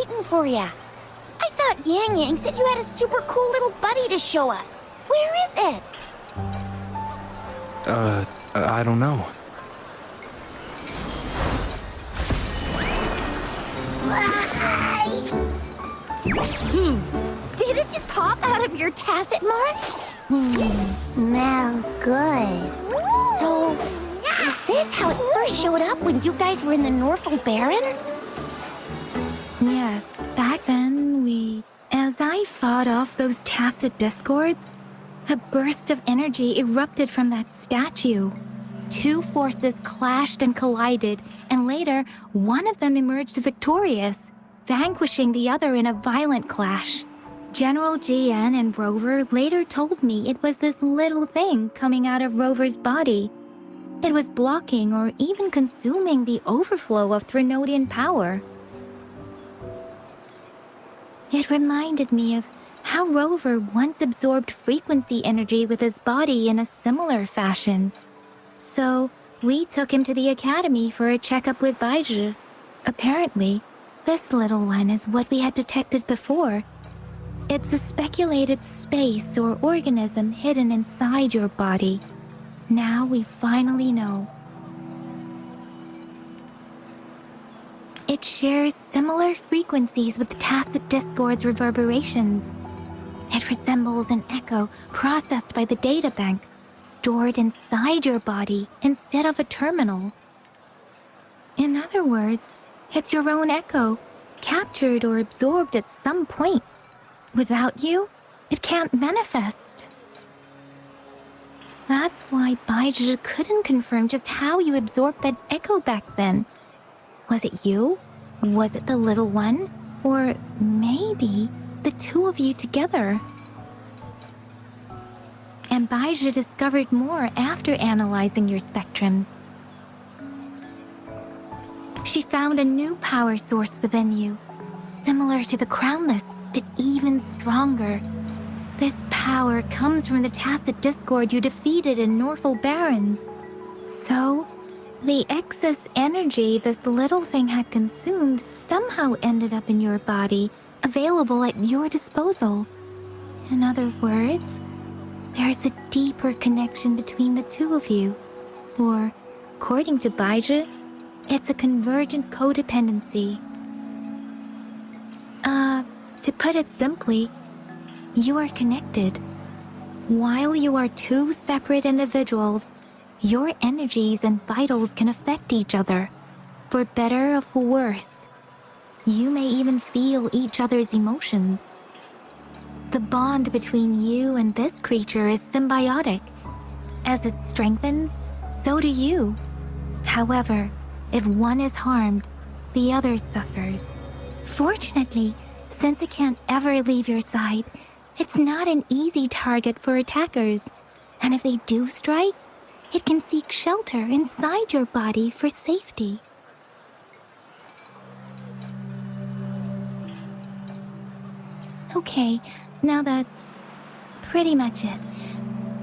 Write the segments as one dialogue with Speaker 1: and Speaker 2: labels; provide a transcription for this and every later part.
Speaker 1: waiting for ya. I thought Yang Yang said you had a super cool little buddy to show us. Where is it?
Speaker 2: I don't know.
Speaker 1: Did it just pop out of your tacit mark?
Speaker 3: Smells good.
Speaker 1: So, is this how it first showed up when you guys were in the Norfolk Barrens?
Speaker 4: Yes, back then as I fought off those tacit discords, a burst of energy erupted from that statue. Two forces clashed and collided, and later, one of them emerged victorious, vanquishing the other in a violent clash. General GN and Rover later told me it was this little thing coming out of Rover's body. It was blocking or even consuming the overflow of Threnodian power. It reminded me of how Rover once absorbed frequency energy with his body in a similar fashion. So, we took him to the academy for a checkup with Baizhi. Apparently, this little one is what we had detected before. It's a speculated space or organism hidden inside your body. Now we finally know. It shares similar frequencies with tacit discord's reverberations. It resembles an echo processed by the data bank, stored inside your body instead of a terminal. In other words, it's your own echo, captured or absorbed at some point. Without you, it can't manifest. That's why Baizhi couldn't confirm just how you absorbed that echo back then. Was it you? Was it the little one? Or maybe the two of you together? And Baizhi discovered more after analyzing your spectrums. She found a new power source within you, similar to the Crownless, but even stronger. This power comes from the tacit discord you defeated in Norfolk Barrens. So, the excess energy this little thing had consumed somehow ended up in your body, available at your disposal. In other words, there's a deeper connection between the two of you. Or, according to Baizhi, it's a convergent codependency. To put it simply, you are connected. While you are two separate individuals, your energies and vitals can affect each other, for better or for worse. You may even feel each other's emotions. The bond between you and this creature is symbiotic. As it strengthens, so do you. However, if one is harmed, the other suffers. Fortunately, since it can't ever leave your side, it's not an easy target for attackers. And if they do strike, it can seek shelter inside your body for safety. Okay, now that's pretty much it.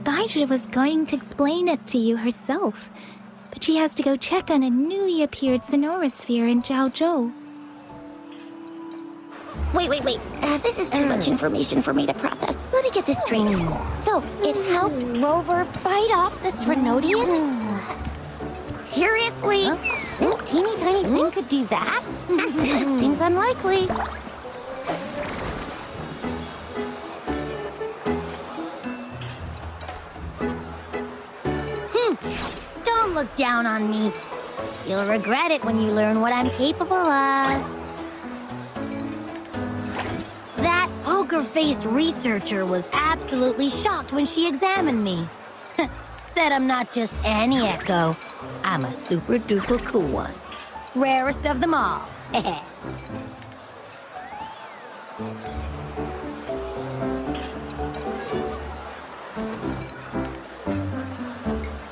Speaker 4: Baizhi was going to explain it to you herself, but she has to go check on a newly appeared sonorosphere in Jiaozhou.
Speaker 1: Wait. This is too much information for me to process. Let me get this straight. So, it helped Rover fight off the Threnodian? Seriously? This teeny tiny thing could do that? Seems unlikely. Don't look down on me. You'll regret it when you learn what I'm capable of. That poker-faced researcher was absolutely shocked when she examined me. Said I'm not just any echo. I'm a super-duper cool one. Rarest of them all.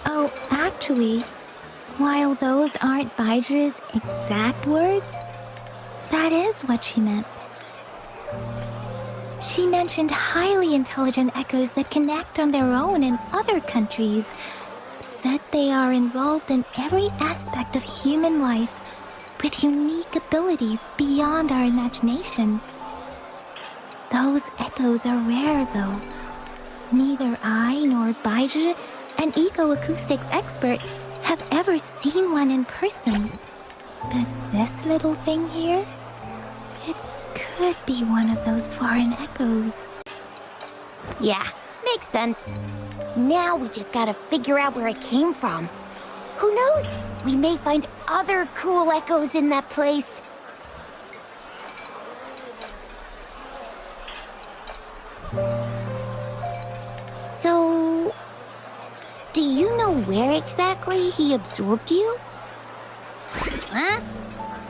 Speaker 4: Oh, actually, while those aren't Baizhi's exact words, that is what she meant. She mentioned highly intelligent echoes that can act on their own in other countries. Said they are involved in every aspect of human life, with unique abilities beyond our imagination. Those echoes are rare, though. Neither I nor Baizhi, an eco-acoustics expert, have ever seen one in person. But this little thing here, it could be one of those foreign echoes.
Speaker 3: Yeah, makes sense. Now we just gotta figure out where it came from. Who knows? We may find other cool echoes in that place. So, do you know where exactly he absorbed you?
Speaker 1: Huh?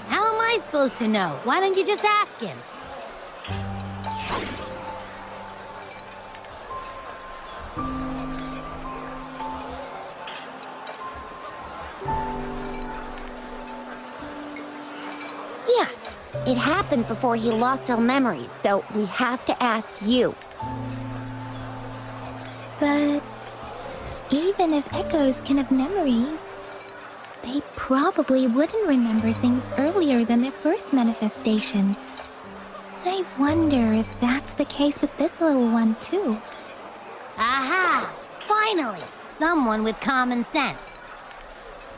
Speaker 1: How am I supposed to know? Why don't you just ask him?
Speaker 3: Yeah, it happened before he lost all memories, so we have to ask you.
Speaker 4: But even if echoes can have memories, they probably wouldn't remember things earlier than their first manifestation. I wonder if that's the case with this little one, too.
Speaker 1: Aha! Finally! Someone with common sense.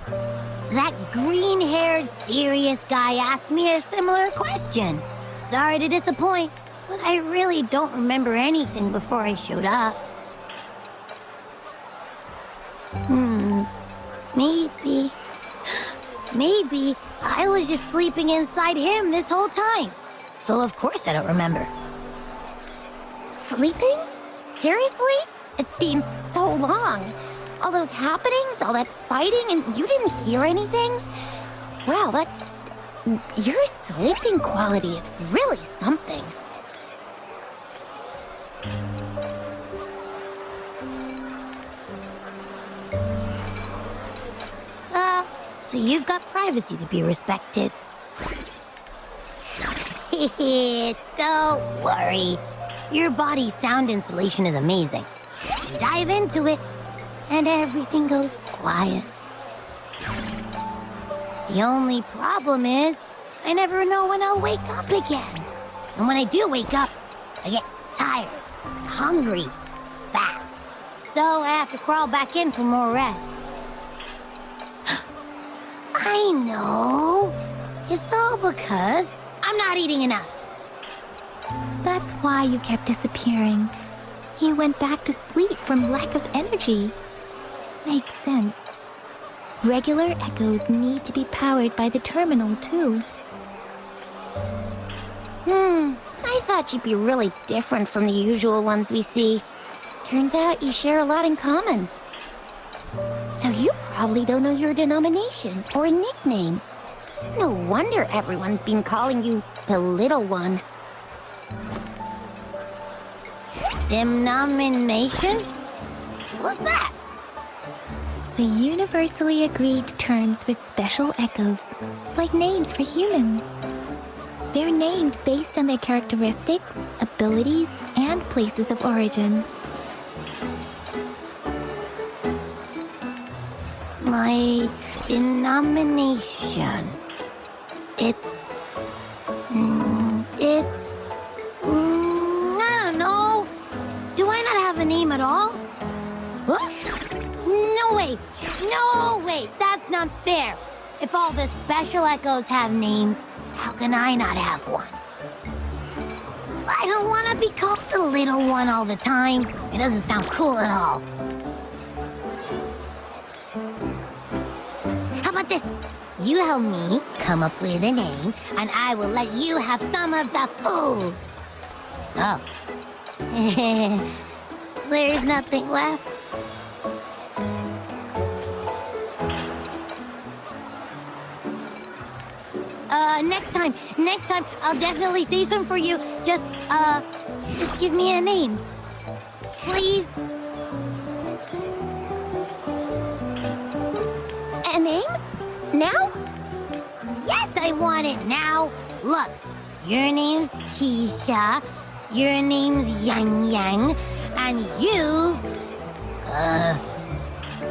Speaker 1: That green-haired, serious guy asked me a similar question. Sorry to disappoint, but I really don't remember anything before I showed up. Maybe I was just sleeping inside him this whole time. So of course I don't remember.
Speaker 3: Sleeping? Seriously? It's been so long. All those happenings, all that fighting, and you didn't hear anything? Wow, that's... Your sleeping quality is really something.
Speaker 1: So you've got privacy to be respected. Don't worry. Your body's sound insulation is amazing. Dive into it, and everything goes quiet. The only problem is, I never know when I'll wake up again. And when I do wake up, I get tired, hungry, fast. So I have to crawl back in for more rest. I know. It's all because I'm not eating enough.
Speaker 4: That's why you kept disappearing. You went back to sleep from lack of energy. Makes sense. Regular echoes need to be powered by the terminal, too.
Speaker 3: I thought you'd be really different from the usual ones we see. Turns out you share a lot in common. So you probably don't know your denomination or a nickname. No wonder everyone's been calling you the Little One.
Speaker 1: Denomination? What's that?
Speaker 4: The universally agreed terms for special echoes, like names for humans. They're named based on their characteristics, abilities, and places of origin.
Speaker 1: My denomination. It's... I don't know. Do I not have a name at all? What? No way! No way! That's not fair! If all the special echoes have names, how can I not have one? I don't want to be called the little one all the time. It doesn't sound cool at all. How about this? You help me come up with a name, and I will let you have some of the food. Oh. There's nothing left. Next time, I'll definitely save some for you. Just give me a name. Please?
Speaker 3: A name? Now?
Speaker 1: Yes, I want it now. Look, your name's Tisha, your name's Yang Yang, and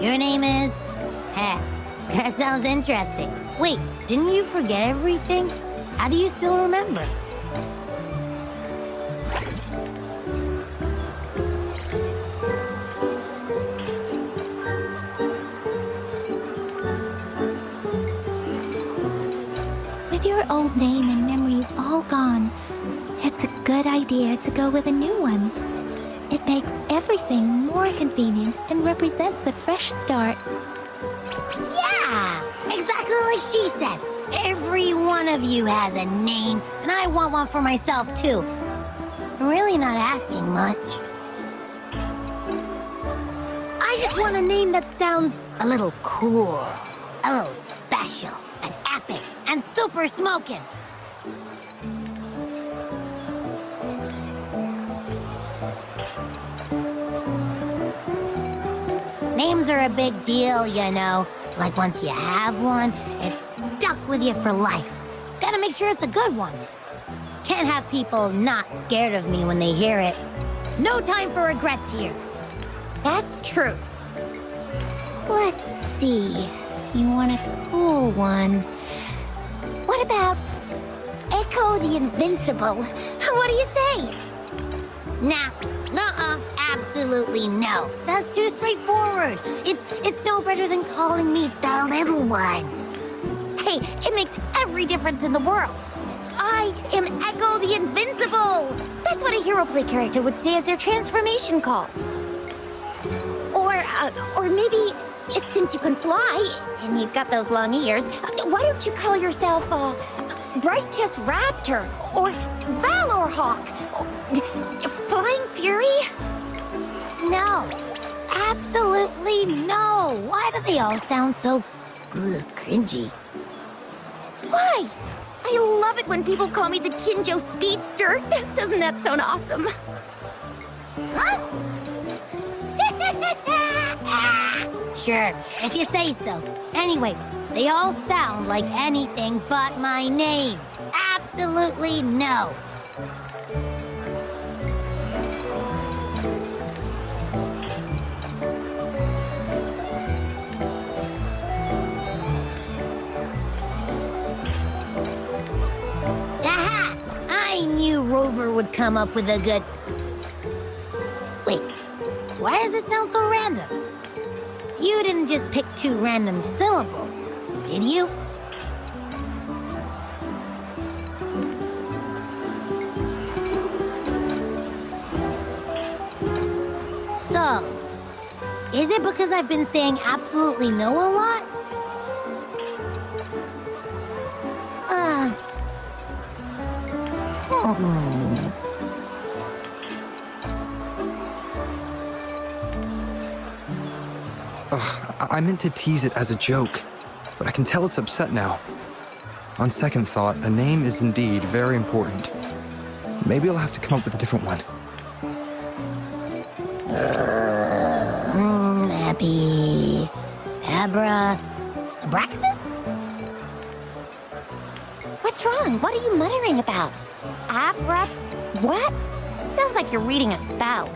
Speaker 1: your name is... Heh, that sounds interesting. Wait, Didn't you forget everything? How do you still remember?
Speaker 4: With your old name and memories all gone, it's a good idea to go with a new one. It makes everything more convenient and represents a fresh start.
Speaker 1: Yeah! Exactly like she said. Every one of you has a name, and I want one for myself, too. I'm really not asking much. I just want a name that sounds a little cool, a little special, and epic, and super smoking. Names are a big deal, you know. Like once you have one, it's stuck with you for life. Gotta make sure it's a good one. Can't have people not scared of me when they hear it. No time for regrets here.
Speaker 3: That's true. Let's see. You want a cool one. What about Echo the Invincible? What do you say?
Speaker 1: Nah, nuh-uh, absolutely no. That's too straightforward. It's no better than calling me the little one.
Speaker 3: Hey, it makes every difference in the world. I am Echo the Invincible! That's what a hero play character would say as their transformation call. Or maybe, since you can fly, and you've got those long ears, why don't you call yourself, Righteous Raptor, or Valor Hawk, or Flying Fury?
Speaker 1: No, absolutely no. Why do they all sound so cringy?
Speaker 3: Why? I love it when people call me the Jinjo Speedster. Doesn't that sound awesome?
Speaker 1: Huh? Sure, if you say so. Anyway, they all sound like anything but my name. Absolutely no. Aha! I knew Rover would come up with a good... Wait, why does it sound so random? You didn't just pick two random syllables, did you? So, is it because I've been saying absolutely no a lot?
Speaker 2: I meant to tease it as a joke, but I can tell it's upset now. On second thought, a name is indeed very important. Maybe I'll have to come up with a different one.
Speaker 1: Abby... Abraxas?
Speaker 3: What's wrong? What are you muttering about? What? Sounds like you're reading a spell.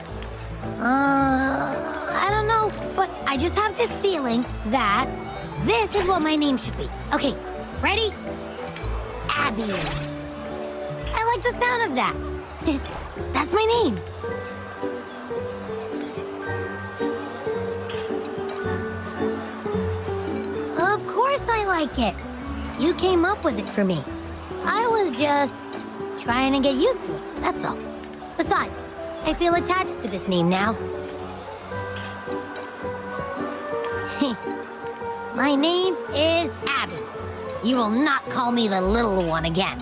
Speaker 1: I don't know, but I just have this feeling that this is what my name should be. Okay, ready? Abby. I like the sound of that. That's my name. Of course I like it. You came up with it for me. I was just trying to get used to it, that's all. Besides, I feel attached to this name now. My name is Abby. You will not call me the little one again.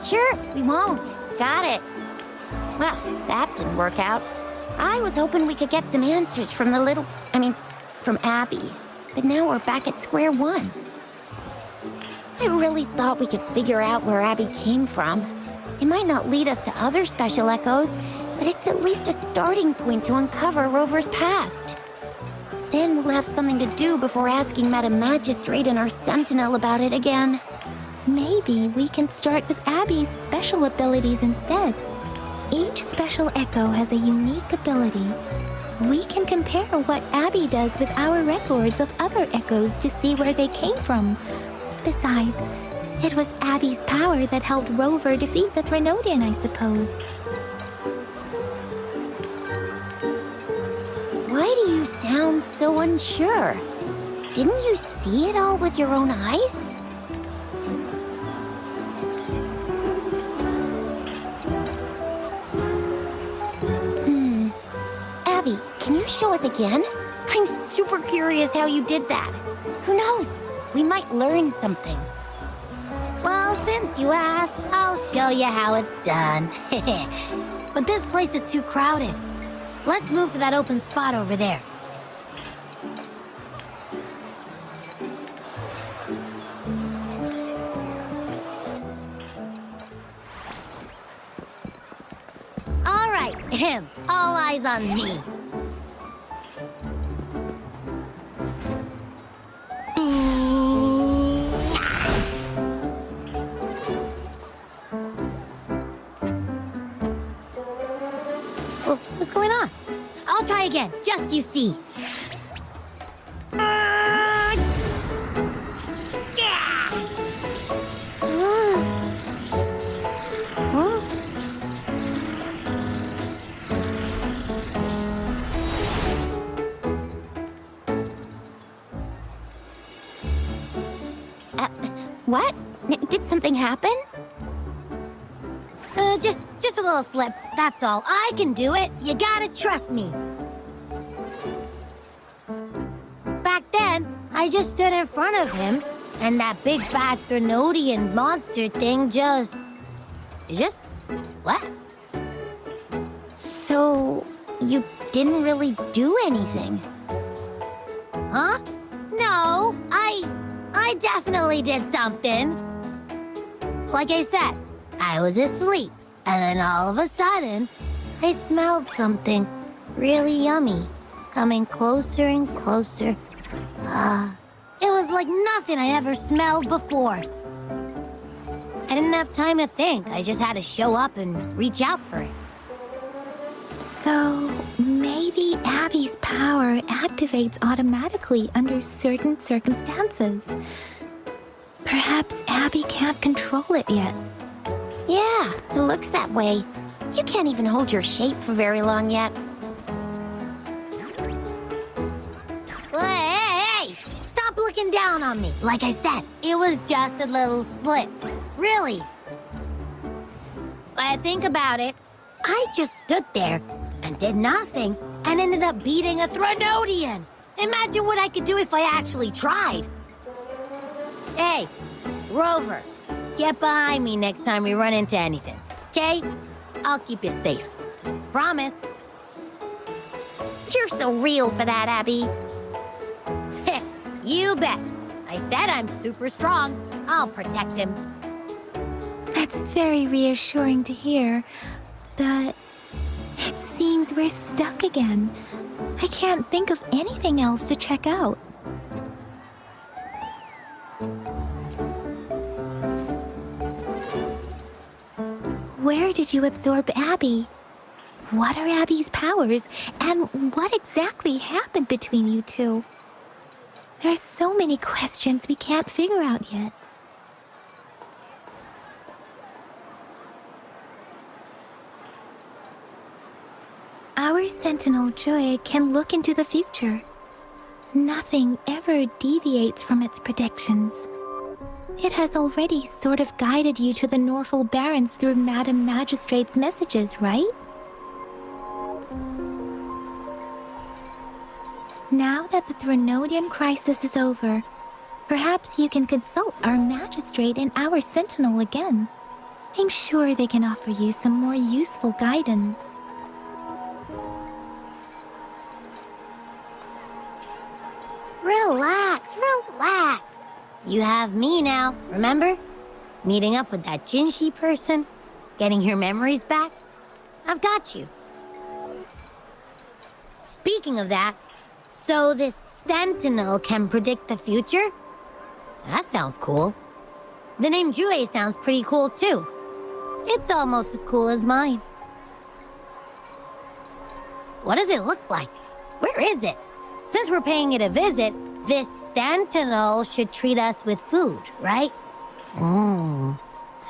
Speaker 3: Sure, we won't. Got it. Well, that didn't work out. I was hoping we could get some answers from from Abby. But now we're back at square one. I really thought we could figure out where Abby came from. It might not lead us to other special echoes, but it's at least a starting point to uncover Rover's past. Then we'll have something to do before asking Madam Magistrate and our Sentinel about it again.
Speaker 4: Maybe we can start with Abby's special abilities instead. Each special echo has a unique ability. We can compare what Abby does with our records of other echoes to see where they came from. Besides, it was Abby's power that helped Rover defeat the Threnodian, I suppose.
Speaker 3: Why do you sound so unsure? Didn't you see it all with your own eyes? Abby, can you show us again? I'm super curious how you did that. Who knows? We might learn something.
Speaker 1: Well, since you asked, I'll show you how it's done. But this place is too crowded. Let's move to that open spot over there. All right, all eyes on me. What's going on? I'll try again, just you see.
Speaker 3: What? Did something happen?
Speaker 1: Just a little slip, that's all. I can do it. You gotta trust me. Back then, I just stood in front of him, and that big bad Threnodian monster thing just left.
Speaker 3: So, you didn't really do anything?
Speaker 1: Huh? No, I definitely did something. Like I said, I was asleep, and then all of a sudden, I smelled something really yummy, coming closer and closer. It was like nothing I ever smelled before. I didn't have time to think. I just had to show up and reach out for it.
Speaker 4: So, maybe Abby's power activates automatically under certain circumstances. Perhaps Abby can't control it yet.
Speaker 3: Yeah, it looks that way. You can't even hold your shape for very long yet.
Speaker 1: Hey! Stop looking down on me. Like I said, it was just a little slip. Really. When I think about it, I just stood there and did nothing and ended up beating a Threnodian. Imagine what I could do if I actually tried. Hey, Rover, get behind me next time we run into anything, okay? I'll keep you safe. Promise.
Speaker 3: You're so real for that, Abby.
Speaker 1: You bet. I said I'm super strong. I'll protect him.
Speaker 4: That's very reassuring to hear, but it seems we're stuck again. I can't think of anything else to check out. Where did you absorb Abby? What are Abby's powers, and what exactly happened between you two? There are so many questions we can't figure out yet. Our Sentinel Joy can look into the future. Nothing ever deviates from its predictions. It has already sort of guided you to the Norful Barrens through Madam Magistrate's messages, right? Now that the Threnodian crisis is over, perhaps you can consult our Magistrate and our Sentinel again. I'm sure they can offer you some more useful guidance.
Speaker 1: Relax, relax. You have me now, remember? Meeting up with that Jinshi person, getting your memories back. I've got you. Speaking of that, so this Sentinel can predict the future? That sounds cool. The name Jue sounds pretty cool too. It's almost as cool as mine. What does it look like? Where is it? Since we're paying it a visit, This sentinel should treat us with food, right? I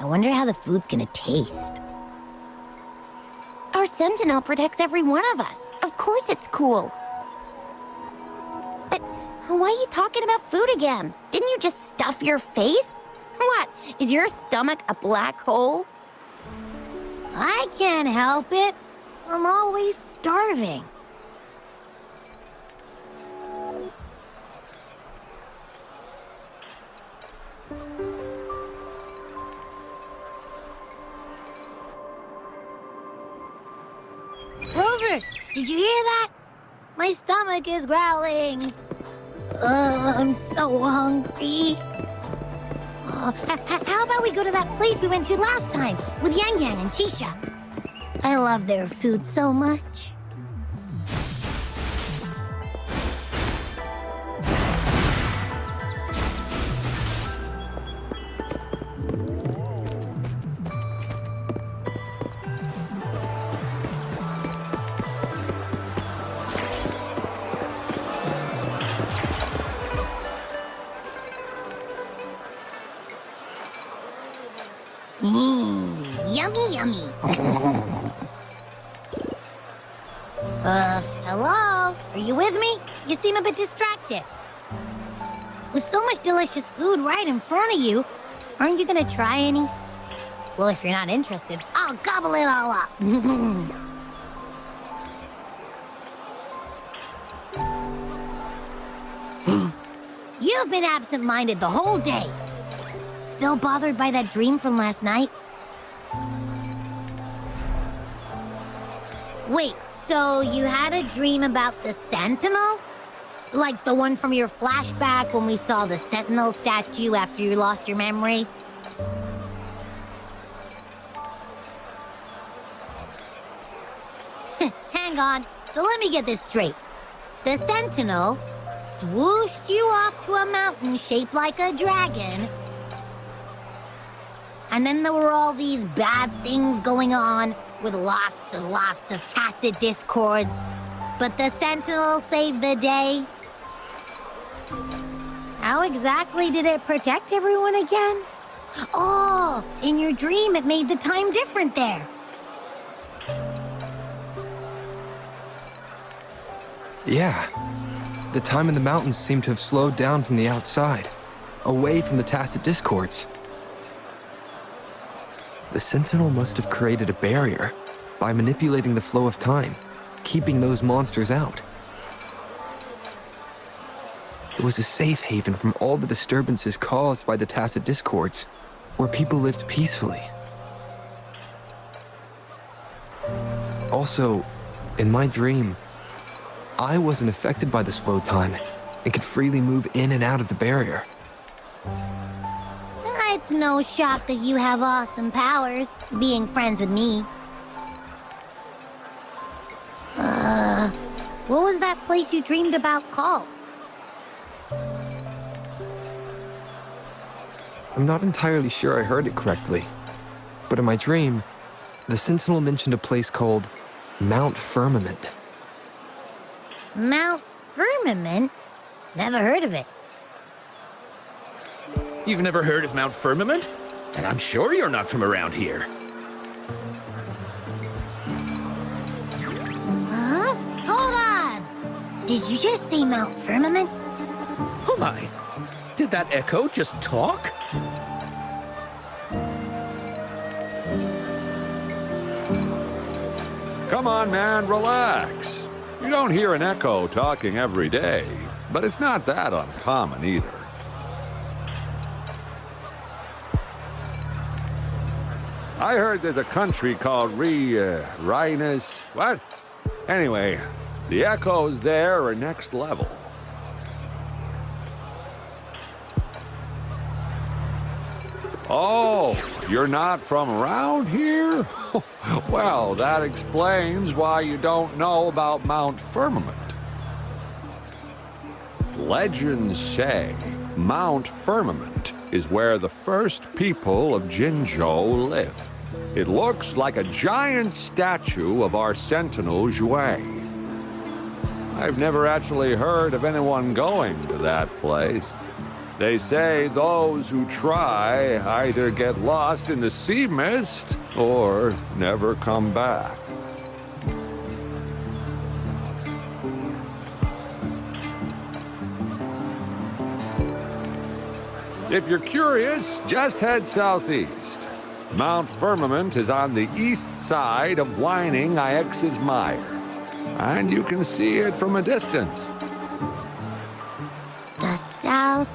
Speaker 1: wonder how the food's gonna taste.
Speaker 3: Our sentinel protects every one of us. Of course it's cool. But why are you talking about food again? Didn't you just stuff your face? What? Is your stomach a black hole?
Speaker 1: I can't help it. I'm always starving. Rover, did you hear that? My stomach is growling. I'm so hungry. How about we go to that place we went to last time with Yang Yang and Chisha? I love their food so much. Yummy, yummy. Hello? Are you with me? You seem a bit distracted. With so much delicious food right in front of you, aren't you gonna try any? Well, if you're not interested, I'll gobble it all up. You've been absent-minded the whole day. Still bothered by that dream from last night? Wait, so you had a dream about the Sentinel? Like the one from your flashback when we saw the Sentinel statue after you lost your memory? Hang on, so let me get this straight. The Sentinel swooshed you off to a mountain shaped like a dragon, and then there were all these bad things going on with lots and lots of tacit discords, but the Sentinel saved the day. How exactly did it protect everyone again? Oh, in your dream it made the time different there.
Speaker 2: Yeah. The time in the mountains seemed to have slowed down from the outside, away from the tacit discords. The Sentinel must have created a barrier by manipulating the flow of time, keeping those monsters out. It was a safe haven from all the disturbances caused by the tacit discords, where people lived peacefully. Also, in my dream, I wasn't affected by the slow time and could freely move in and out of the barrier.
Speaker 1: It's no shock that you have awesome powers, being friends with me. What was that place you dreamed about called?
Speaker 2: I'm not entirely sure I heard it correctly, but in my dream, the Sentinel mentioned a place called Mount Firmament.
Speaker 1: Mount Firmament? Never heard of it.
Speaker 5: You've never heard of Mount Firmament? And I'm sure you're not from around here.
Speaker 1: Huh? Hold on! Did you just say Mount Firmament?
Speaker 5: Oh my! Did that echo just talk?
Speaker 6: Come on, man, relax. You don't hear an echo talking every day, but it's not that uncommon either. I heard there's a country called Rhinus. What? Anyway, the echoes there are next level. Oh, you're not from around here? Well, that explains why you don't know about Mount Firmament. Legends say Mount Firmament is where the first people of Jinzhou lived. It looks like a giant statue of our Sentinel Jue. I've never actually heard of anyone going to that place. They say those who try either get lost in the sea mist or never come back. If you're curious, just head southeast. Mount Firmament is on the east side of Whining Ix's Mire, and you can see it from a distance.
Speaker 3: The southeast.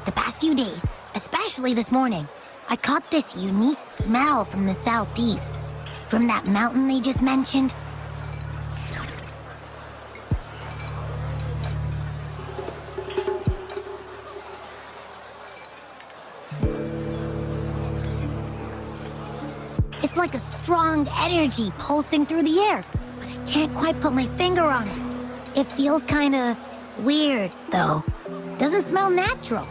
Speaker 1: The past few days, especially this morning, I caught this unique smell from the southeast. From that mountain they just mentioned. It's like a strong energy pulsing through the air, but I can't quite put my finger on it. It feels kinda weird, though. Doesn't smell natural.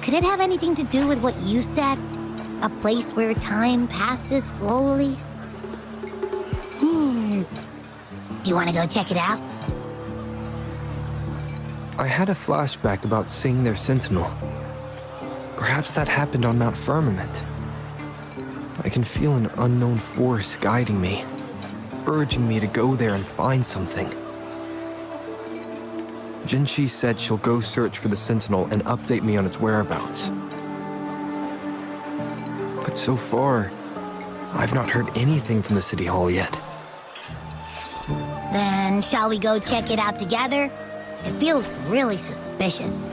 Speaker 1: Could it have anything to do with what you said? A place where time passes slowly? Do you want to go check it out?
Speaker 2: I had a flashback about seeing their sentinel. Perhaps that happened on Mount Firmament. I can feel an unknown force guiding me, urging me to go there and find something. Jinchi said she'll go search for the sentinel and update me on its whereabouts. But so far, I've not heard anything from the City Hall yet.
Speaker 1: Then shall we go check it out together? It feels really suspicious.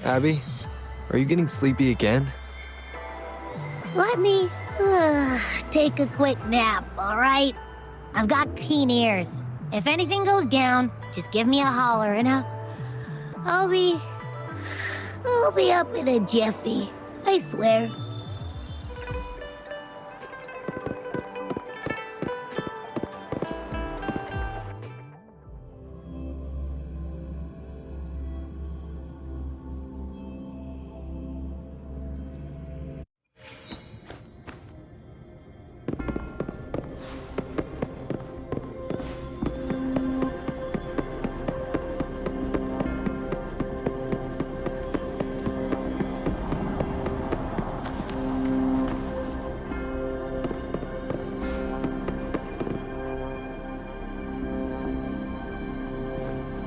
Speaker 2: Abby, are you getting sleepy again?
Speaker 1: Let me take a quick nap, all right? I've got keen ears. If anything goes down, just give me a holler and I'll be up in a jiffy. I swear.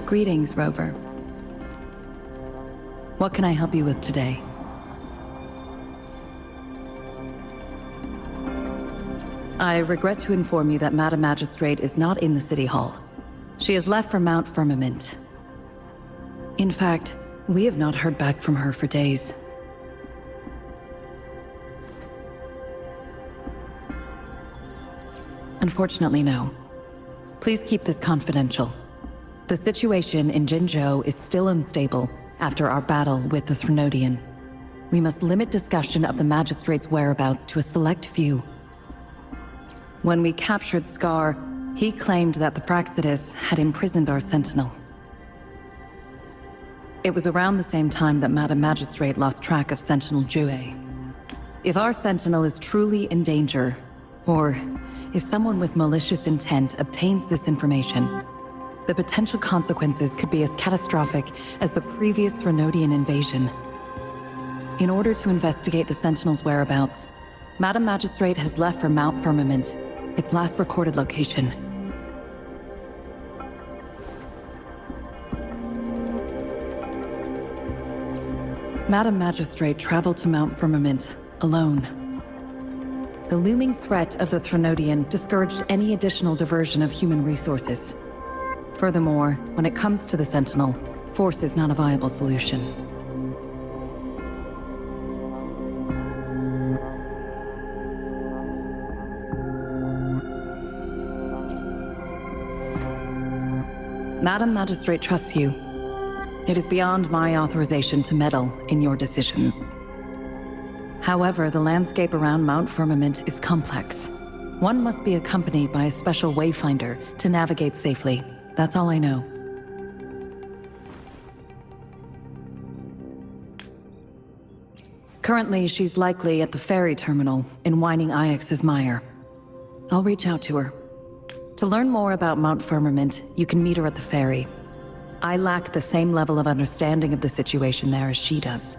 Speaker 7: Greetings, Rover. What can I help you with today? I regret to inform you that Madam Magistrate is not in the City Hall. She has left for Mount Firmament. In fact, we have not heard back from her for days. Unfortunately, no. Please keep this confidential. The situation in Jinzhou is still unstable after our battle with the Threnodian. We must limit discussion of the Magistrate's whereabouts to a select few. When we captured Scar, he claimed that the Praxidus had imprisoned our Sentinel. It was around the same time that Madam Magistrate lost track of Sentinel Jue. If our Sentinel is truly in danger, or if someone with malicious intent obtains this information, the potential consequences could be as catastrophic as the previous Threnodian invasion. In order to investigate the Sentinel's whereabouts, Madam Magistrate has left for Mount Firmament, its last recorded location. Madam Magistrate traveled to Mount Firmament alone. The looming threat of the Threnodian discouraged any additional diversion of human resources. Furthermore, when it comes to the Sentinel, force is not a viable solution. Madam Magistrate trusts you. It is beyond my authorization to meddle in your decisions. However, the landscape around Mount Firmament is complex. One must be accompanied by a special wayfinder to navigate safely. That's all I know. Currently, she's likely at the ferry terminal in Whining Ix's Mire. I'll reach out to her. To learn more about Mount Firmament, you can meet her at the ferry. I lack the same level of understanding of the situation there as she does.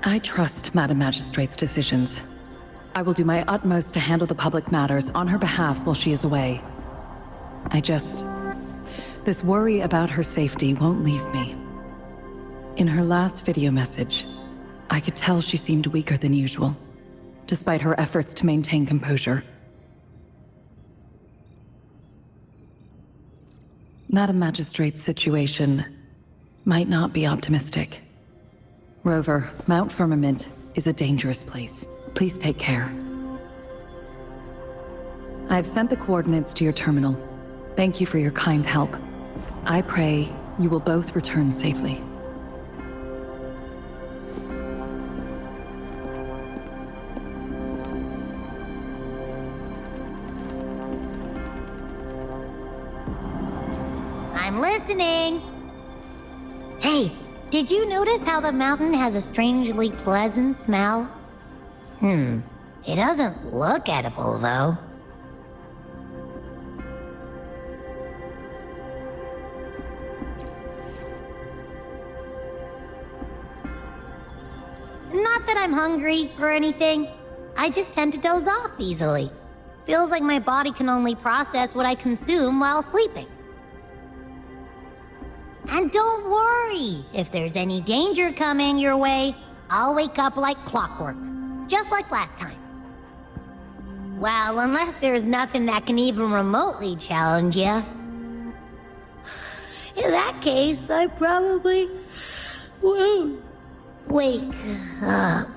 Speaker 7: I trust Madam Magistrate's decisions. I will do my utmost to handle the public matters on her behalf while she is away. This worry about her safety won't leave me. In her last video message, I could tell she seemed weaker than usual, despite her efforts to maintain composure. Madam Magistrate's situation might not be optimistic. Rover, Mount Firmament is a dangerous place. Please take care. I've sent the coordinates to your terminal. Thank you for your kind help. I pray you will both return safely.
Speaker 1: I'm listening. Hey, did you notice how the mountain has a strangely pleasant smell? It doesn't look edible, though. Not that I'm hungry or anything. I just tend to doze off easily. Feels like my body can only process what I consume while sleeping. And don't worry, if there's any danger coming your way, I'll wake up like clockwork, just like last time. Well, unless there's nothing that can even remotely challenge you. In that case, I probably won't wake up.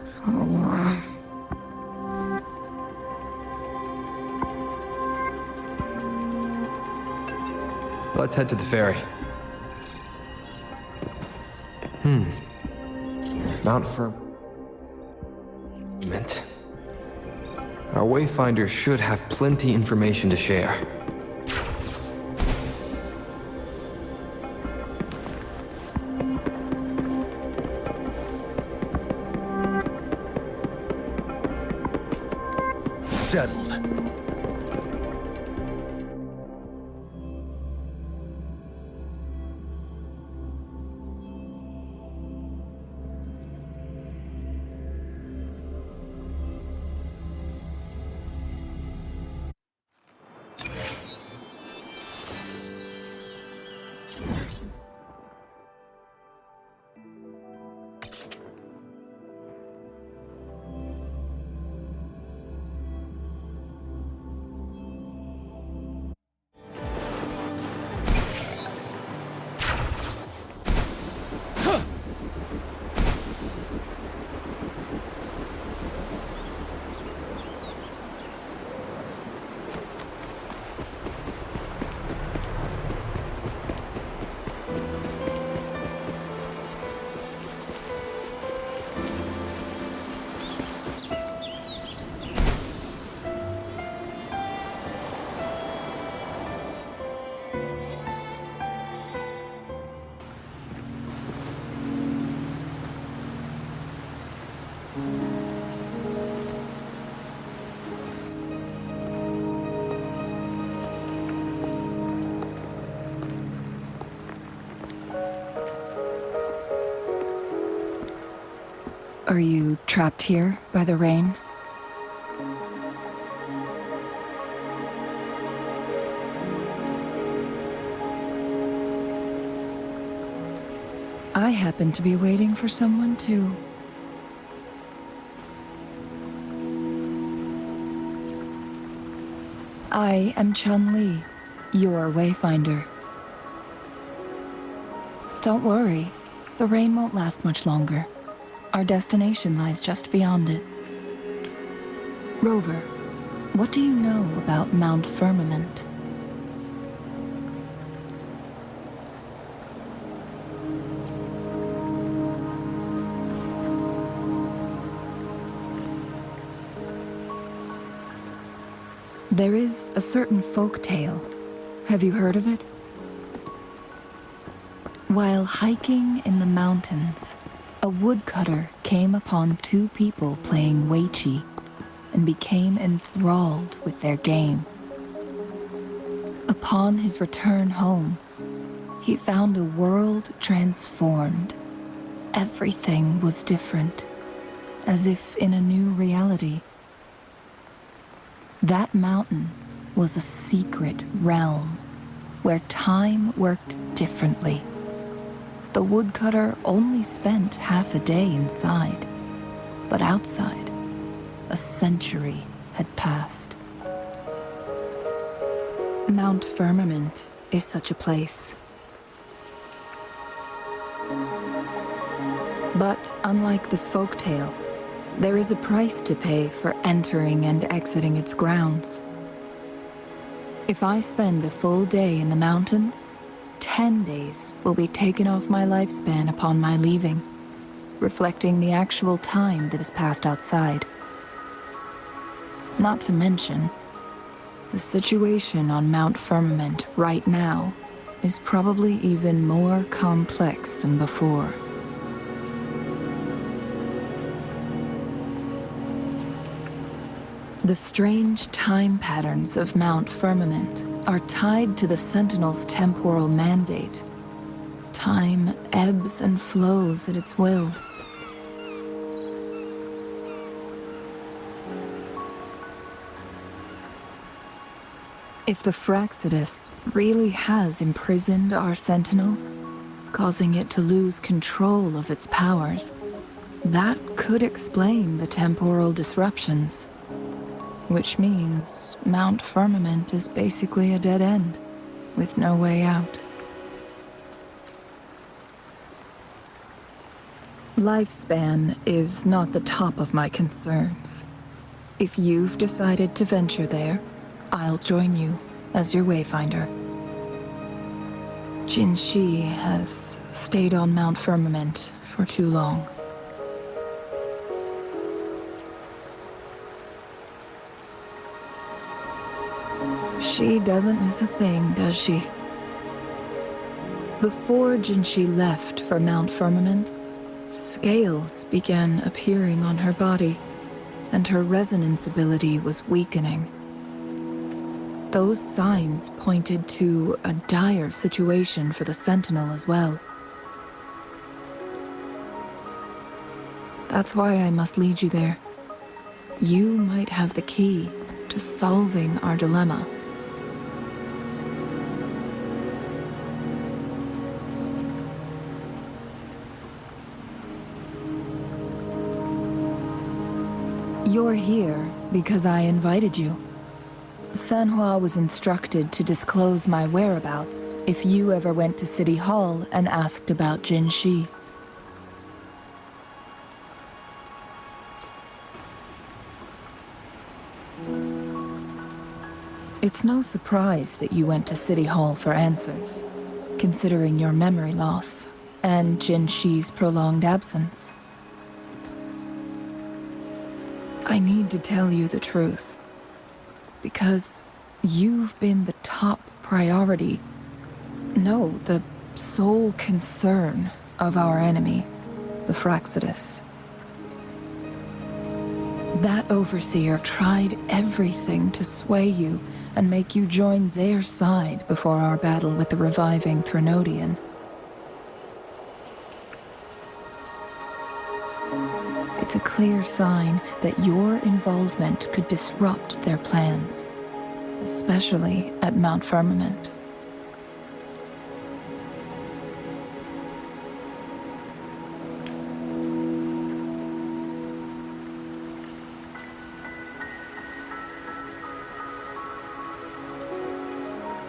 Speaker 2: Let's head to the ferry. Mount Firmament. Our wayfinder should have plenty information to share.
Speaker 5: Settled.
Speaker 7: Are you trapped here by the rain? I happen to be waiting for someone too.
Speaker 8: I am Chun-Li, your Wayfinder. Don't worry, the rain won't last much longer. Our destination lies just beyond it. Rover, what do you know about Mount Firmament? There is a certain folk tale. Have you heard of it? While hiking in the mountains, a woodcutter came upon two people playing Weiqi and became enthralled with their game. Upon his return home, he found a world transformed. Everything was different, as if in a new reality. That mountain was a secret realm where time worked differently. The woodcutter only spent half a day inside, but outside, a century had passed. Mount Firmament is such a place. But unlike this folktale, there is a price to pay for entering and exiting its grounds. If I spend a full day in the mountains, 10 days will be taken off my lifespan upon my leaving, reflecting the actual time that has passed outside. Not to mention, the situation on Mount Firmament right now is probably even more complex than before. The strange time patterns of Mount Firmament are tied to the Sentinel's temporal mandate. Time ebbs and flows at its will. If the Fractsidus really has imprisoned our Sentinel, causing it to lose control of its powers, that could explain the temporal disruptions. Which means Mount Firmament is basically a dead end, with no way out. Lifespan is not the top of my concerns. If you've decided to venture there, I'll join you as your Wayfinder. Jin Shi has stayed on Mount Firmament for too long. She doesn't miss a thing, does she? Before Jinshi left for Mount Firmament, scales began appearing on her body, and her resonance ability was weakening. Those signs pointed to a dire situation for the Sentinel as well. That's why I must lead you there. You might have the key to solving our dilemma. You're here because I invited you. Sanhua was instructed to disclose my whereabouts if you ever went to City Hall and asked about Jin Shi. It's no surprise that you went to City Hall for answers, considering your memory loss and Jin Shi's prolonged absence. I need to tell you the truth, because you've been the top priority, no, the sole concern of our enemy, the Fractsidus. That overseer tried everything to sway you and make you join their side before our battle with the reviving Threnodian. It's a clear sign that your involvement could disrupt their plans, especially at Mount Firmament.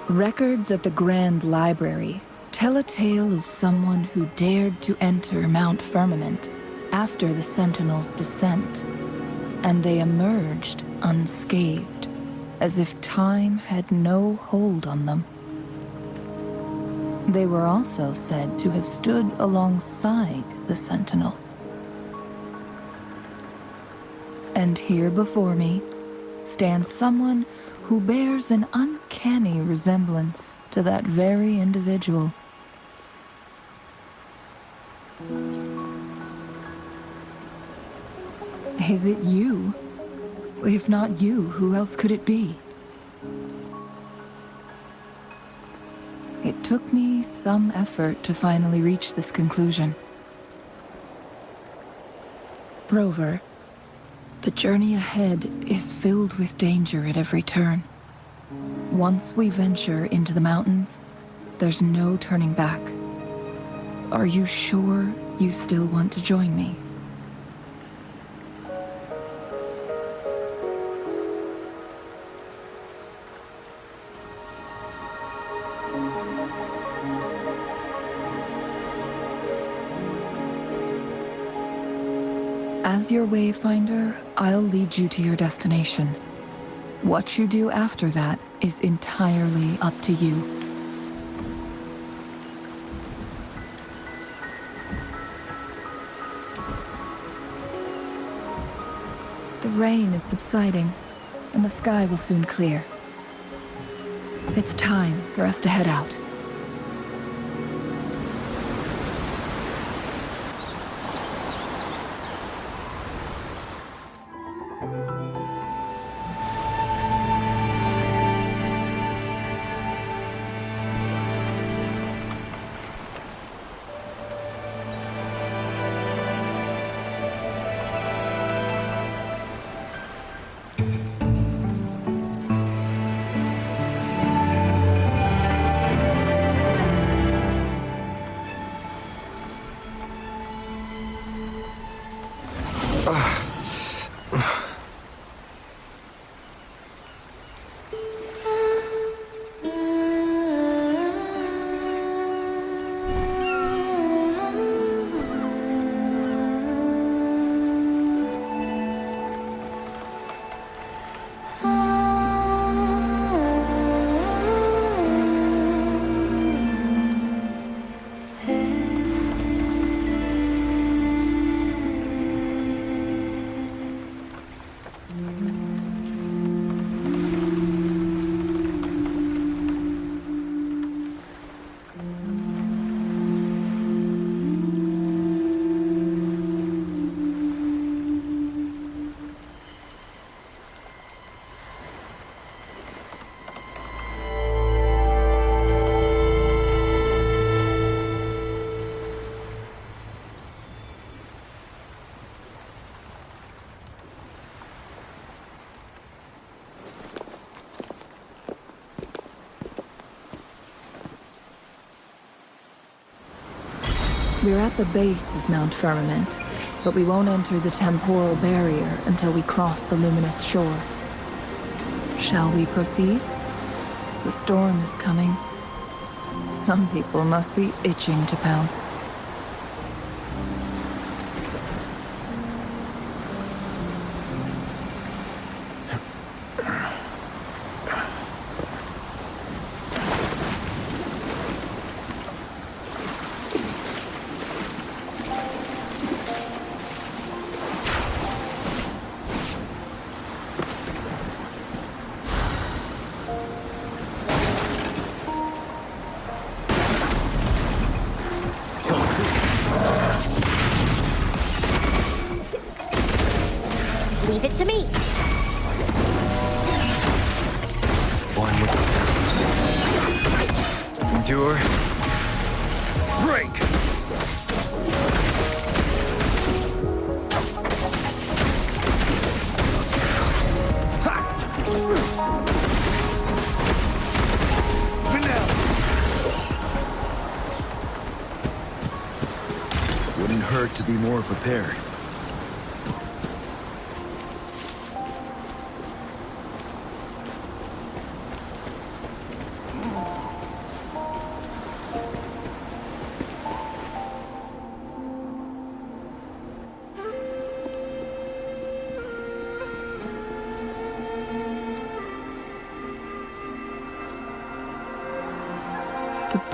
Speaker 8: Records at the Grand Library tell a tale of someone who dared to enter Mount Firmament after the Sentinels' descent, and they emerged unscathed, as if time had no hold on them. They were also said to have stood alongside the Sentinel. And here before me stands someone who bears an uncanny resemblance to that very individual. Is it you? If not you, who else could it be? It took me some effort to finally reach this conclusion. Rover, the journey ahead is filled with danger at every turn. Once we venture into the mountains, there's no turning back. Are you sure you still want to join me? As your wayfinder, I'll lead you to your destination. What you do after that is entirely up to you. The rain is subsiding, and the sky will soon clear. It's time for us to head out. We're at the base of Mount Firmament, but we won't enter the temporal barrier until we cross the luminous shore. Shall we proceed? The storm is coming. Some people must be itching to pounce.
Speaker 3: Leave it to me.
Speaker 2: One with the sound. Endure. Break!
Speaker 9: Wouldn't hurt to be more prepared.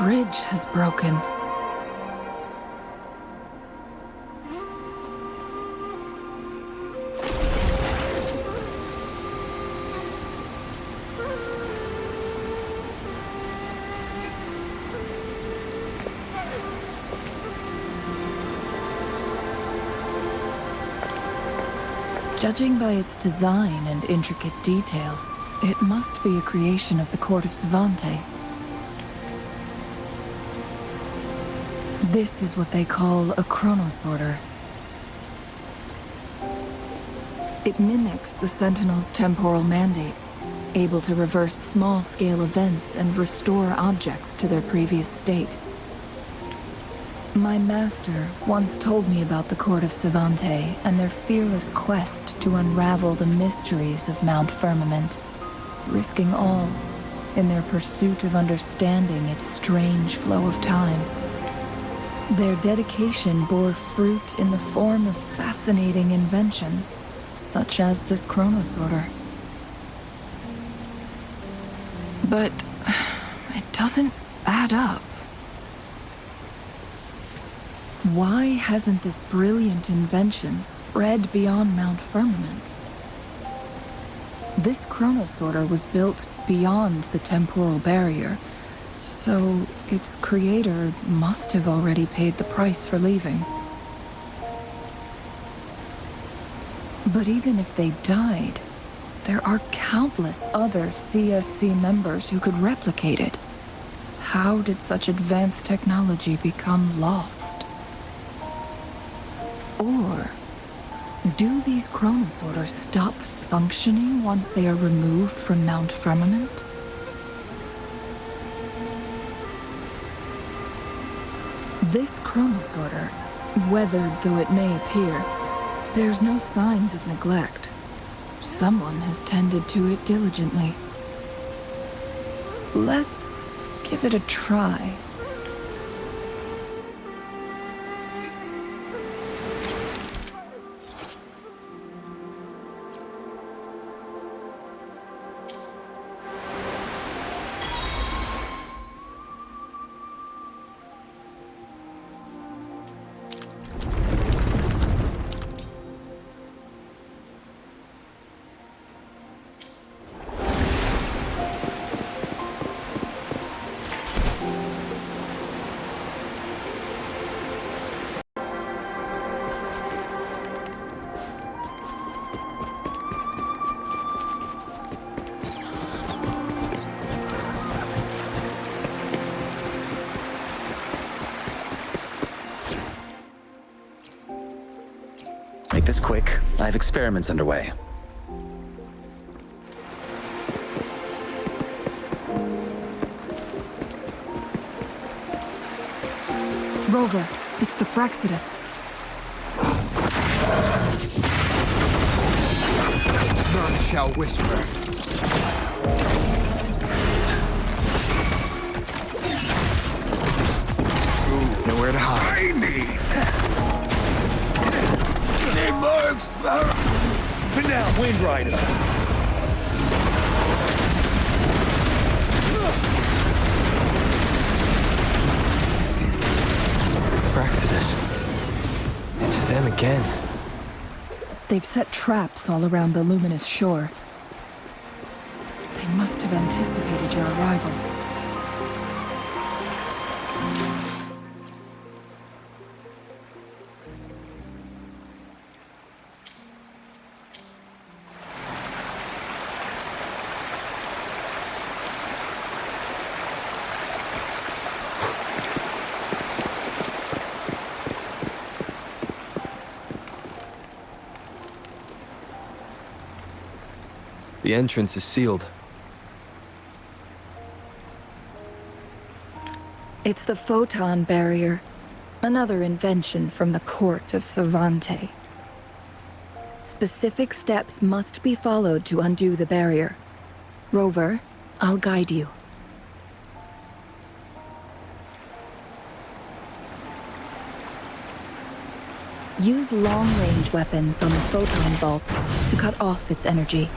Speaker 8: bridge has broken. Judging by its design and intricate details, it must be a creation of the court of Savante. This is what they call a chronosorter. It mimics the Sentinel's temporal mandate, able to reverse small-scale events and restore objects to their previous state. My master once told me about the Court of Savante and their fearless quest to unravel the mysteries of Mount Firmament, risking all in their pursuit of understanding its strange flow of time. Their dedication bore fruit in the form of fascinating inventions, such as this chronosorter. But it doesn't add up. Why hasn't this brilliant invention spread beyond Mount Firmament? This chronosorter was built beyond the temporal barrier, so its creator must have already paid the price for leaving. But even if they died, there are countless other CSC members who could replicate it. How did such advanced technology become lost? Or do these chronosorters stop functioning once they are removed from Mount Firmament? This chronosorter, weathered though it may appear, bears no signs of neglect. Someone has tended to it diligently. Let's give it a try.
Speaker 10: Make this quick. I have experiments underway.
Speaker 8: Rover, it's the Fraxidus.
Speaker 9: None shall whisper.
Speaker 2: Nowhere to hide.
Speaker 9: I need marks.
Speaker 5: Pin down, Wind Rider.
Speaker 2: Fraxidus. It's them again.
Speaker 8: They've set traps all around the luminous shore. They must have anticipated your arrival.
Speaker 2: The entrance is sealed.
Speaker 8: It's the photon barrier, another invention from the court of Savante. Specific steps must be followed to undo the barrier. Rover, I'll guide you. Use long-range weapons on the photon vaults to cut off its energy.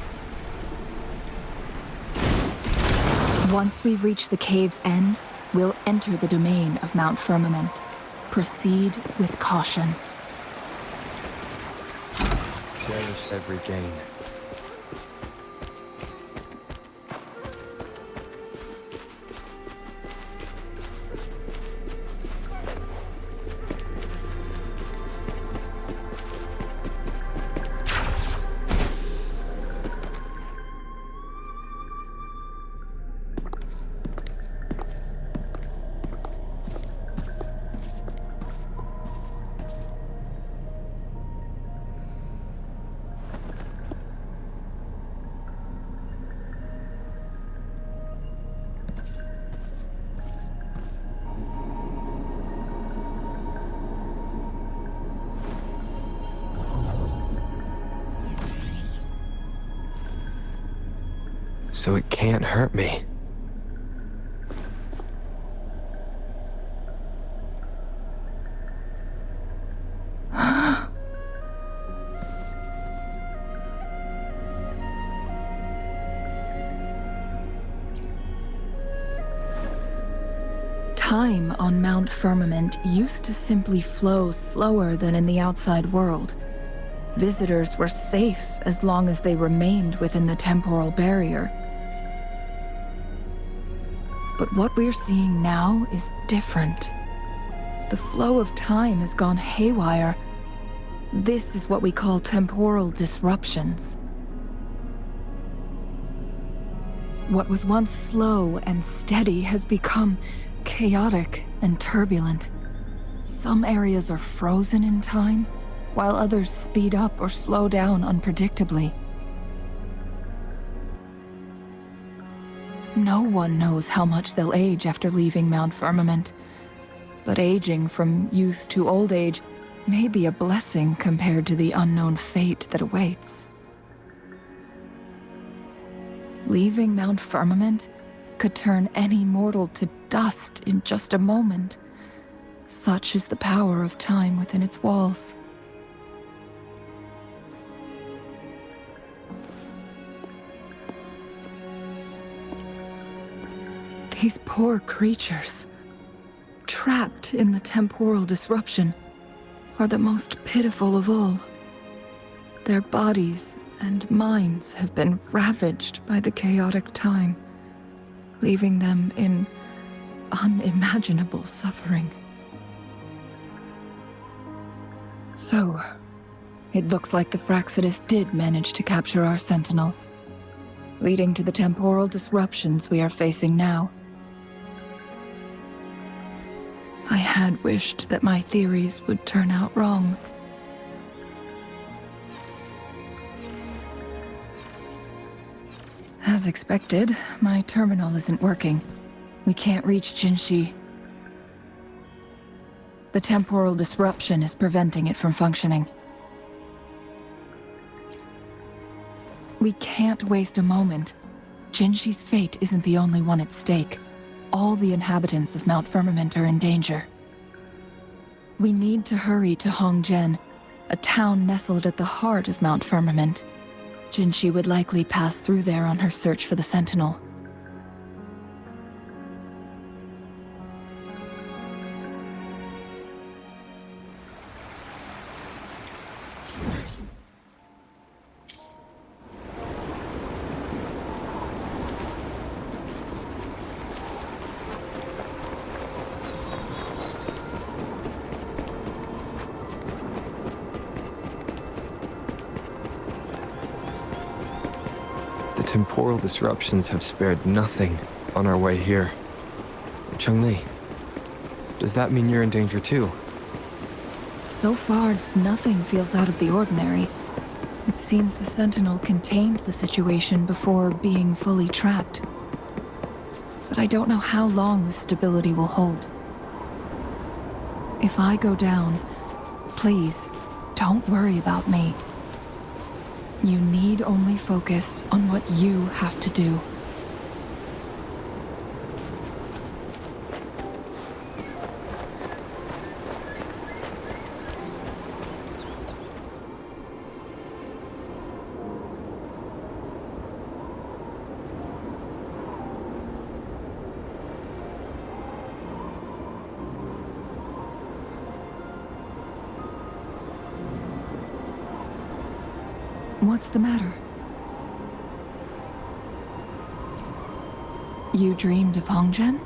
Speaker 8: Once we've reached the cave's end, will enter the domain of Mount Firmament. Proceed with caution.
Speaker 2: Cherish every gain. So it can't hurt me.
Speaker 8: Time on Mount Firmament used to simply flow slower than in the outside world. Visitors were safe as long as they remained within the temporal barrier. But what we're seeing now is different. The flow of time has gone haywire. This is what we call temporal disruptions. What was once slow and steady has become chaotic and turbulent. Some areas are frozen in time, while others speed up or slow down unpredictably. No one knows how much they'll age after leaving Mount Firmament, but aging from youth to old age may be a blessing compared to the unknown fate that awaits. Leaving Mount Firmament could turn any mortal to dust in just a moment. Such is the power of time within its walls. These poor creatures, trapped in the temporal disruption, are the most pitiful of all. Their bodies and minds have been ravaged by the chaotic time, leaving them in unimaginable suffering. So, it looks like the Fraxidus did manage to capture our sentinel, leading to the temporal disruptions we are facing now. I had wished that my theories would turn out wrong. As expected, my terminal isn't working. We can't reach Jinshi. The temporal disruption is preventing it from functioning. We can't waste a moment. Jinshi's fate isn't the only one at stake. All the inhabitants of Mount Firmament are in danger. We need to hurry to Hongjian, a town nestled at the heart of Mount Firmament. Jinshi would likely pass through there on her search for the Sentinel.
Speaker 2: Temporal disruptions have spared nothing on our way here. Cheng-Li, does that mean you're in danger too?
Speaker 8: So far, nothing feels out of the ordinary. It seems the Sentinel contained the situation before being fully trapped. But I don't know how long this stability will hold. If I go down, please, don't worry about me. You need only focus on what you have to do. What's the matter? You dreamed of Hongzhen?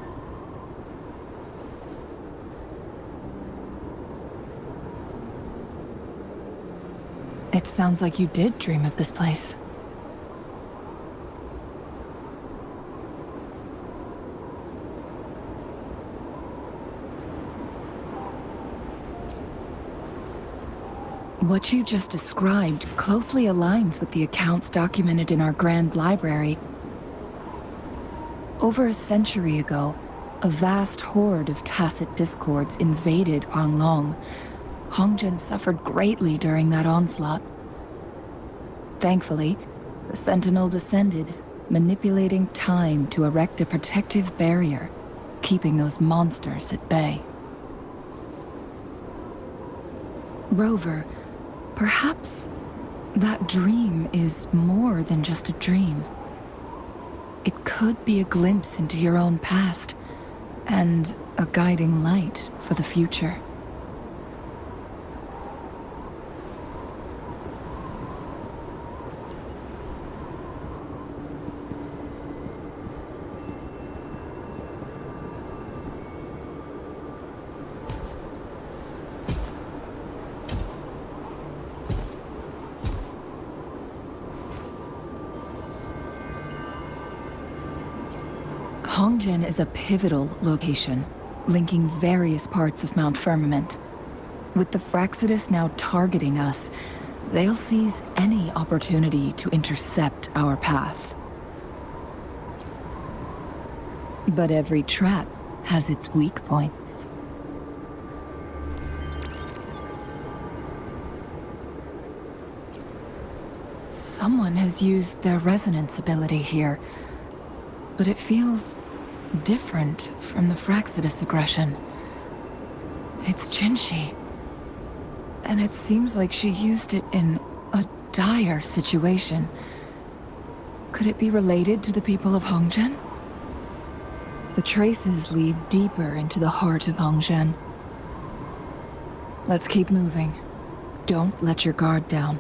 Speaker 8: It sounds like you did dream of this place. What you just described closely aligns with the accounts documented in our Grand Library. Over a century ago, a vast horde of tacit discords invaded Huanglong. Hongzhen suffered greatly during that onslaught. Thankfully, the Sentinel descended, manipulating time to erect a protective barrier, keeping those monsters at bay. Rover, perhaps that dream is more than just a dream. It could be a glimpse into your own past, and a guiding light for the future. Hongzhen is a pivotal location, linking various parts of Mount Firmament. With the Fraxidus now targeting us, they'll seize any opportunity to intercept our path. But every trap has its weak points. Someone has used their resonance ability here, but it feels different from the Fraxidus aggression. It's Jinshi, and it seems like she used it in a dire situation. Could it be related to the people of Hongzhen? The traces lead deeper into the heart of Hongzhen. Let's keep moving. Don't let your guard down.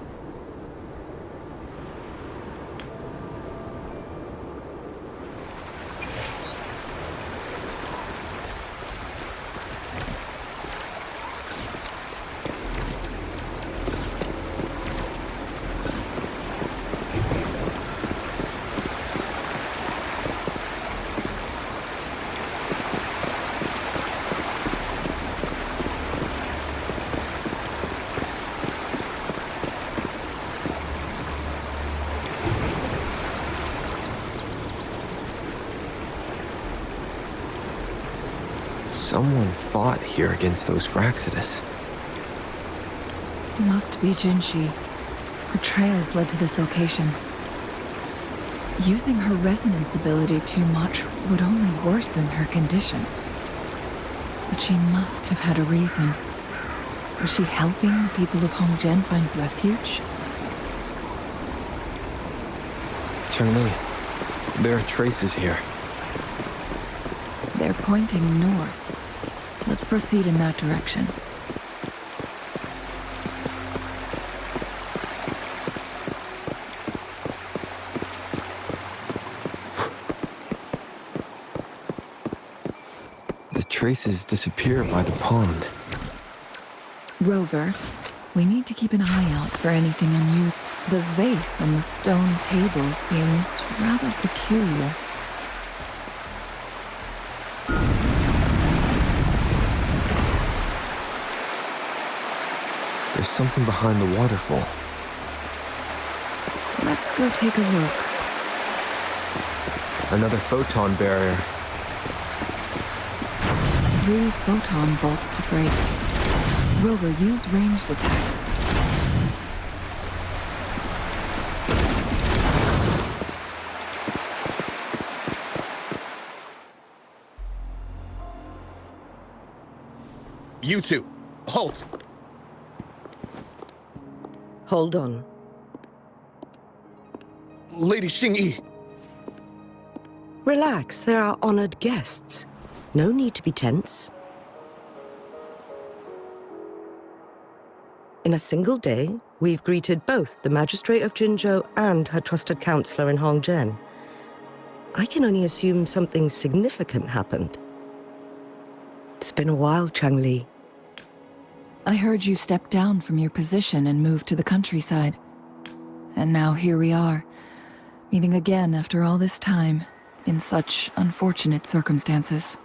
Speaker 2: Someone fought here against those Fraxidus.
Speaker 8: Must be Jinshi. Her trails led to this location. Using her resonance ability too much would only worsen her condition. But she must have had a reason. Was she helping the people of Hongzhen find refuge?
Speaker 2: Chun-Li, there are traces here.
Speaker 8: They're pointing north. Let's proceed in that direction.
Speaker 2: The traces disappear by the pond.
Speaker 8: Rover, we need to keep an eye out for anything unusual. The vase on the stone table seems rather peculiar.
Speaker 2: There's something behind the waterfall.
Speaker 8: Let's go take a look.
Speaker 2: Another photon barrier.
Speaker 8: 3 photon vaults to break. Rover, use ranged attacks.
Speaker 5: You two, halt!
Speaker 11: Hold on.
Speaker 5: Lady Xingyi.
Speaker 11: Relax, there are honored guests. No need to be tense. In a single day, We've greeted both the Magistrate of Jinzhou and her trusted counselor in Hongzhen. I can only assume something significant happened. It's been a while, Changli.
Speaker 8: I heard you stepped down from your position and moved to the countryside. And now here we are, meeting again after all this time, in such unfortunate circumstances.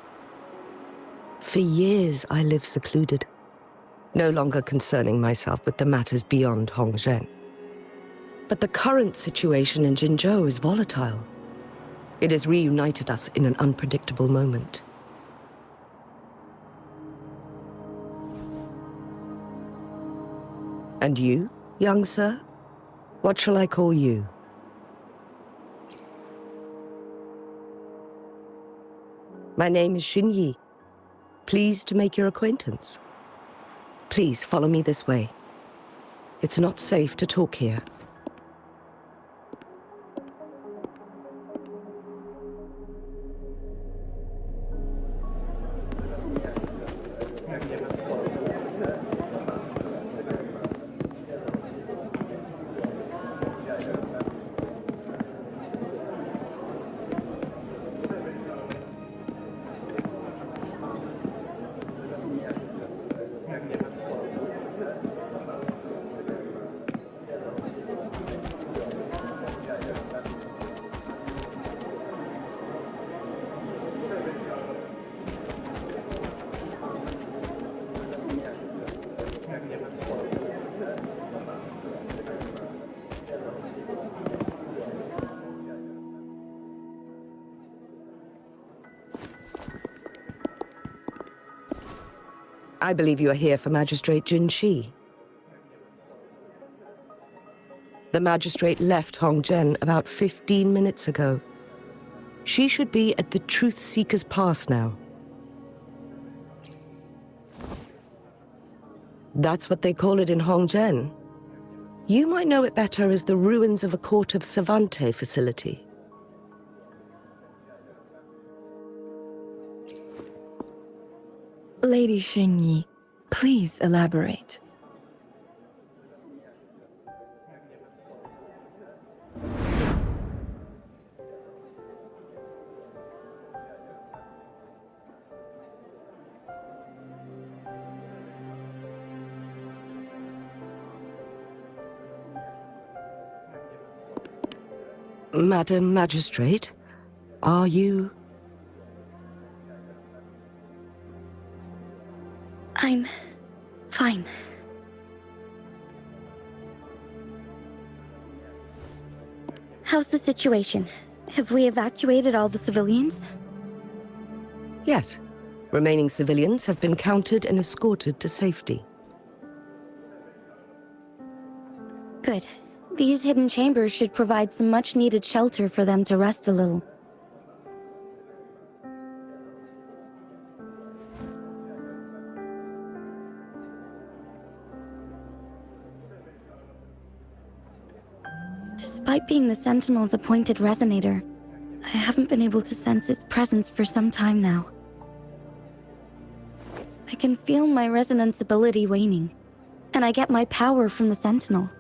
Speaker 11: For years I lived secluded, no longer concerning myself with the matters beyond Hongzhen. But the current situation in Jinzhou is volatile. It has reunited us in an unpredictable moment. And you, young sir? What shall I call you? My name is Xinyi. Pleased to make your acquaintance. Please follow me this way. It's not safe to talk here. I believe you are here for Magistrate Jin Shi. The Magistrate left Hongzhen about 15 minutes ago. She should be at the Truth Seeker's Pass now. That's what they call it in Hongzhen. You might know it better as the ruins of a Court of Savante facility.
Speaker 8: Lady Xingyi, please elaborate.
Speaker 11: Madam Magistrate, are you...
Speaker 3: I'm fine. How's the situation? Have we evacuated all the civilians?
Speaker 11: Yes. Remaining civilians have been counted and escorted to safety.
Speaker 3: Good. These hidden chambers should provide some much-needed shelter for them to rest a little. Despite being the Sentinel's appointed resonator, I haven't been able to sense its presence for some time now. I can feel my resonance ability waning, and I get my power from the Sentinel.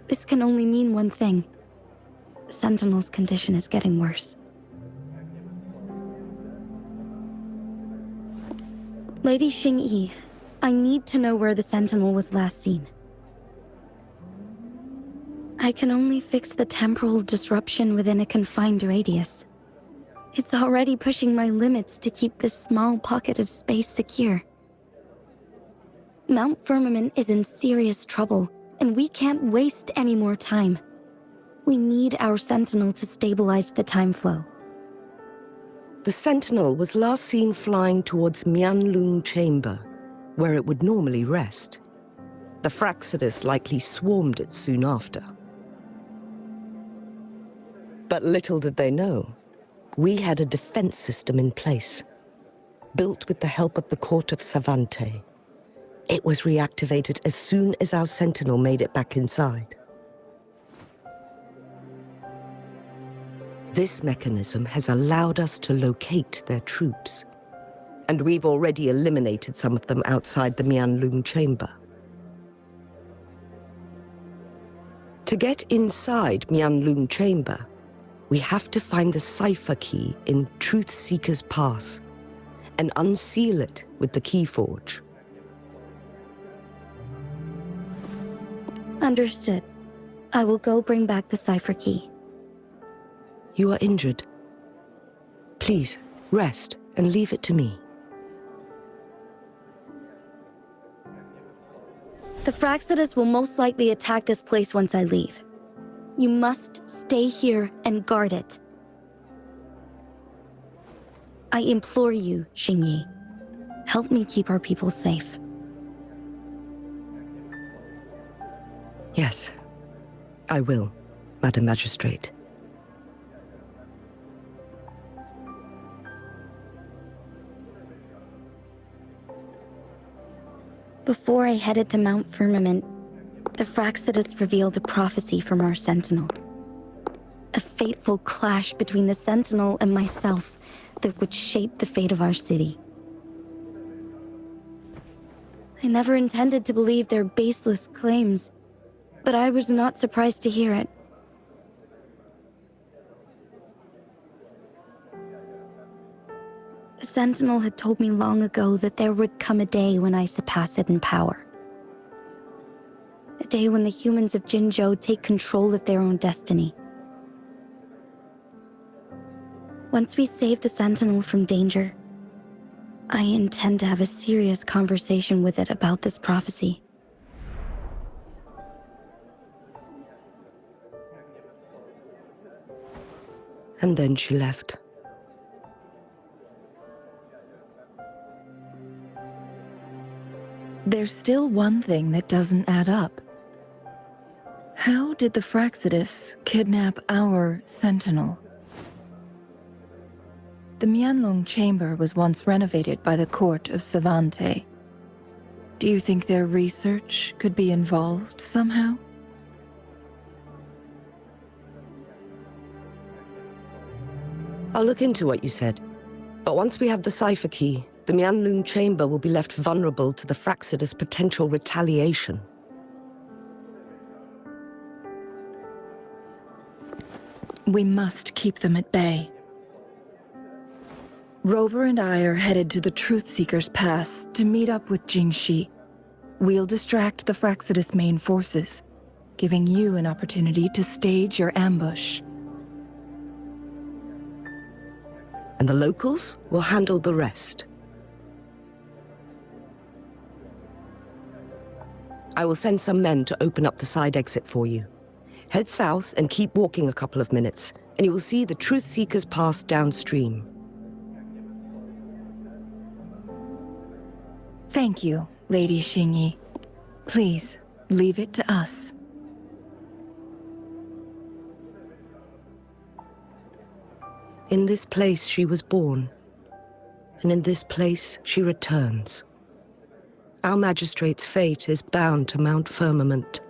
Speaker 3: This can only mean one thing. The Sentinel's condition is getting worse. Lady Xingyi, I need to know where the Sentinel was last seen. I can only fix the temporal disruption within a confined radius. It's already pushing my limits to keep this small pocket of space secure. Mount Firmament is in serious trouble, and we can't waste any more time. We need our Sentinel to stabilize the time flow.
Speaker 11: The Sentinel was last seen flying towards Mianlung Chamber, where it would normally rest. The Fraxidus likely swarmed it soon after. But little did they know, we had a defense system in place, built with the help of the Court of Savante. It was reactivated as soon as our Sentinel made it back inside. This mechanism has allowed us to locate their troops, and we've already eliminated some of them outside the Mianlung Chamber. To get inside Mianlung Chamber, we have to find the cipher key in Truth Seeker's Pass and unseal it with the Keyforge.
Speaker 3: Understood. I will go bring back the cipher key.
Speaker 11: You are injured. Please, rest and leave it to me.
Speaker 3: The Fraxidus will most likely attack this place once I leave. You must stay here and guard it. I implore you, Xingyi. Help me keep our people safe.
Speaker 11: Yes, I will, Madam Magistrate.
Speaker 3: Before I headed to Mount Firmament, the Fraxidus revealed a prophecy from our Sentinel. A fateful clash between the Sentinel and myself that would shape the fate of our city. I never intended to believe their baseless claims, but I was not surprised to hear it. The Sentinel had told me long ago that there would come a day when I surpass it in power. A day when the humans of Jinzhou take control of their own destiny. Once we save the Sentinel from danger, I intend to have a serious conversation with it about this prophecy.
Speaker 11: And then she left.
Speaker 8: There's still one thing that doesn't add up. How did the Fraxidus kidnap our Sentinel? The Mianlong Chamber was once renovated by the court of Savante. Do you think their research could be involved somehow?
Speaker 11: I'll look into what you said. But once we have the cipher key, the Mianlung Chamber will be left vulnerable to the Fraxidus' potential retaliation.
Speaker 8: We must keep them at bay. Rover and I are headed to the Truth Seeker's Pass to meet up with Jingxi. We'll distract the Fraxidus' main forces, giving you an opportunity to stage your ambush.
Speaker 11: And the locals will handle the rest. I will send some men to open up the side exit for you. Head south and keep walking a couple of minutes, and you will see the Truth Seeker's Pass downstream.
Speaker 8: Thank you, Lady Xingyi. Please, leave it to us.
Speaker 11: In this place she was born, and in this place she returns. Our magistrate's fate is bound to Mount Firmament.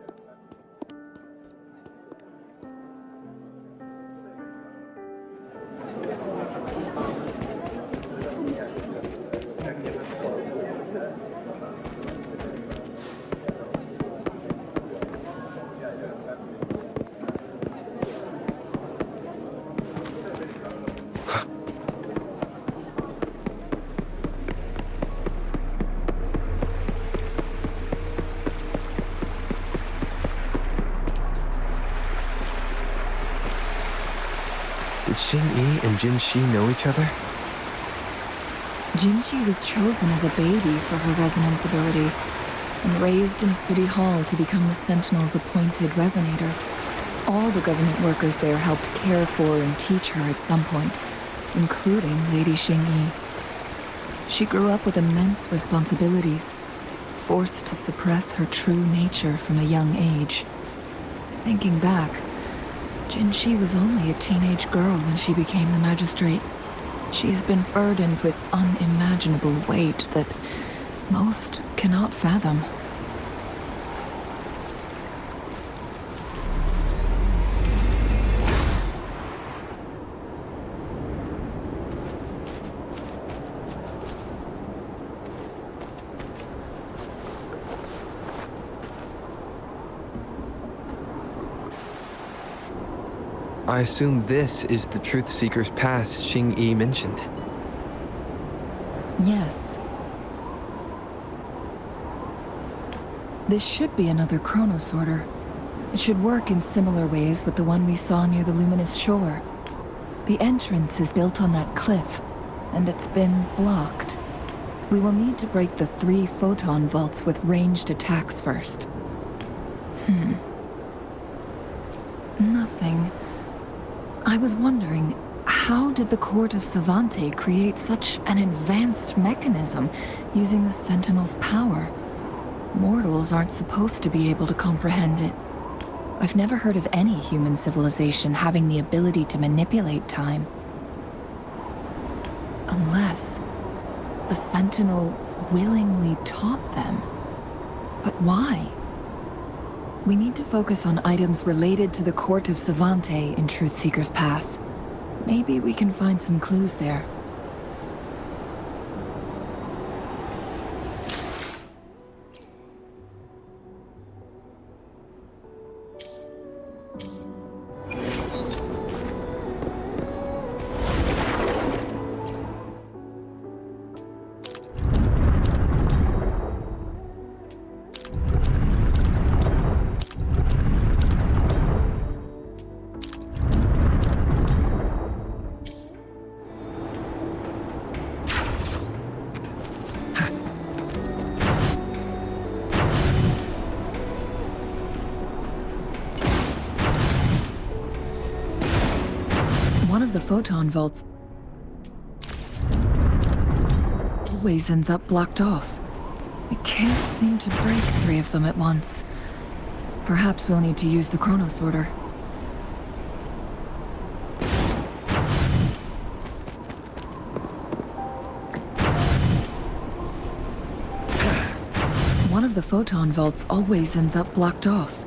Speaker 2: Did Xingyi and Jinxi know each other?
Speaker 8: Jinxi was chosen as a baby for her resonance ability, and raised in City Hall to become the Sentinel's appointed resonator. All the government workers there helped care for and teach her at some point, including Lady Xingyi. She grew up with immense responsibilities, forced to suppress her true nature from a young age. Thinking back, Jinxi was only a teenage girl when she became the magistrate. She has been burdened with unimaginable weight that most cannot fathom.
Speaker 2: I assume this is the Truth Seeker's Pass Xing Yi mentioned.
Speaker 8: Yes. This should be another chronosorter. It should work in similar ways with the one we saw near the luminous shore. The entrance is built on that cliff, and it's been blocked. We will need to break the 3 photon vaults with ranged attacks first. Nothing. I was wondering, how did the Court of Savante create such an advanced mechanism using the Sentinel's power? Mortals aren't supposed to be able to comprehend it. I've never heard of any human civilization having the ability to manipulate time. Unless the Sentinel willingly taught them. But why? We need to focus on items related to the Court of Savante in Truthseeker's Pass. Maybe we can find some clues there. One of the photon vaults always ends up blocked off. We can't seem to break 3 of them at once. Perhaps we'll need to use the chronosorter. One of the photon vaults always ends up blocked off.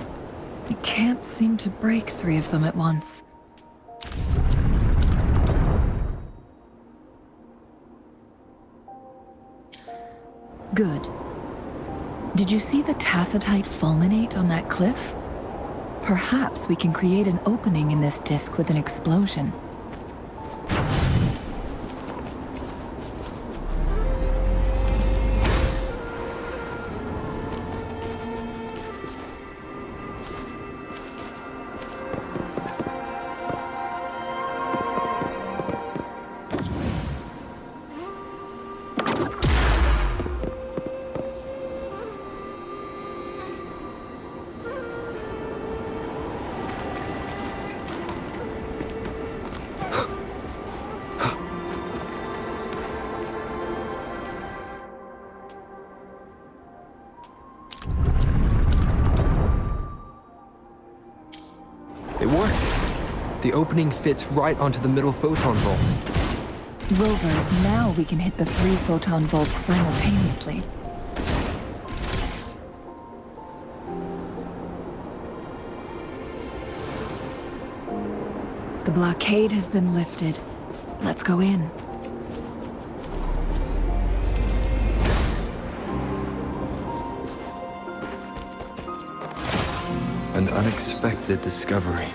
Speaker 8: We can't seem to break 3 of them at once. Good. Did you see the tacitite fulminate on that cliff? Perhaps we can create an opening in this disk with an explosion.
Speaker 2: It worked. The opening fits right onto the middle photon vault.
Speaker 8: Rover, now we can hit the 3 photon vaults simultaneously. The blockade has been lifted. Let's go in.
Speaker 2: An unexpected discovery.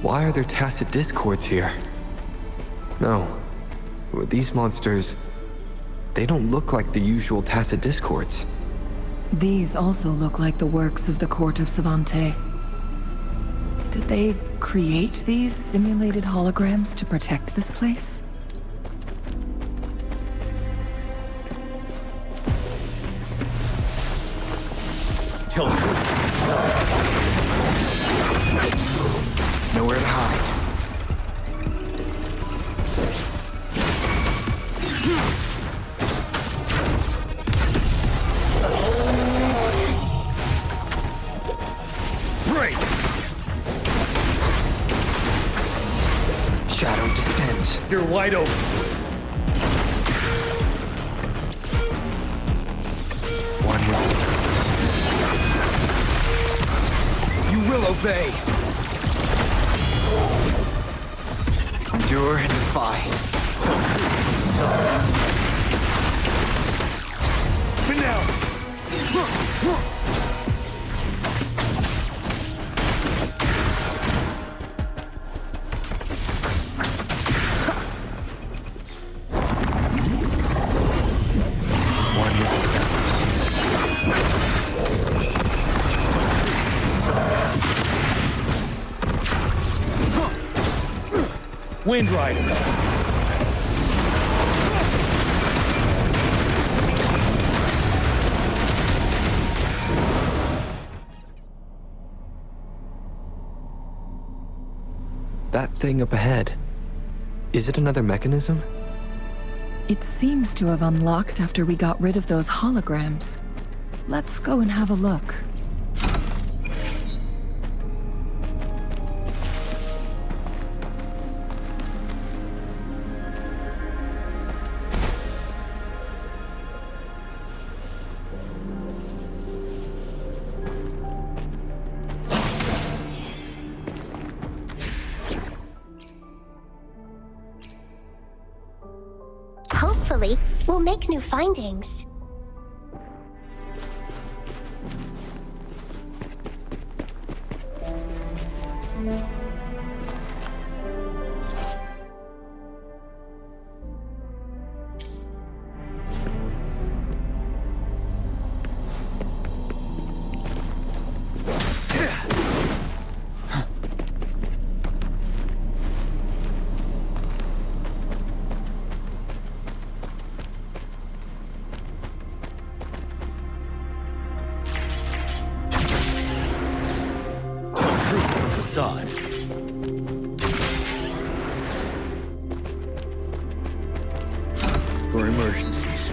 Speaker 2: Why are there tacit discords here? No. These monsters, they don't look like the usual tacit discords.
Speaker 8: These also look like the works of the Court of Savante. Did they create these simulated holograms to protect this place?
Speaker 2: Nowhere to hide.
Speaker 9: Break!
Speaker 2: Shadow descends.
Speaker 9: You're wide open. will obey.
Speaker 2: Endure and defy.
Speaker 9: For now.
Speaker 2: One with the
Speaker 5: Wind Rider.
Speaker 2: That thing up ahead. Is it another mechanism?
Speaker 8: It seems to have unlocked after we got rid of those holograms. Let's go and have a look.
Speaker 3: Hopefully, we'll make new findings.
Speaker 5: Facade. For emergencies.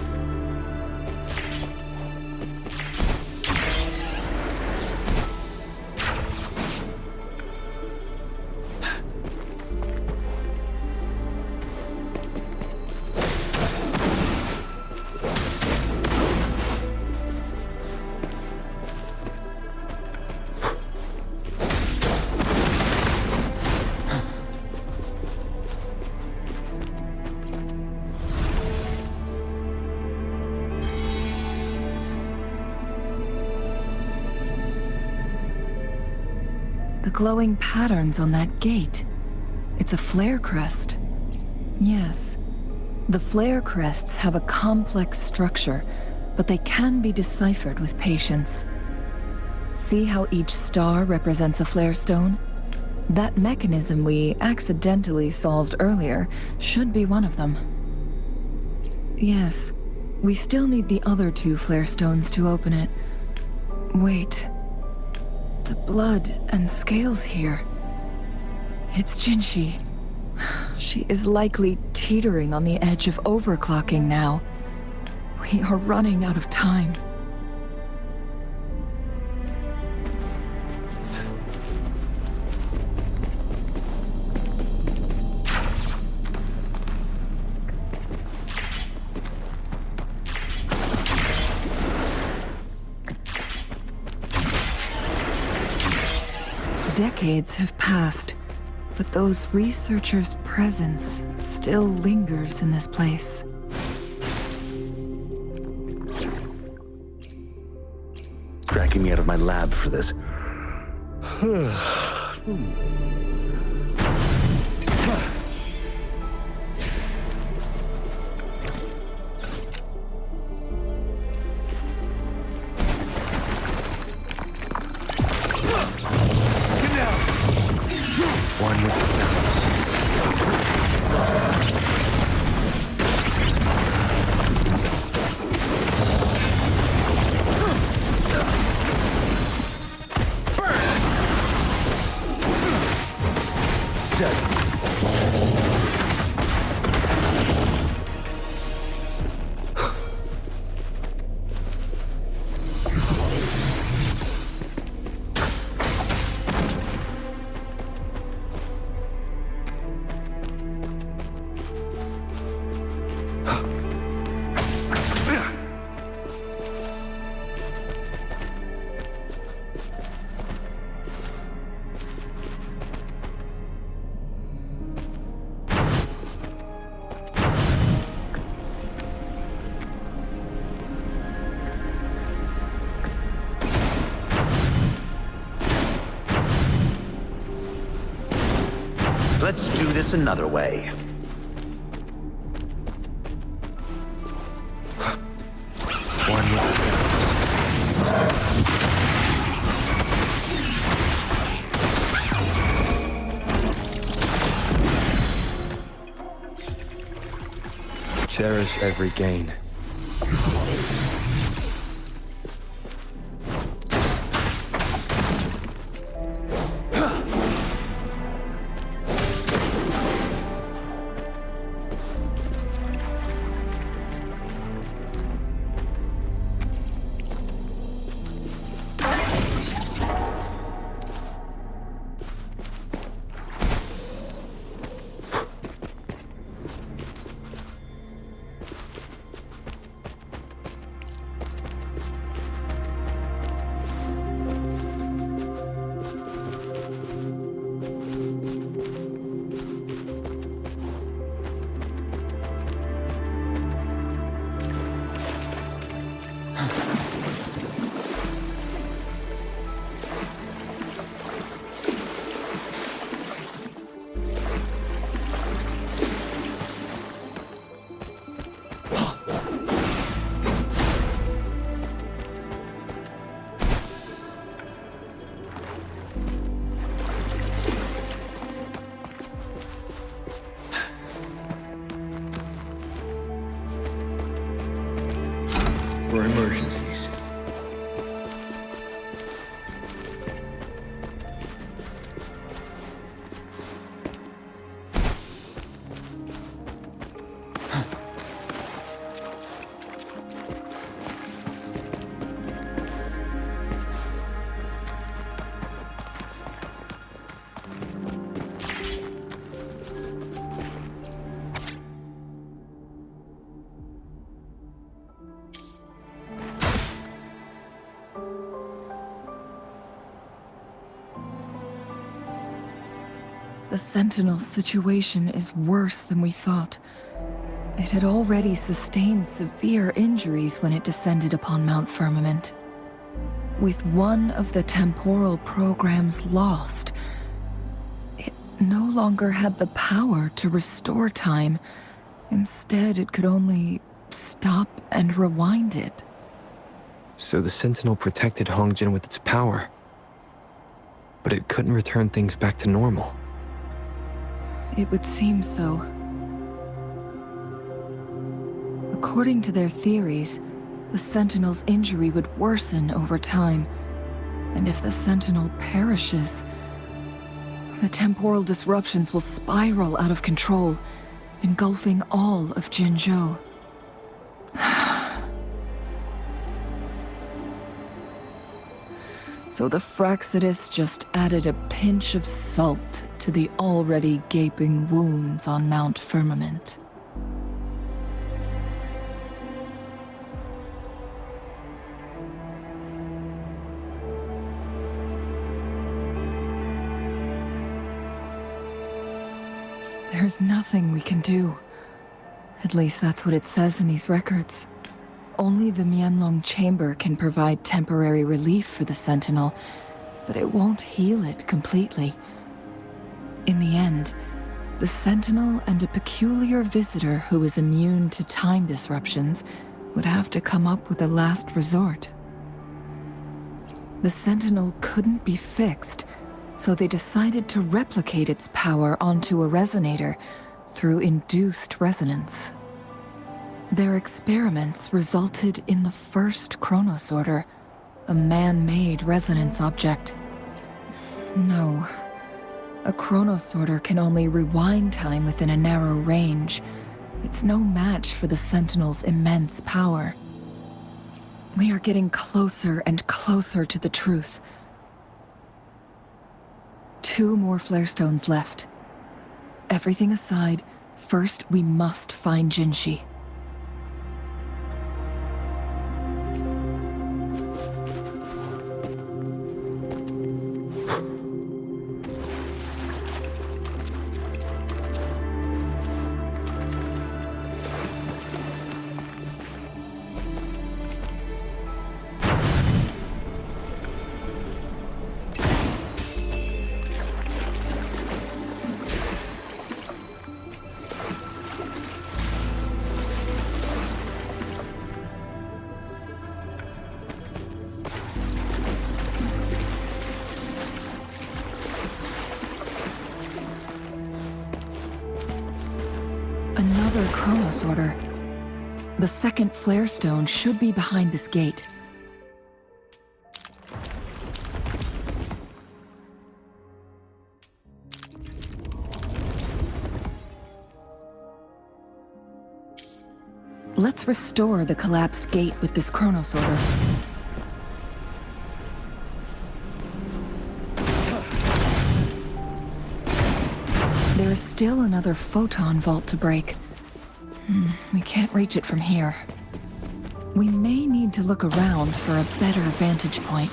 Speaker 8: The glowing patterns on that gate. It's a flare crest. Yes. The flare crests have a complex structure, but they can be deciphered with patience. See how each star represents a flare stone? That mechanism we accidentally solved earlier should be one of them. Yes. We still need the other two flare stones to open it. Wait. The blood and scales here. It's Jinshi. She is likely teetering on the edge of overclocking now. We are running out of time. Decades have passed, but those researchers' presence still lingers in this place.
Speaker 10: Dragging me out of my lab for this.
Speaker 2: One with the sound.
Speaker 10: Let's do this another way.
Speaker 2: One with the cherish every gain.
Speaker 9: For emergencies.
Speaker 8: The Sentinel's situation is worse than we thought. It had already sustained severe injuries when it descended upon Mount Firmament. With one of the temporal programs lost, it no longer had the power to restore time. Instead, it could only stop and rewind it.
Speaker 2: So the Sentinel protected Hongjin with its power. But it couldn't return things back to normal.
Speaker 8: It would seem so. According to their theories, the Sentinel's injury would worsen over time. And if the Sentinel perishes, the temporal disruptions will spiral out of control, engulfing all of Jinzhou. So the Fraxidus just added a pinch of salt to the already gaping wounds on Mount Firmament. There's nothing we can do. At least that's what it says in these records. Only the Mianlong Chamber can provide temporary relief for the Sentinel, but it won't heal it completely. In the end, the Sentinel and a peculiar visitor who is immune to time disruptions would have to come up with a last resort. The Sentinel couldn't be fixed, so they decided to replicate its power onto a resonator through induced resonance. Their experiments resulted in the first chronosorter, a man-made resonance object. No, a chronosorter can only rewind time within a narrow range. It's no match for the Sentinel's immense power. We are getting closer and closer to the truth. 2 more flarestones left. Everything aside, first we must find Jinshi. Another Chronos order. The second flare stone should be behind this gate. Let's restore the collapsed gate with this Chronos order. There is still another photon vault to break. We can't reach it from here. We may need to look around for a better vantage point.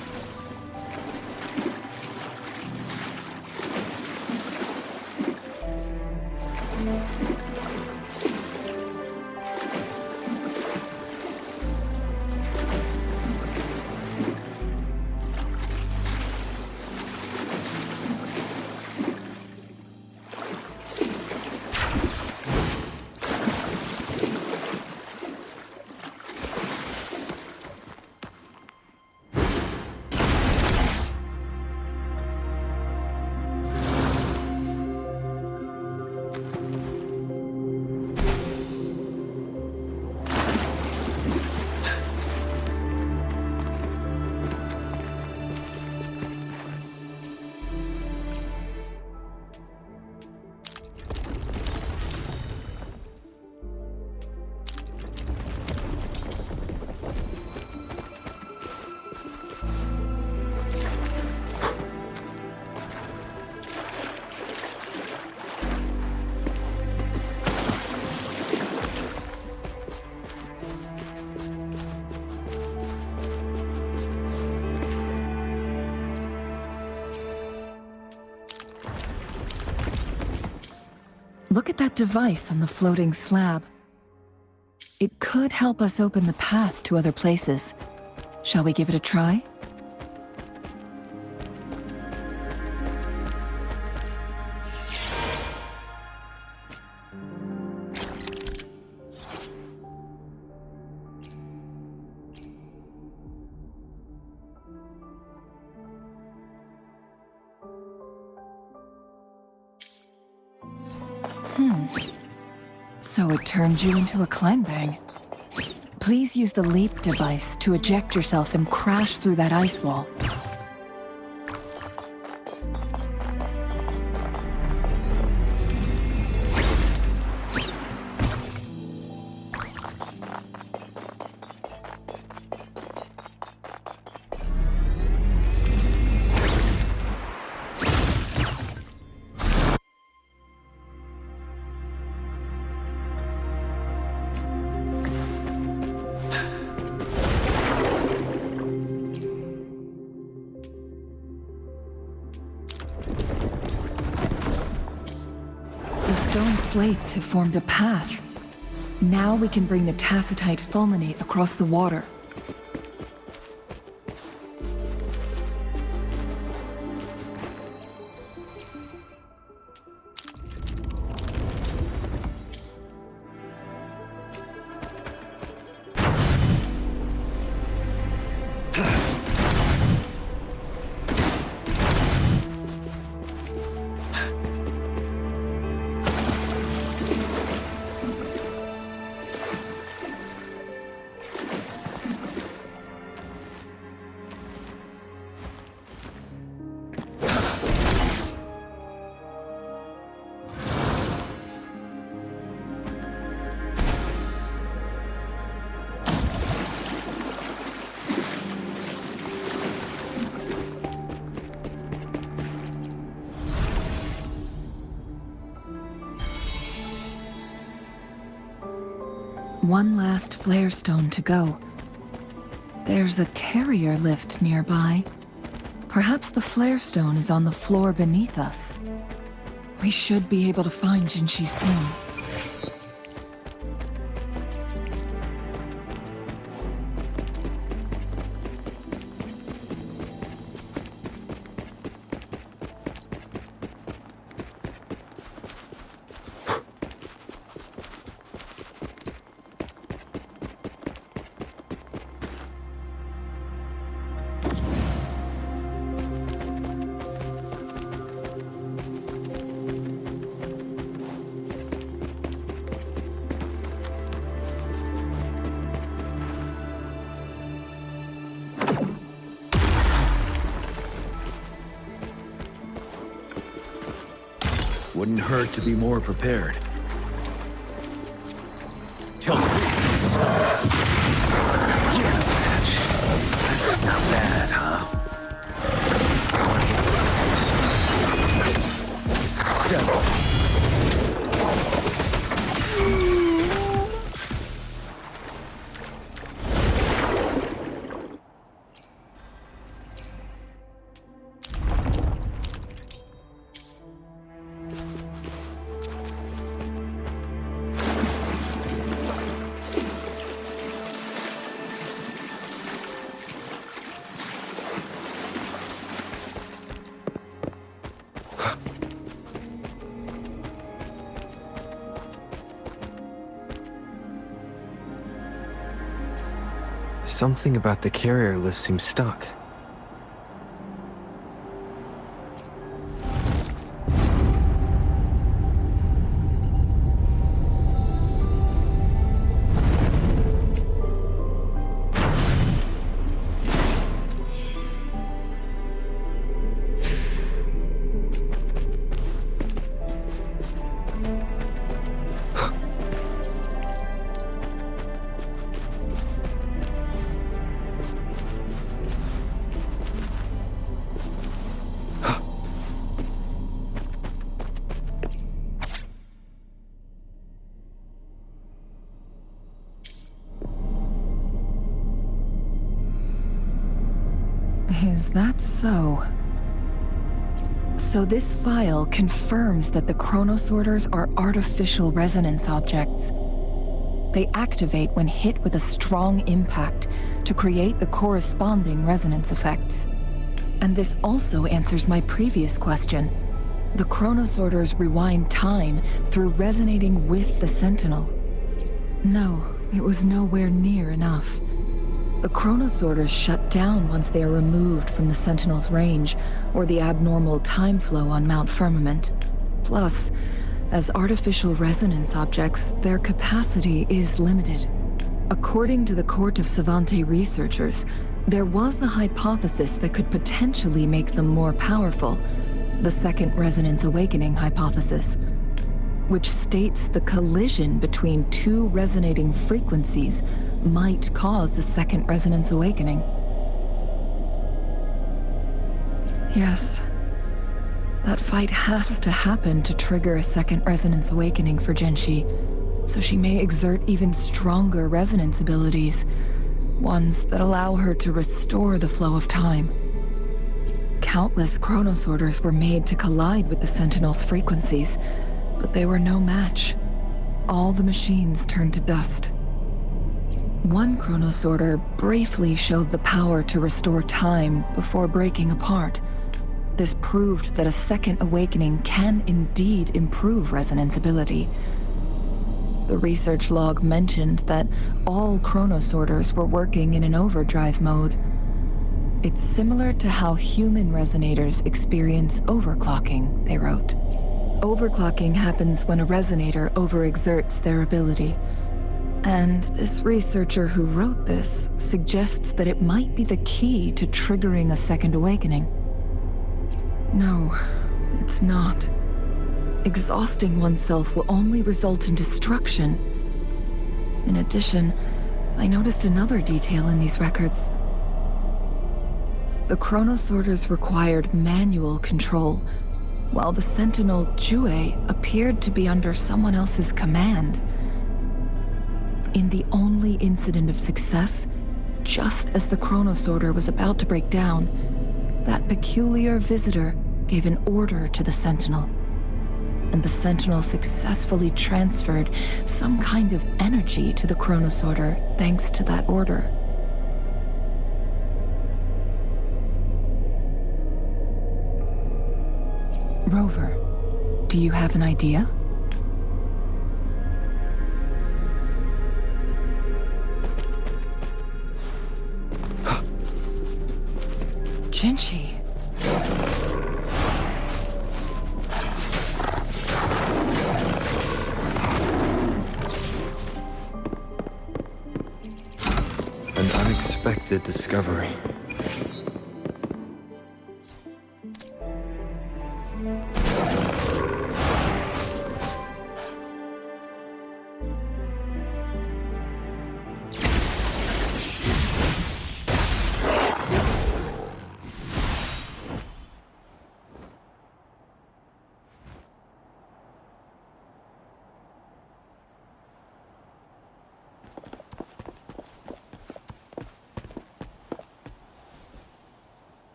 Speaker 8: Look at that device on the floating slab. It could help us open the path to other places. Shall we give it a try? So it turned you into a Kleinbang. Please use the leap device to eject yourself and crash through that ice wall. Stone slates have formed a path. Now we can bring the tacitite fulminate across the water. One last flare stone to go. There's a carrier lift nearby. Perhaps the flare stone is on the floor beneath us. We should be able to find Jinshi soon.
Speaker 9: Wouldn't hurt to be more prepared. Till you're no match. Not bad, huh? Settle.
Speaker 2: Something about the carrier lift seems stuck.
Speaker 8: Is that so? So this file confirms that the chronosorters are artificial resonance objects. They activate when hit with a strong impact to create the corresponding resonance effects. And this also answers my previous question. The chronosorters rewind time through resonating with the Sentinel. No, it was nowhere near enough. The chronosorters shut down once they are removed from the Sentinel's range, or the abnormal time flow on Mount Firmament. Plus, as artificial resonance objects, their capacity is limited. According to the Court of Savante researchers, there was a hypothesis that could potentially make them more powerful, the Second Resonance Awakening hypothesis, which states the collision between two resonating frequencies might cause a second resonance awakening. Yes. That fight has to happen to trigger a second resonance awakening for Genshi, so she may exert even stronger resonance abilities, ones that allow her to restore the flow of time. Countless chronosorters were made to collide with the Sentinel's frequencies, but they were no match. All the machines turned to dust. One chronosorter briefly showed the power to restore time before breaking apart. This proved that a second awakening can indeed improve resonance ability. The research log mentioned that all chronosorters were working in an overdrive mode. It's similar to how human resonators experience overclocking, they wrote. Overclocking happens when a resonator overexerts their ability. And this researcher who wrote this suggests that it might be the key to triggering a second awakening. No, it's not. Exhausting oneself will only result in destruction. In addition, I noticed another detail in these records. The chronosorters required manual control, while the Sentinel Jue appeared to be under someone else's command. In the only incident of success, just as the chronosorter was about to break down, that peculiar visitor gave an order to the Sentinel. And the Sentinel successfully transferred some kind of energy to the chronosorter thanks to that order. Rover, do you have an idea? Genshi.
Speaker 2: An unexpected discovery.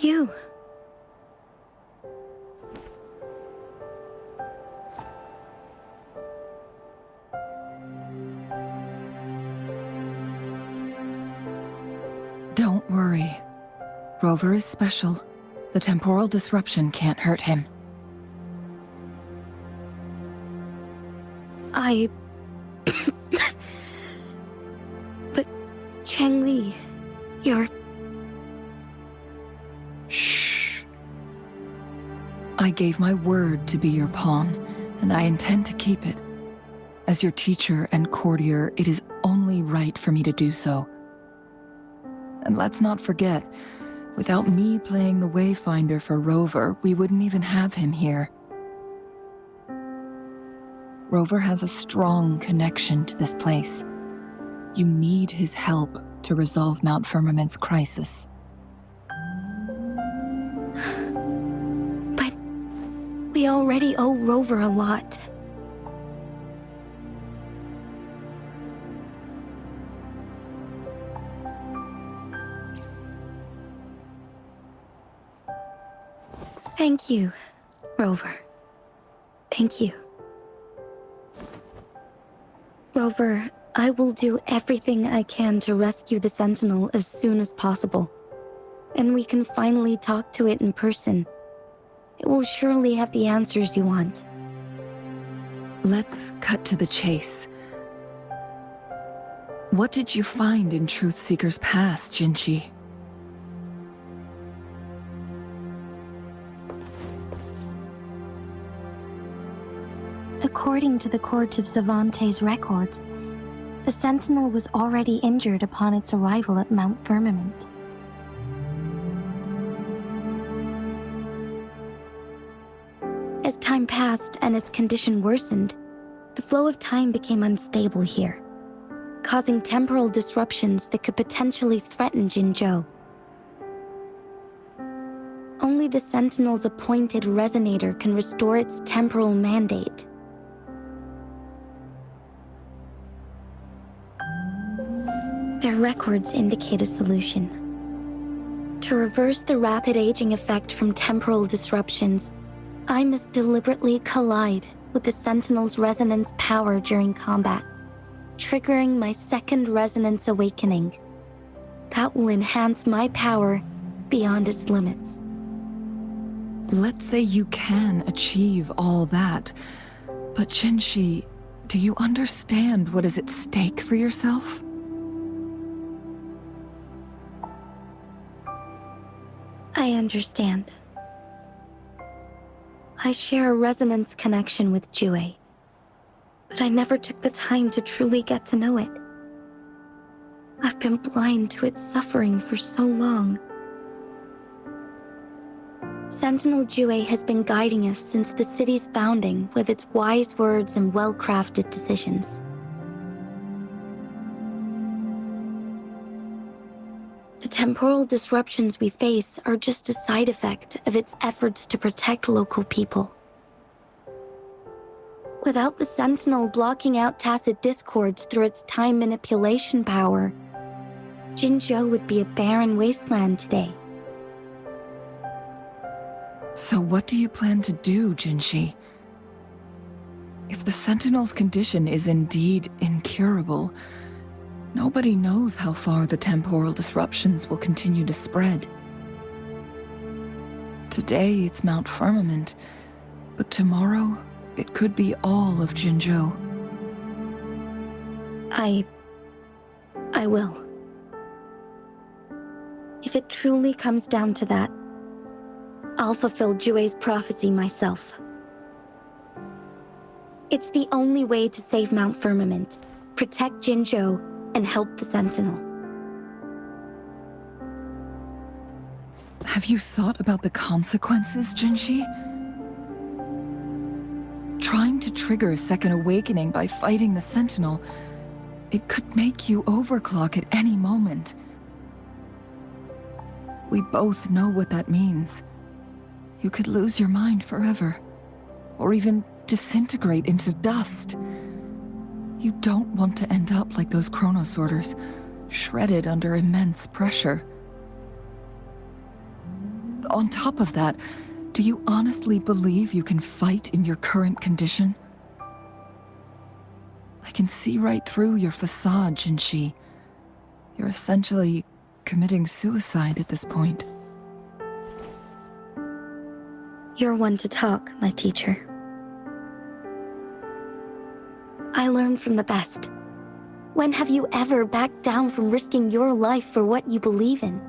Speaker 4: you.
Speaker 8: Don't worry. Rover is special. The temporal disruption can't hurt him.
Speaker 4: But Changli, you're...
Speaker 8: Shh. I gave my word to be your pawn, and I intend to keep it. As your teacher and courtier, it is only right for me to do so. And let's not forget, without me playing the Wayfinder for Rover, we wouldn't even have him here. Rover has a strong connection to this place. You need his help to resolve Mount Firmament's crisis.
Speaker 4: But we already owe Rover a lot. Thank you, Rover. Thank you. Rover, I will do everything I can to rescue the Sentinel as soon as possible. And we can finally talk to it in person. It will surely have the answers you want.
Speaker 8: Let's cut to the chase. What did you find in Truthseeker's past, Jinchi?
Speaker 4: According to the Court of Savante's records, the Sentinel was already injured upon its arrival at Mount Firmament. As time passed and its condition worsened, the flow of time became unstable here, causing temporal disruptions that could potentially threaten Jinzhou. Only the Sentinel's appointed resonator can restore its temporal mandate. Their records indicate a solution. To reverse the rapid aging effect from temporal disruptions, I must deliberately collide with the Sentinel's resonance power during combat, triggering my second resonance awakening. That will enhance my power beyond its limits.
Speaker 8: Let's say you can achieve all that, but Jinchi, do you understand what is at stake for yourself?
Speaker 4: I understand. I share a resonance connection with Jue, but I never took the time to truly get to know it. I've been blind to its suffering for so long. Sentinel Jue has been guiding us since the city's founding with its wise words and well-crafted decisions. The temporal disruptions we face are just a side effect of its efforts to protect local people. Without the Sentinel blocking out tacit discords through its time manipulation power, Jinzhou would be a barren wasteland today.
Speaker 8: So what do you plan to do, Jinchi? If the Sentinel's condition is indeed incurable, nobody knows how far the temporal disruptions will continue to spread. Today it's Mount Firmament, but tomorrow it could be all of Jinzhou.
Speaker 4: I will. If it truly comes down to that, I'll fulfill Jue's prophecy myself. It's the only way to save Mount Firmament, protect Jinzhou, and help the Sentinel.
Speaker 8: Have you thought about the consequences, Jinchi? Trying to trigger a second awakening by fighting the Sentinel, it could make you overclock at any moment. We both know what that means. You could lose your mind forever, or even disintegrate into dust. You don't want to end up like those chronosorters, shredded under immense pressure. on top of that, do you honestly believe you can fight in your current condition? I can see right through your facade, Jinshi. You're essentially committing suicide at this point.
Speaker 12: You're one to talk, my teacher. I learned from the best. When have you ever backed down from risking your life for what you believe in?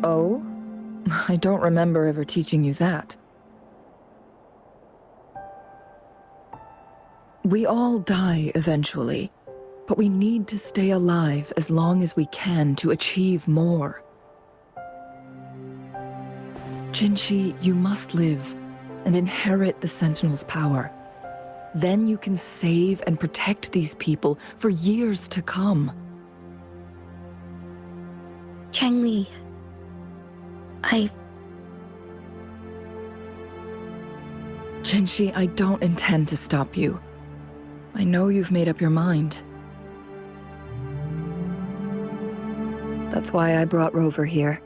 Speaker 8: Oh? I don't remember ever teaching you that. We all die eventually, but we need to stay alive as long as we can to achieve more. Jinshi, you must live and inherit the Sentinel's power. Then you can save and protect these people for years to come.
Speaker 12: Changli,
Speaker 8: Jinshi, I don't intend to stop you. I know you've made up your mind. That's why I brought Rover here.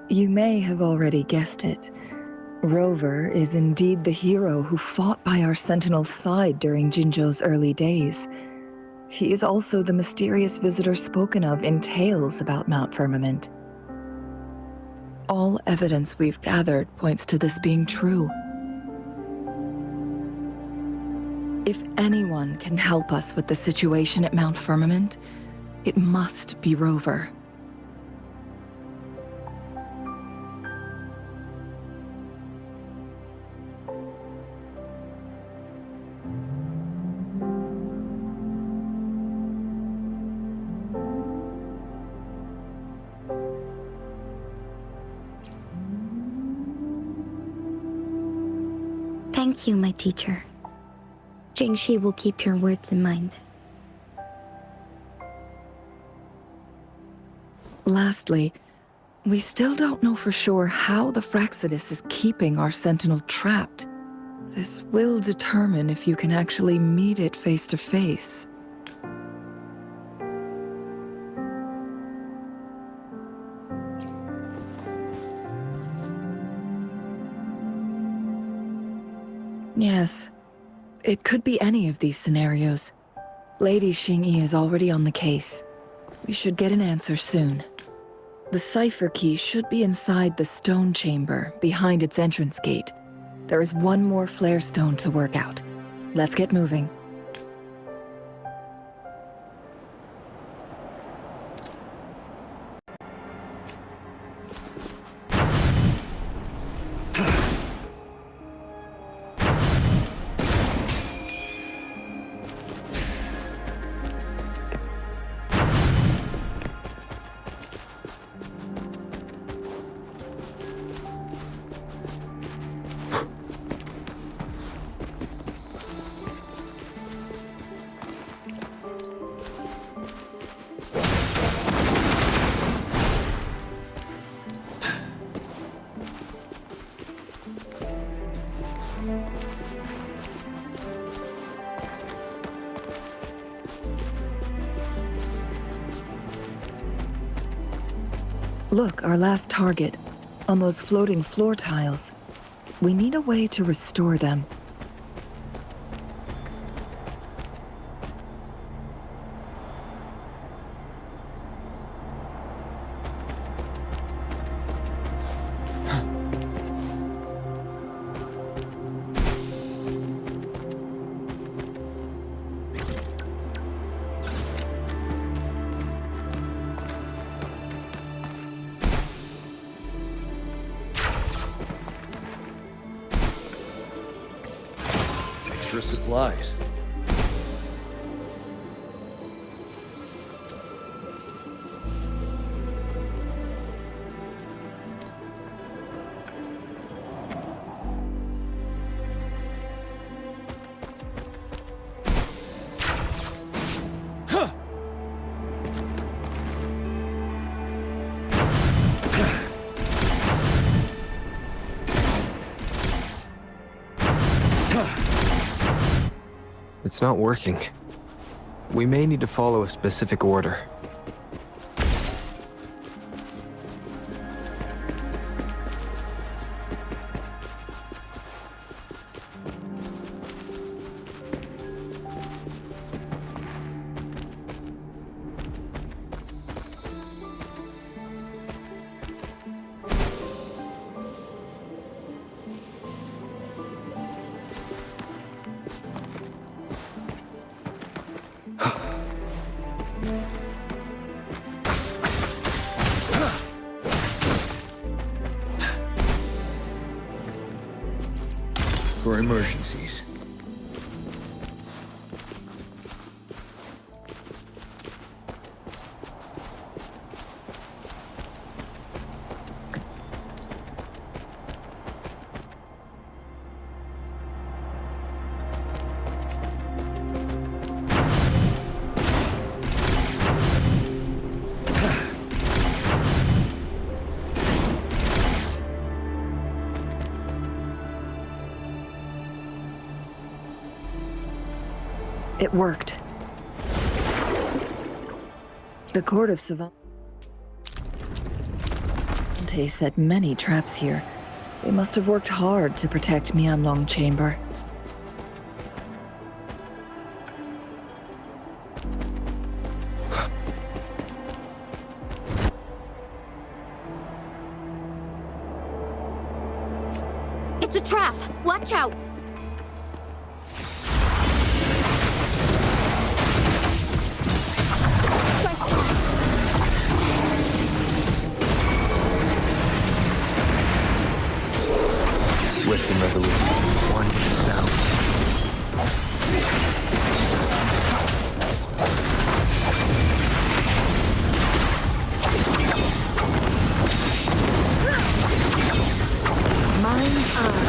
Speaker 8: You may have already guessed it. Rover is indeed the hero who fought by our Sentinel's side during Jinzhou's early days. He is also the mysterious visitor spoken of in tales about Mount Firmament. All evidence we've gathered points to this being true. If anyone can help us with the situation at Mount Firmament, it must be Rover.
Speaker 12: thank you, my teacher. Jingxi will keep your words in mind.
Speaker 8: Lastly, we still don't know for sure how the Fraxidus is keeping our Sentinel trapped. This will determine if you can actually meet it face to face. Yes, it could be any of these scenarios. Lady Xingyi is already on the case. We should get an answer soon. The cipher key should be inside the stone chamber, behind its entrance gate. There is one more flare stone to work out. Let's get moving. Look, our last target, on those floating floor tiles. We need a way to restore them.
Speaker 10: Supplies.
Speaker 2: It's not working. We may need to follow a specific order.
Speaker 9: For emergencies.
Speaker 8: It worked. The court of Savant set many traps here. They must have worked hard to protect Mianlong Chamber.
Speaker 12: It's a trap! Watch out!
Speaker 2: Swift and resolute. One sound.
Speaker 3: Mind's eye.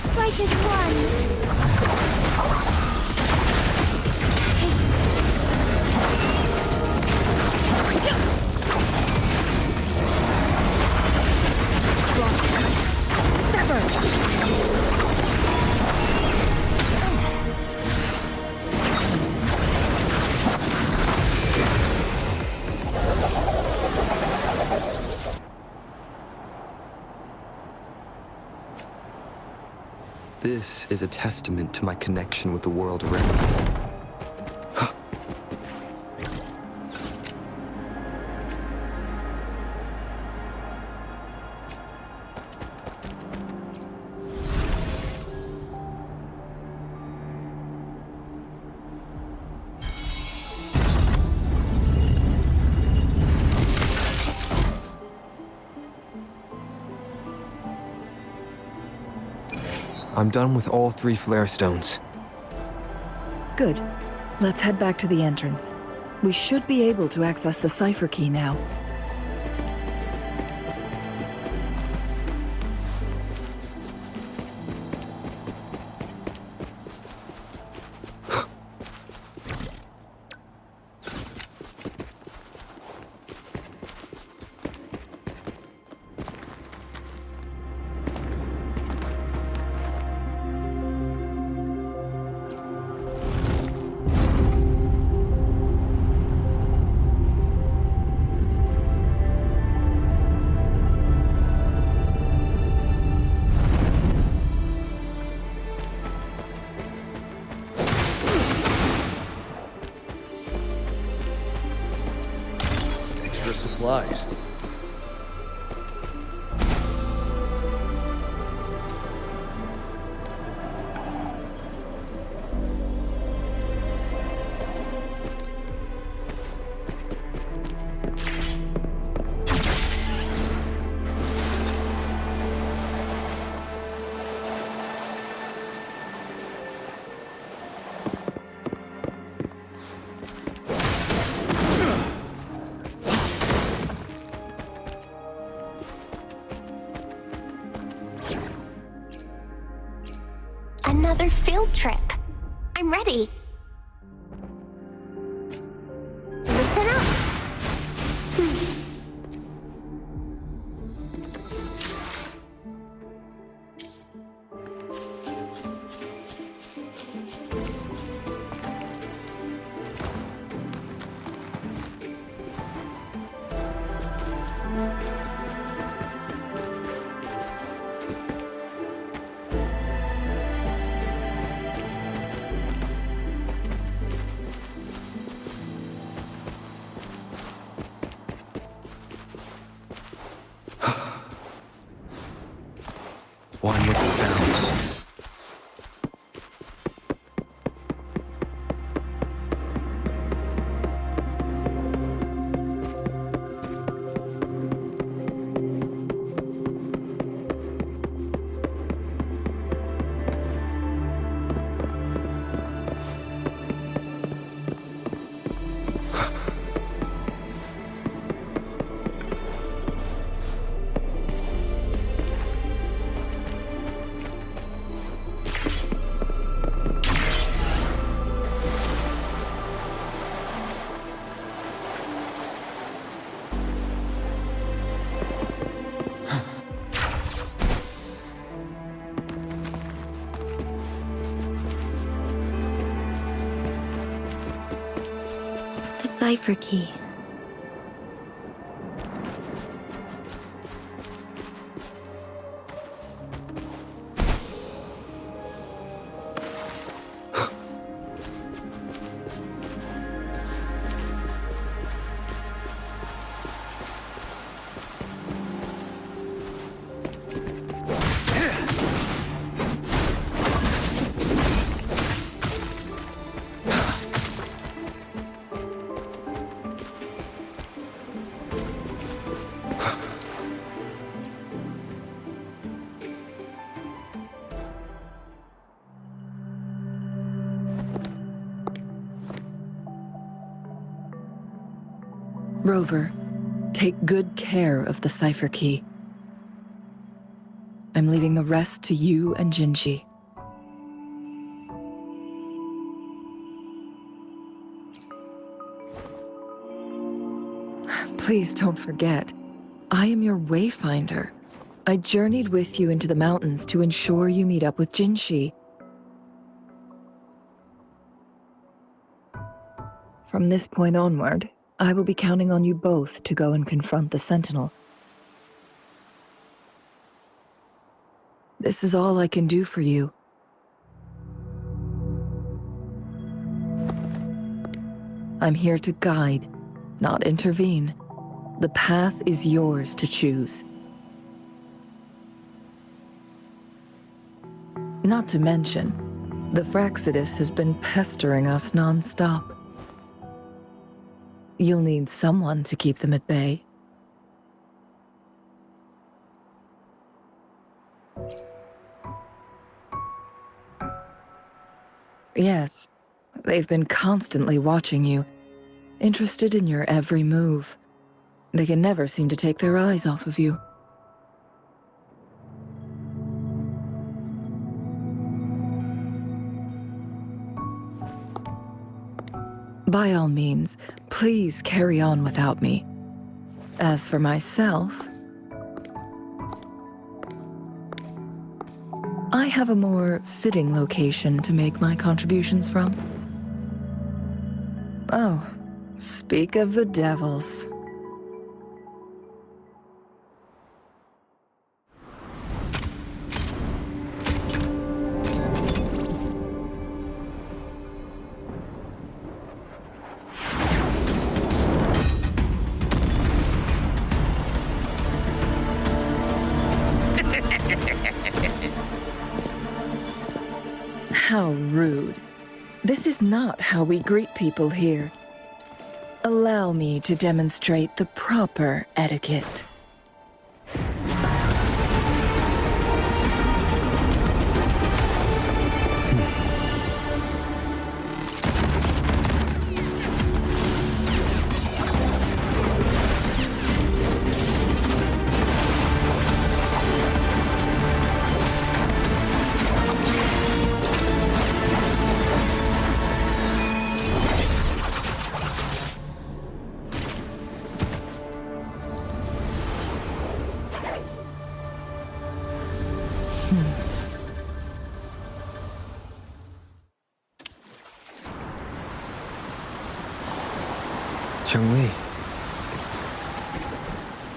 Speaker 12: Strike is one!
Speaker 2: This is a testament to my connection with the world around me. I'm done with all 3 flare stones.
Speaker 8: Good. Let's head back to the entrance. We should be able to access the cipher key now.
Speaker 9: Extra supplies.
Speaker 12: another field trip. I'm ready. Listen up.
Speaker 2: One with the sounds.
Speaker 12: Cipher key.
Speaker 8: Rover, take good care of the cipher key. I'm leaving the rest to you and Jinji. Please don't forget, I am your wayfinder. I journeyed with you into the mountains to ensure you meet up with Jinshi. From this point onward, I will be counting on you both to go and confront the Sentinel. This is all I can do for you. I'm here to guide, not intervene. The path is yours to choose. Not to mention, the Fraxidus has been pestering us non-stop. You'll need someone to keep them at bay. Yes, they've been constantly watching you, interested in your every move. They can never seem to take their eyes off of you. By all means, please carry on without me. As for myself, I have a more fitting location to make my contributions from. Oh, speak of the devils. How rude. This is not how we greet people here. Allow me to demonstrate the proper etiquette.
Speaker 2: Chun-Li.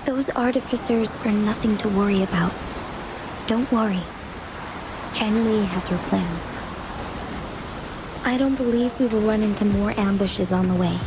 Speaker 12: Those artificers are nothing to worry about. Don't worry. Chang-Li has her plans. I don't believe we will run into more ambushes on the way.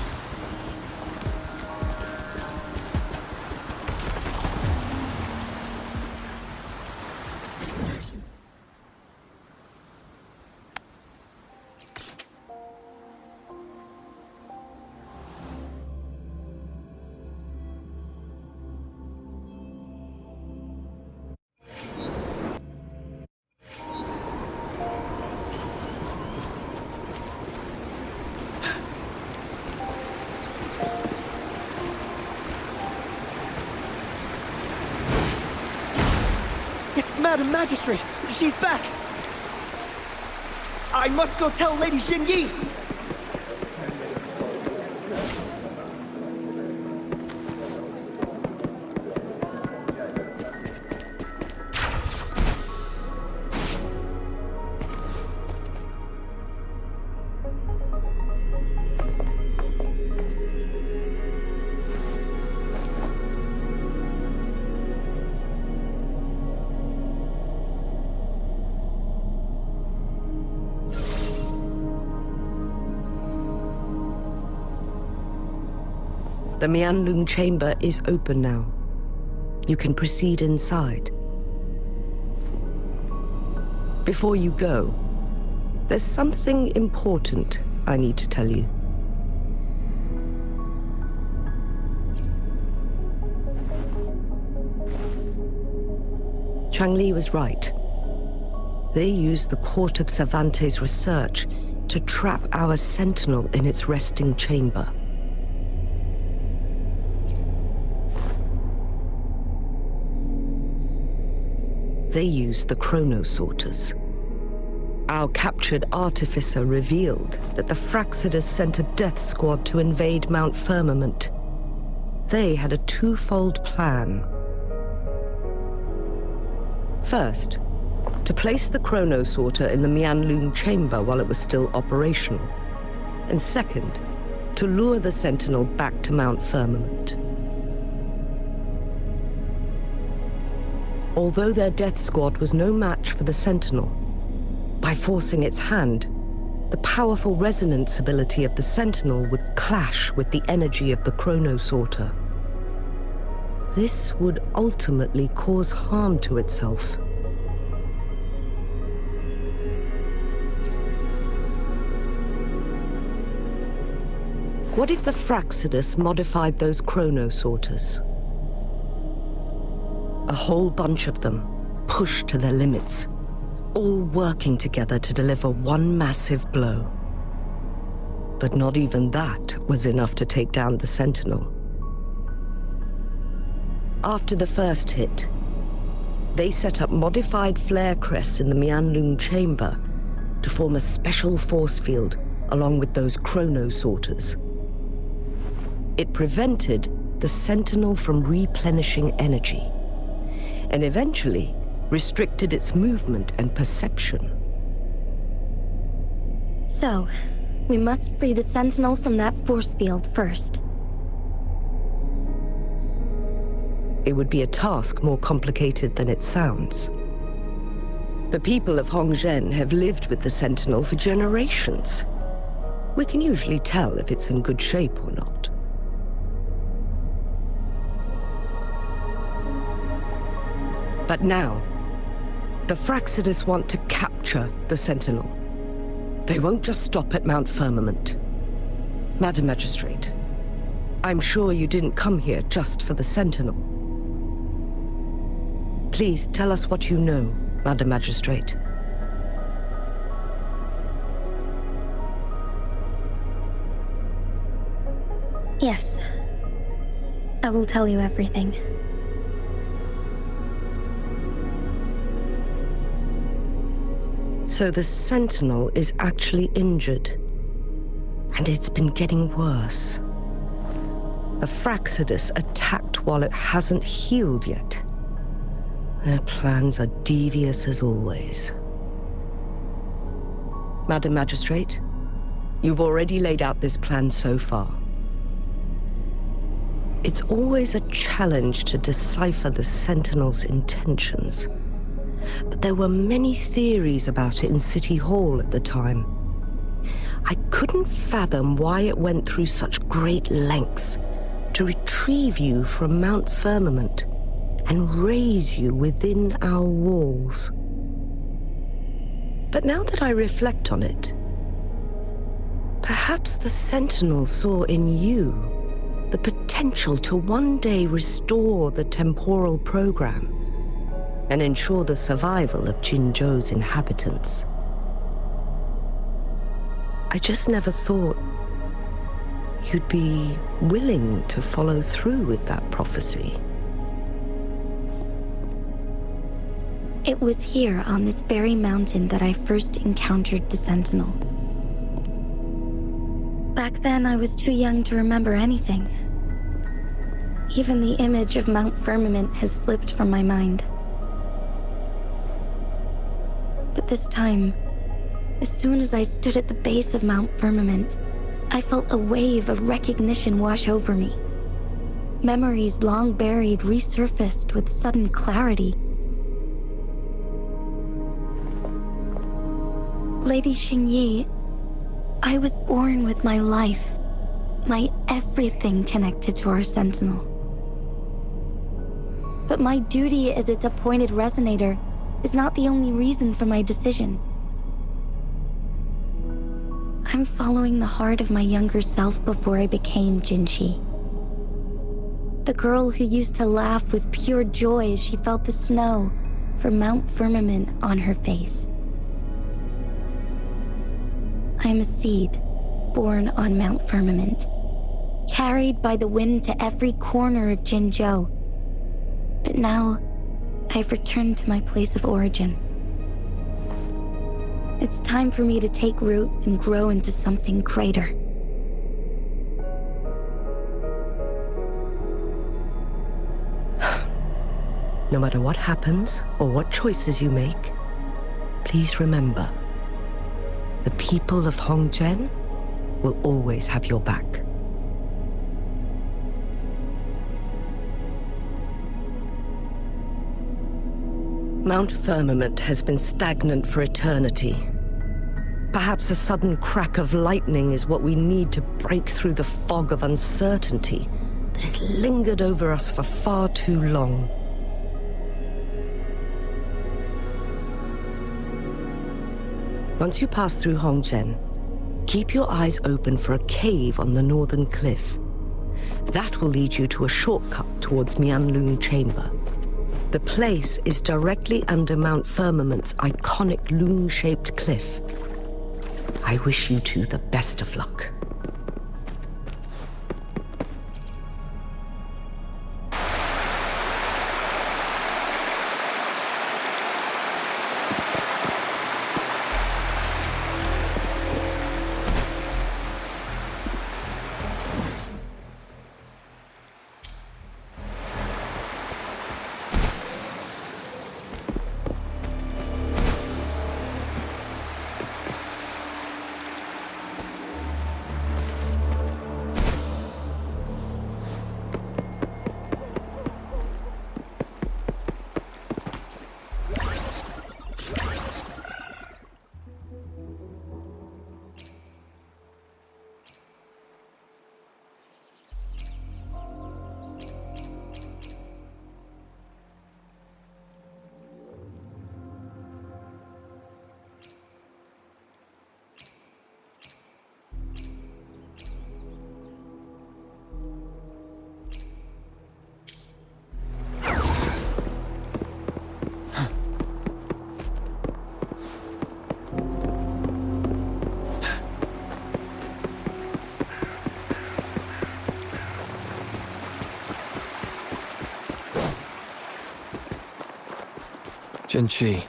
Speaker 13: It's Madam Magistrate! She's back! I must go tell Lady Xinyi!
Speaker 11: The Mianlung chamber is open now. You can proceed inside. Before you go, there's something important I need to tell you. Chang-Li was right. They used the Court of Cervantes' research to trap our sentinel in its resting chamber. They used the chronosorters. Our captured artificer revealed that the Fraxidus sent a death squad to invade Mount Firmament. They had a twofold plan. First, to place the chronosorter in the Mianlung chamber while it was still operational. And second, to lure the Sentinel back to Mount Firmament. Although their death squad was no match for the Sentinel, by forcing its hand, the powerful resonance ability of the Sentinel would clash with the energy of the chronosorter. This would ultimately cause harm to itself. What if the Fraxidus modified those chronosorters? A whole bunch of them, pushed to their limits, all working together to deliver one massive blow. But not even that was enough to take down the Sentinel. After the first hit, they set up modified flare crests in the Mianlung chamber to form a special force field along with those chronosorters. It prevented the Sentinel from replenishing energy, and eventually restricted its movement and perception.
Speaker 12: So, we must free the Sentinel from that force field first.
Speaker 11: It would be a task more complicated than it sounds. The people of Hongzhen have lived with the Sentinel for generations. We can usually tell if it's in good shape or not. But now, the Fraxidus want to capture the Sentinel. They won't just stop at Mount Firmament. Madam Magistrate, I'm sure you didn't come here just for the Sentinel. Please tell us what you know, Madam Magistrate.
Speaker 12: Yes. I will tell you everything.
Speaker 11: So the Sentinel is actually injured. And it's been getting worse. The Fraxidus attacked while it hasn't healed yet. Their plans are devious as always. Madam Magistrate, you've already laid out this plan so far. It's always a challenge to decipher the Sentinel's intentions. But there were many theories about it in City Hall at the time. I couldn't fathom why it went through such great lengths to retrieve you from Mount Firmament and raise you within our walls. But now that I reflect on it, perhaps the Sentinel saw in you the potential to one day restore the temporal program and ensure the survival of Jinzhou's inhabitants. I just never thought you'd be willing to follow through with that prophecy.
Speaker 12: It was here on this very mountain that I first encountered the Sentinel. Back then, I was too young to remember anything. Even the image of Mount Firmament has slipped from my mind. But this time, as soon as I stood at the base of Mount Firmament, I felt a wave of recognition wash over me. Memories long buried resurfaced with sudden clarity. Lady Xingyi, I was born with my life, my everything connected to our Sentinel. But my duty as its appointed resonator is not the only reason for my decision. I'm following the heart of my younger self before I became Jinxi. The girl who used to laugh with pure joy as she felt the snow from Mount Firmament on her face. I am a seed born on Mount Firmament, carried by the wind to every corner of Jinzhou. But now, I've returned to my place of origin. It's time for me to take root and grow into something greater.
Speaker 11: No matter what happens or what choices you make, please remember, the people of Hongzhen will always have your back. Mount Firmament has been stagnant for eternity. Perhaps a sudden crack of lightning is what we need to break through the fog of uncertainty that has lingered over us for far too long. Once you pass through Hongzhen, keep your eyes open for a cave on the northern cliff. That will lead you to a shortcut towards Mianlun Chamber. The place is directly under Mount Firmament's iconic loon-shaped cliff. I wish you two the best of luck.
Speaker 2: Jinxi,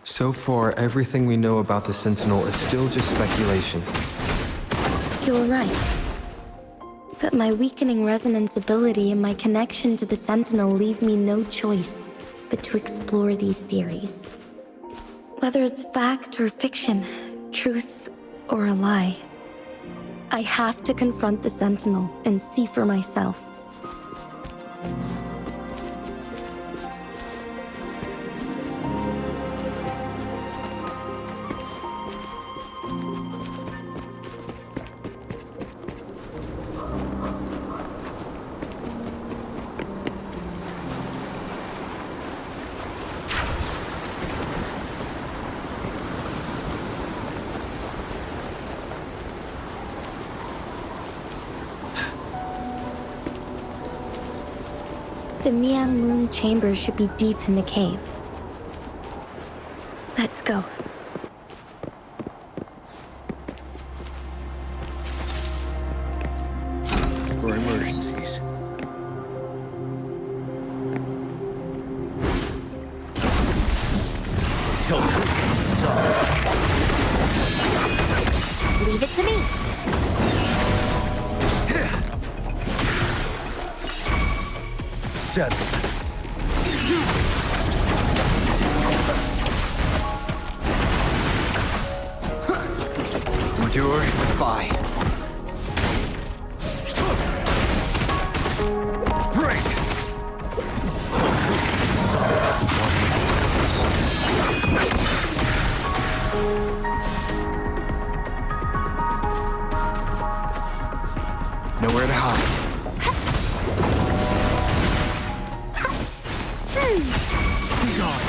Speaker 2: so far everything we know about the Sentinel is still just speculation.
Speaker 12: You're right. But my weakening resonance ability and my connection to the Sentinel leave me no choice but to explore these theories. Whether it's fact or fiction, truth or a lie, I have to confront the Sentinel and see for myself. The Mian Moon chamber should be deep in the cave. Let's go.
Speaker 10: For emergencies.
Speaker 13: Tell truth, son.
Speaker 3: Leave it to me.
Speaker 13: Seven.
Speaker 2: Endure and defy.
Speaker 13: Break!
Speaker 2: Nowhere to hide.
Speaker 13: Be gone.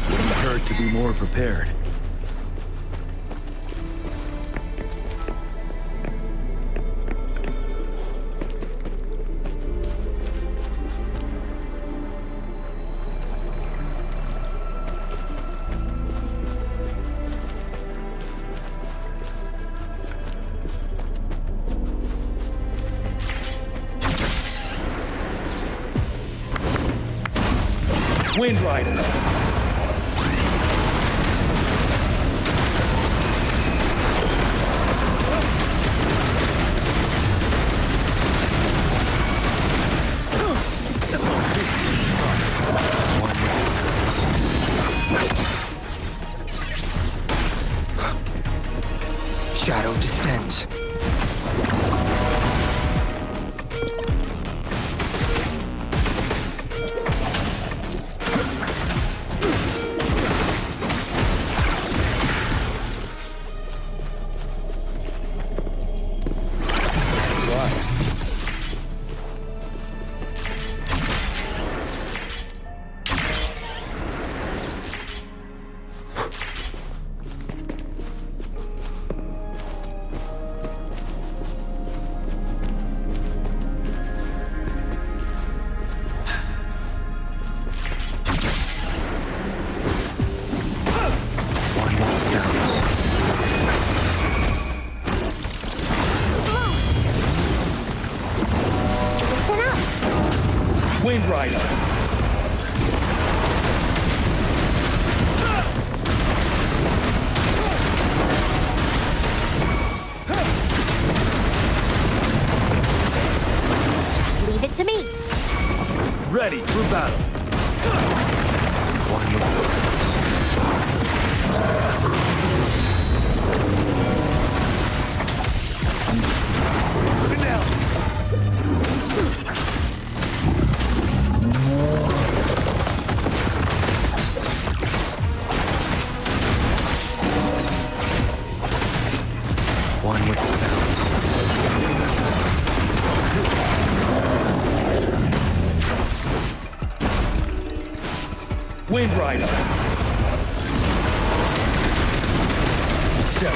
Speaker 10: Wouldn't hurt to be more prepared.
Speaker 13: Wind Rider.
Speaker 2: Shadow descends.
Speaker 13: Wind Rider.
Speaker 3: Leave it to me.
Speaker 13: Ready for battle.
Speaker 2: One with the sound.
Speaker 13: Wind Rider. Step.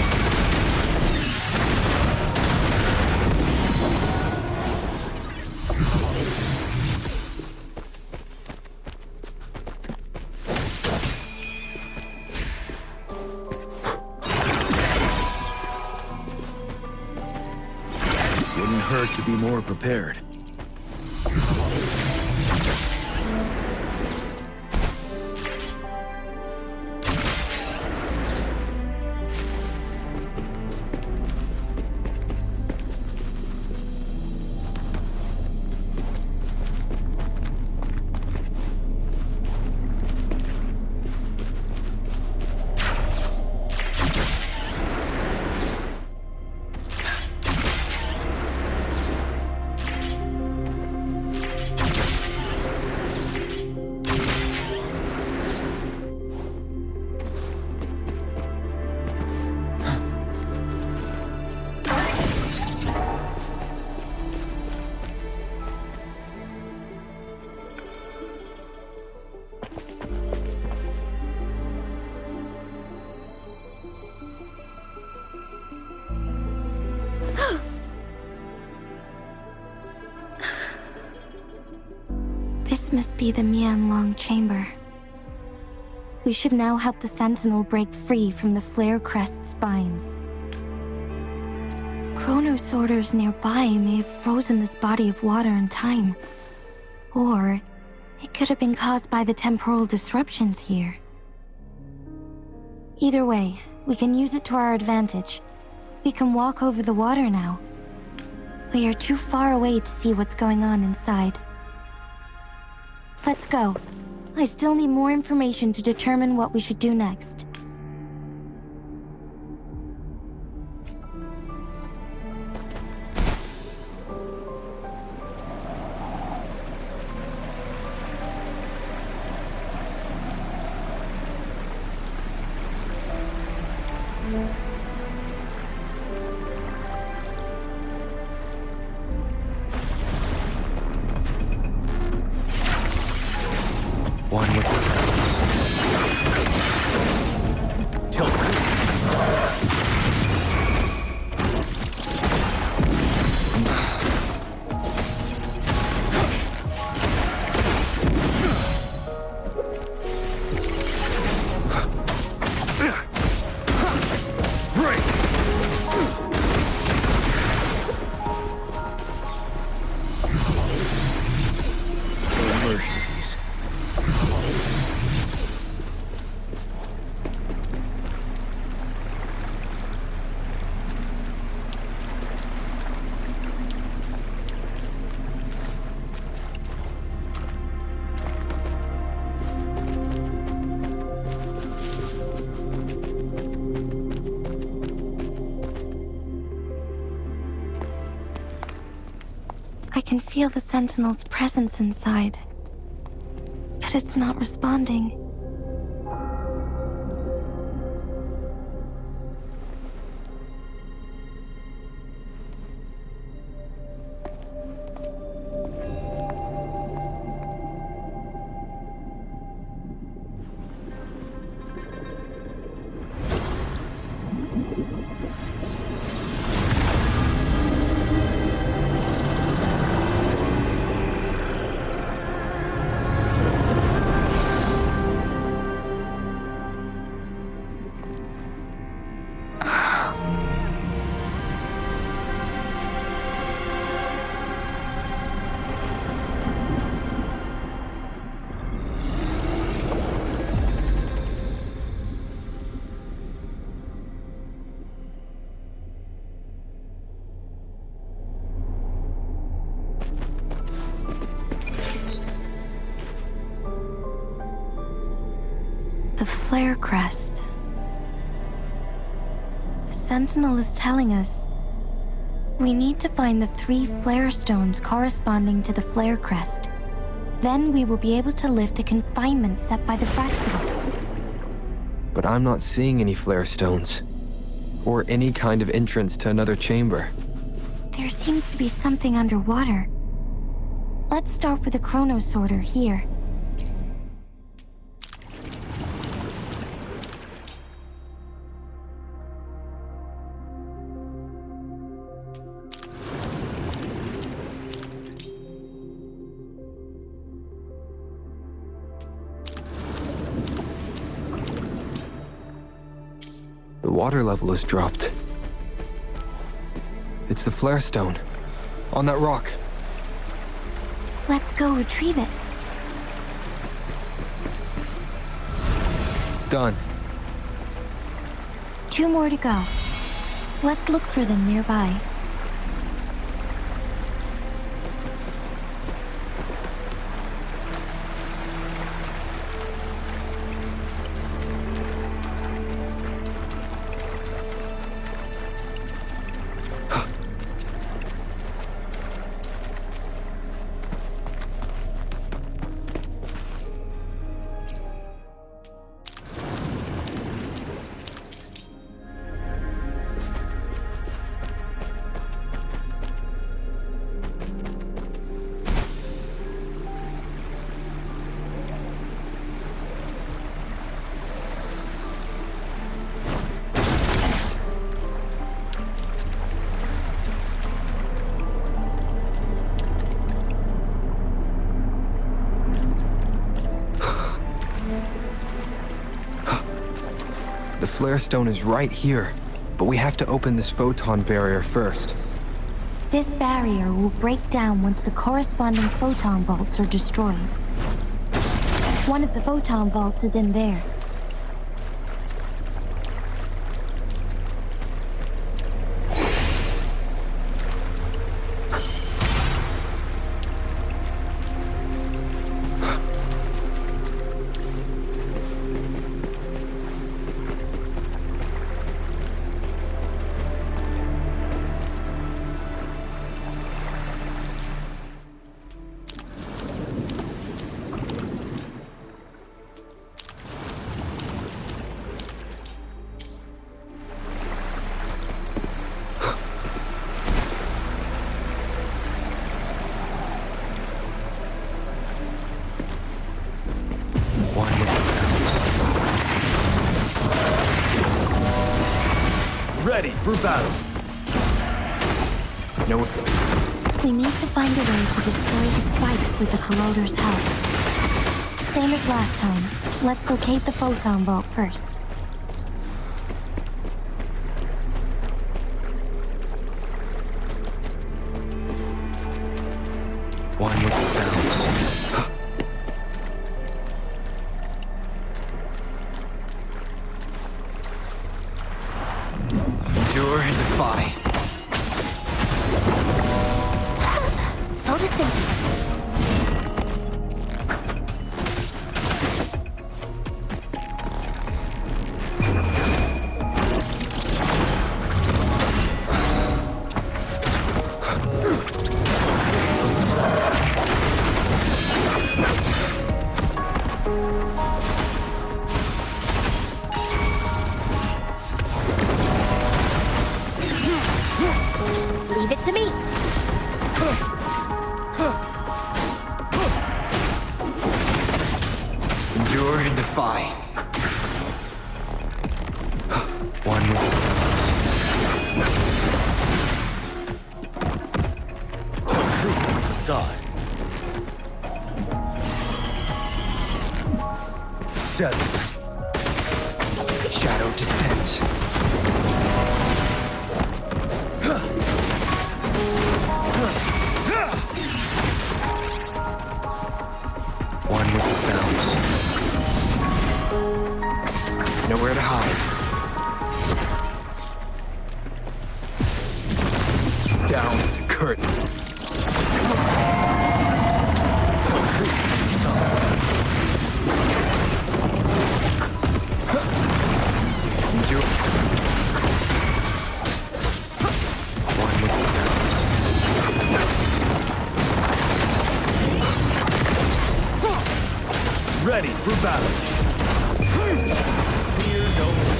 Speaker 10: Wouldn't hurt to be more prepared.
Speaker 12: This must be the Mianlong chamber. We should now help the Sentinel break free from the Flare Crest's binds. Chronosorters nearby may have frozen this body of water in time. Or it could have been caused by the temporal disruptions here. Either way, we can use it to our advantage. We can walk over the water now. We are too far away to see what's going on inside. Let's go. I still need more information to determine what we should do next.
Speaker 2: One with the
Speaker 13: Tilt.
Speaker 10: Emergencies.
Speaker 12: I can feel the Sentinel's presence inside, but it's not responding. The Flare Crest. The Sentinel is telling us we need to find the 3 flare stones corresponding to the Flare Crest. Then we will be able to lift the confinement set by the Fraxidus.
Speaker 2: But I'm not seeing any flare stones. Or any kind of entrance to another chamber.
Speaker 12: There seems to be something underwater. Let's start with a chronosorter here.
Speaker 2: The water level has dropped. It's the flare stone. On that rock.
Speaker 12: Let's go retrieve it.
Speaker 2: Done.
Speaker 12: 2 more to go. Let's look for them nearby.
Speaker 2: The flare stone is right here, but we have to open this photon barrier first.
Speaker 12: This barrier will break down once the corresponding photon vaults are destroyed. One of the photon vaults is in there.
Speaker 13: Ready for battle.
Speaker 2: No.
Speaker 12: We need to find a way to destroy the spikes with the corroder's help. Same as last time. Let's locate the photon vault first.
Speaker 2: One with the sounds. Endure and defy.
Speaker 12: Photosynthesis. Leave it to me.
Speaker 2: Endure and defy. One with
Speaker 13: Tell truth on the facade. 7.
Speaker 2: shadow descends. One with the sounds. Nowhere to hide. Down with the curtain.
Speaker 13: Tell truth on the facade.
Speaker 2: Endure. One with the sounds.
Speaker 13: Ready for battle. Fear no more.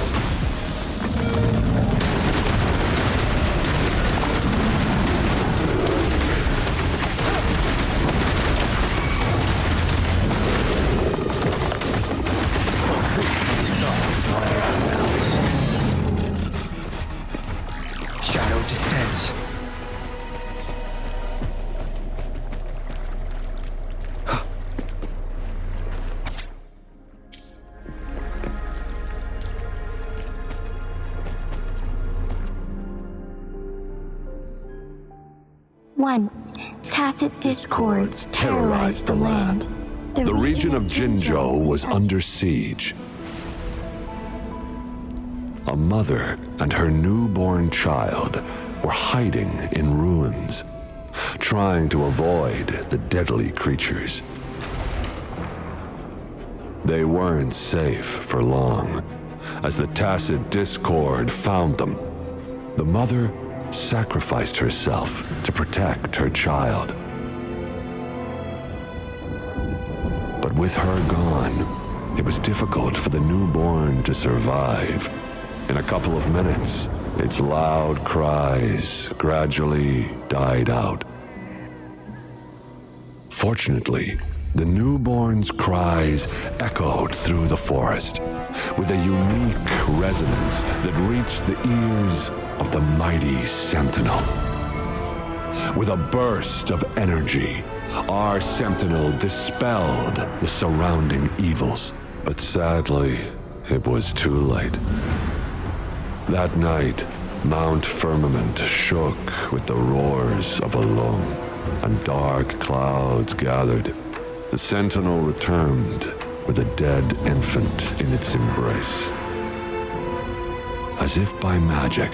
Speaker 2: Shadow descends.
Speaker 12: Once, tacit discords terrorized the land.
Speaker 6: The region of Jinzhou was under siege. A mother and her newborn child were hiding in ruins, trying to avoid the deadly creatures. They weren't safe for long, as the tacit discord found them. The mother sacrificed herself to protect her child. But with her gone, it was difficult for the newborn to survive. In a couple of minutes, its loud cries gradually died out. Fortunately, the newborn's cries echoed through the forest with a unique resonance that reached the ears of the mighty Sentinel. With a burst of energy, our Sentinel dispelled the surrounding evils. But sadly, it was too late. That night, Mount Firmament shook with the roars of a lung, and dark clouds gathered. The Sentinel returned with a dead infant in its embrace. As if by magic,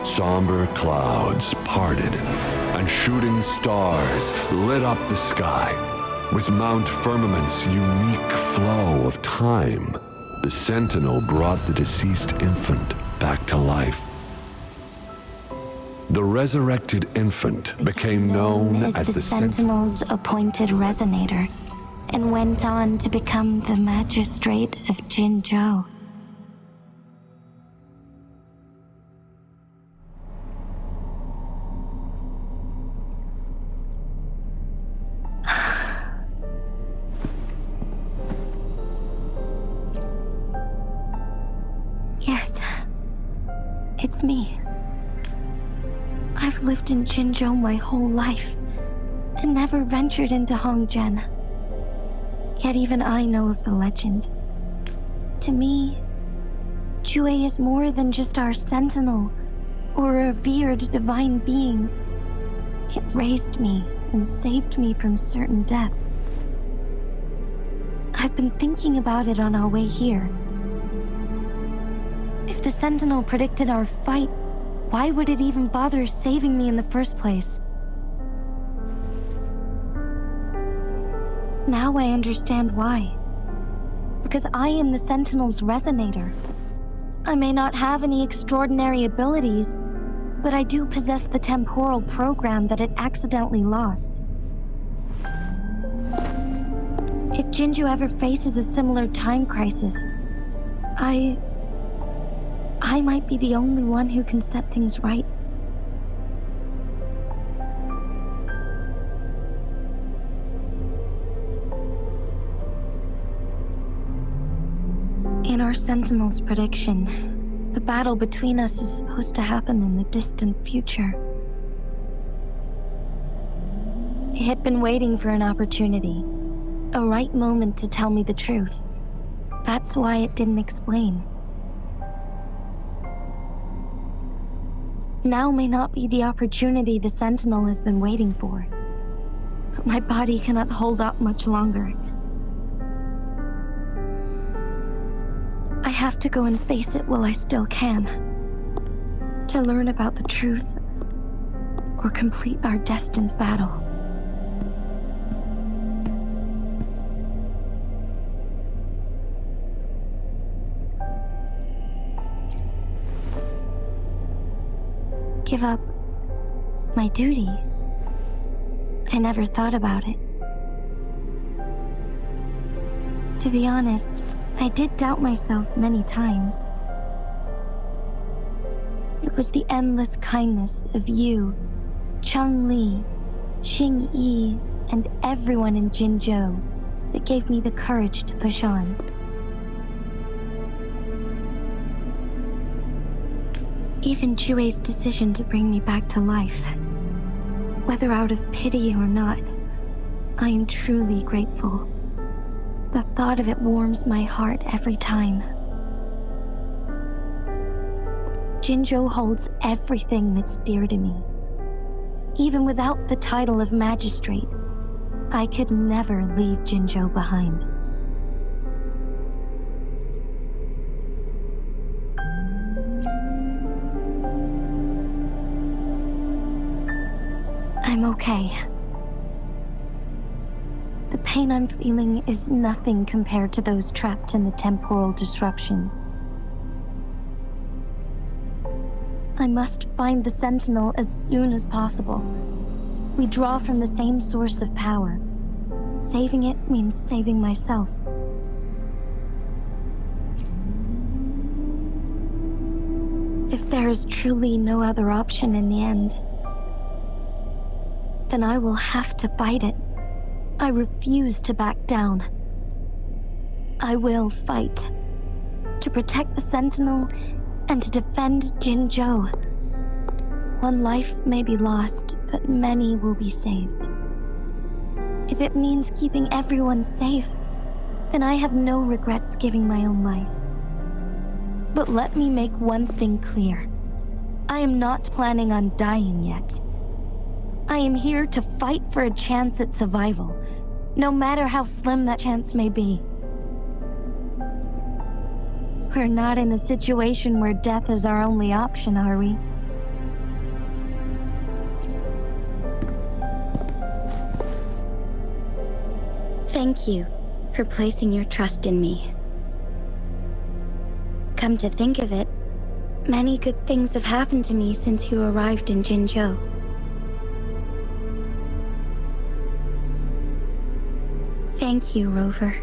Speaker 6: somber clouds parted, and shooting stars lit up the sky. With Mount Firmament's unique flow of time, the Sentinel brought the deceased infant back to life. The resurrected infant became known as the
Speaker 12: Sentinel's appointed resonator, and went on to become the Magistrate of Jinzhou. Yes, it's me. I've lived in Jinzhou my whole life, and never ventured into Hongzhen. Yet even I know of the legend. To me, Jue is more than just our sentinel, or a revered divine being. It raised me and saved me from certain death. I've been thinking about it on our way here. If the Sentinel predicted our fight, why would it even bother saving me in the first place? Now I understand why. Because I am the Sentinel's resonator. I may not have any extraordinary abilities, but I do possess the temporal program that it accidentally lost. If Jinzhou ever faces a similar time crisis, I might be the only one who can set things right. In our Sentinel's prediction, the battle between us is supposed to happen in the distant future. It had been waiting for an opportunity, a right moment to tell me the truth. That's why it didn't explain. Now may not be the opportunity the Sentinel has been waiting for, but my body cannot hold up much longer. I have to go and face it while I still can, to learn about the truth, or complete our destined battle. Give up my duty? I never thought about it. To be honest, I did doubt myself many times. It was the endless kindness of you, Cheng Li, Xing Yi, and everyone in Jinzhou that gave me the courage to push on. Even Jue's decision to bring me back to life, whether out of pity or not, I am truly grateful. The thought of it warms my heart every time. Jinzhou holds everything that's dear to me. Even without the title of magistrate, I could never leave Jinzhou behind. I'm okay. The pain I'm feeling is nothing compared to those trapped in the temporal disruptions. I must find the Sentinel as soon as possible. We draw from the same source of power. Saving it means saving myself. If there is truly no other option in the end, then I will have to fight it. I refuse to back down. I will fight. To protect the Sentinel and to defend Jinzhou. One life may be lost, but many will be saved. If it means keeping everyone safe, then I have no regrets giving my own life. But let me make one thing clear. I am not planning on dying yet. I am here to fight for a chance at survival, no matter how slim that chance may be. We're not in a situation where death is our only option, are we? Thank you for placing your trust in me. Come to think of it, many good things have happened to me since you arrived in Jinzhou. Thank you, Rover.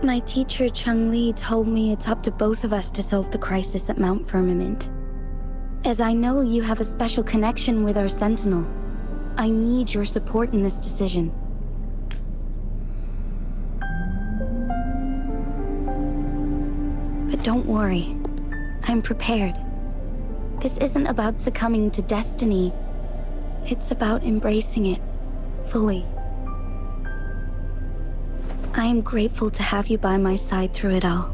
Speaker 12: My teacher Cheng-Li told me it's up to both of us to solve the crisis at Mount Firmament. As I know you have a special connection with our Sentinel, I need your support in this decision. But don't worry, I'm prepared. This isn't about succumbing to destiny. It's about embracing it fully. I am grateful to have you by my side through it all.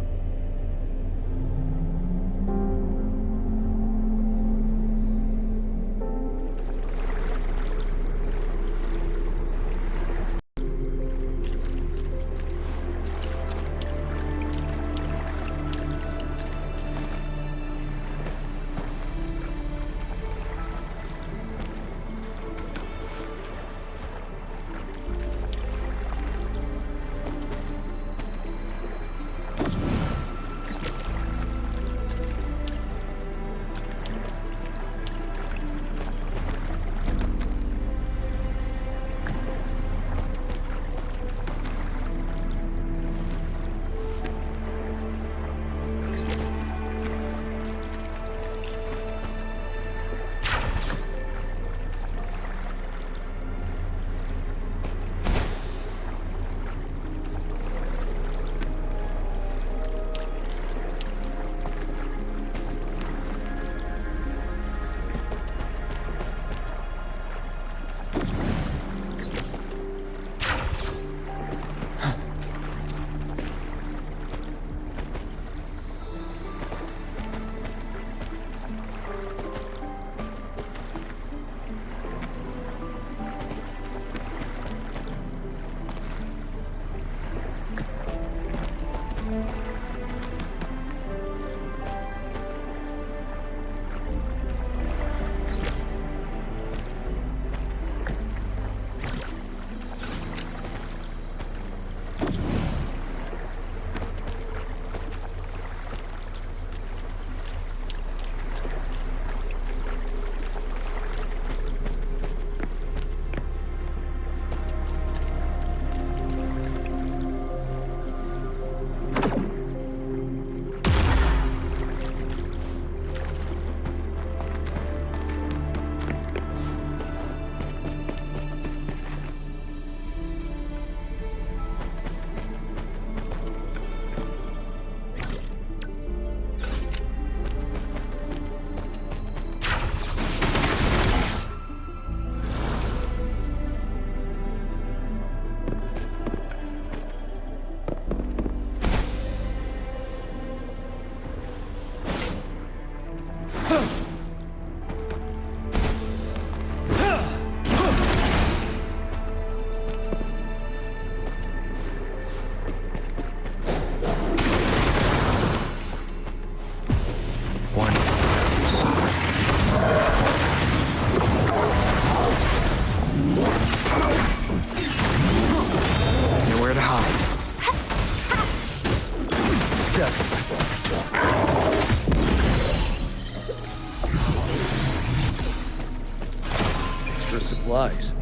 Speaker 10: Supplies.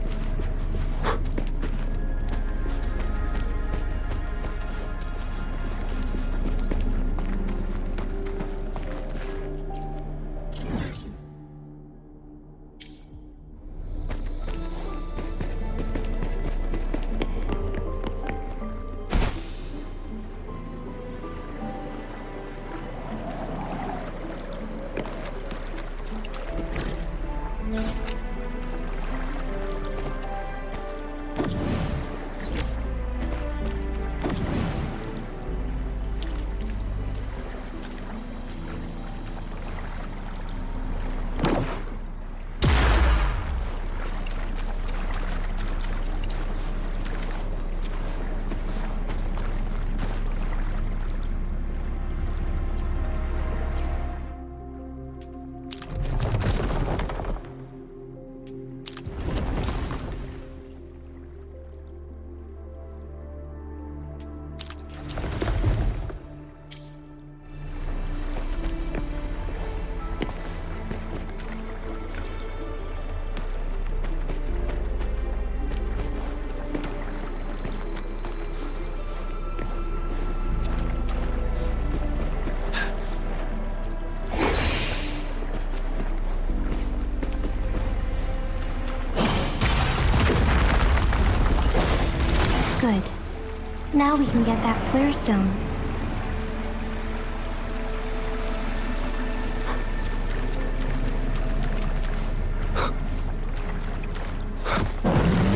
Speaker 12: Now we can get that flare stone.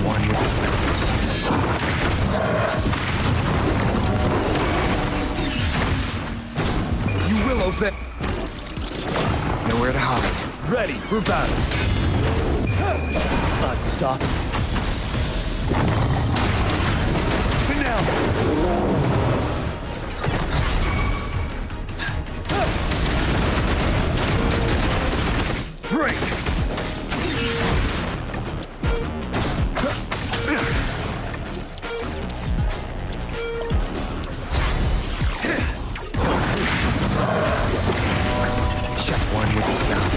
Speaker 2: One with the sound. You will obey. Nowhere to hide.
Speaker 13: Ready for battle. Not stop. And now. Break.
Speaker 2: Check one with the sound.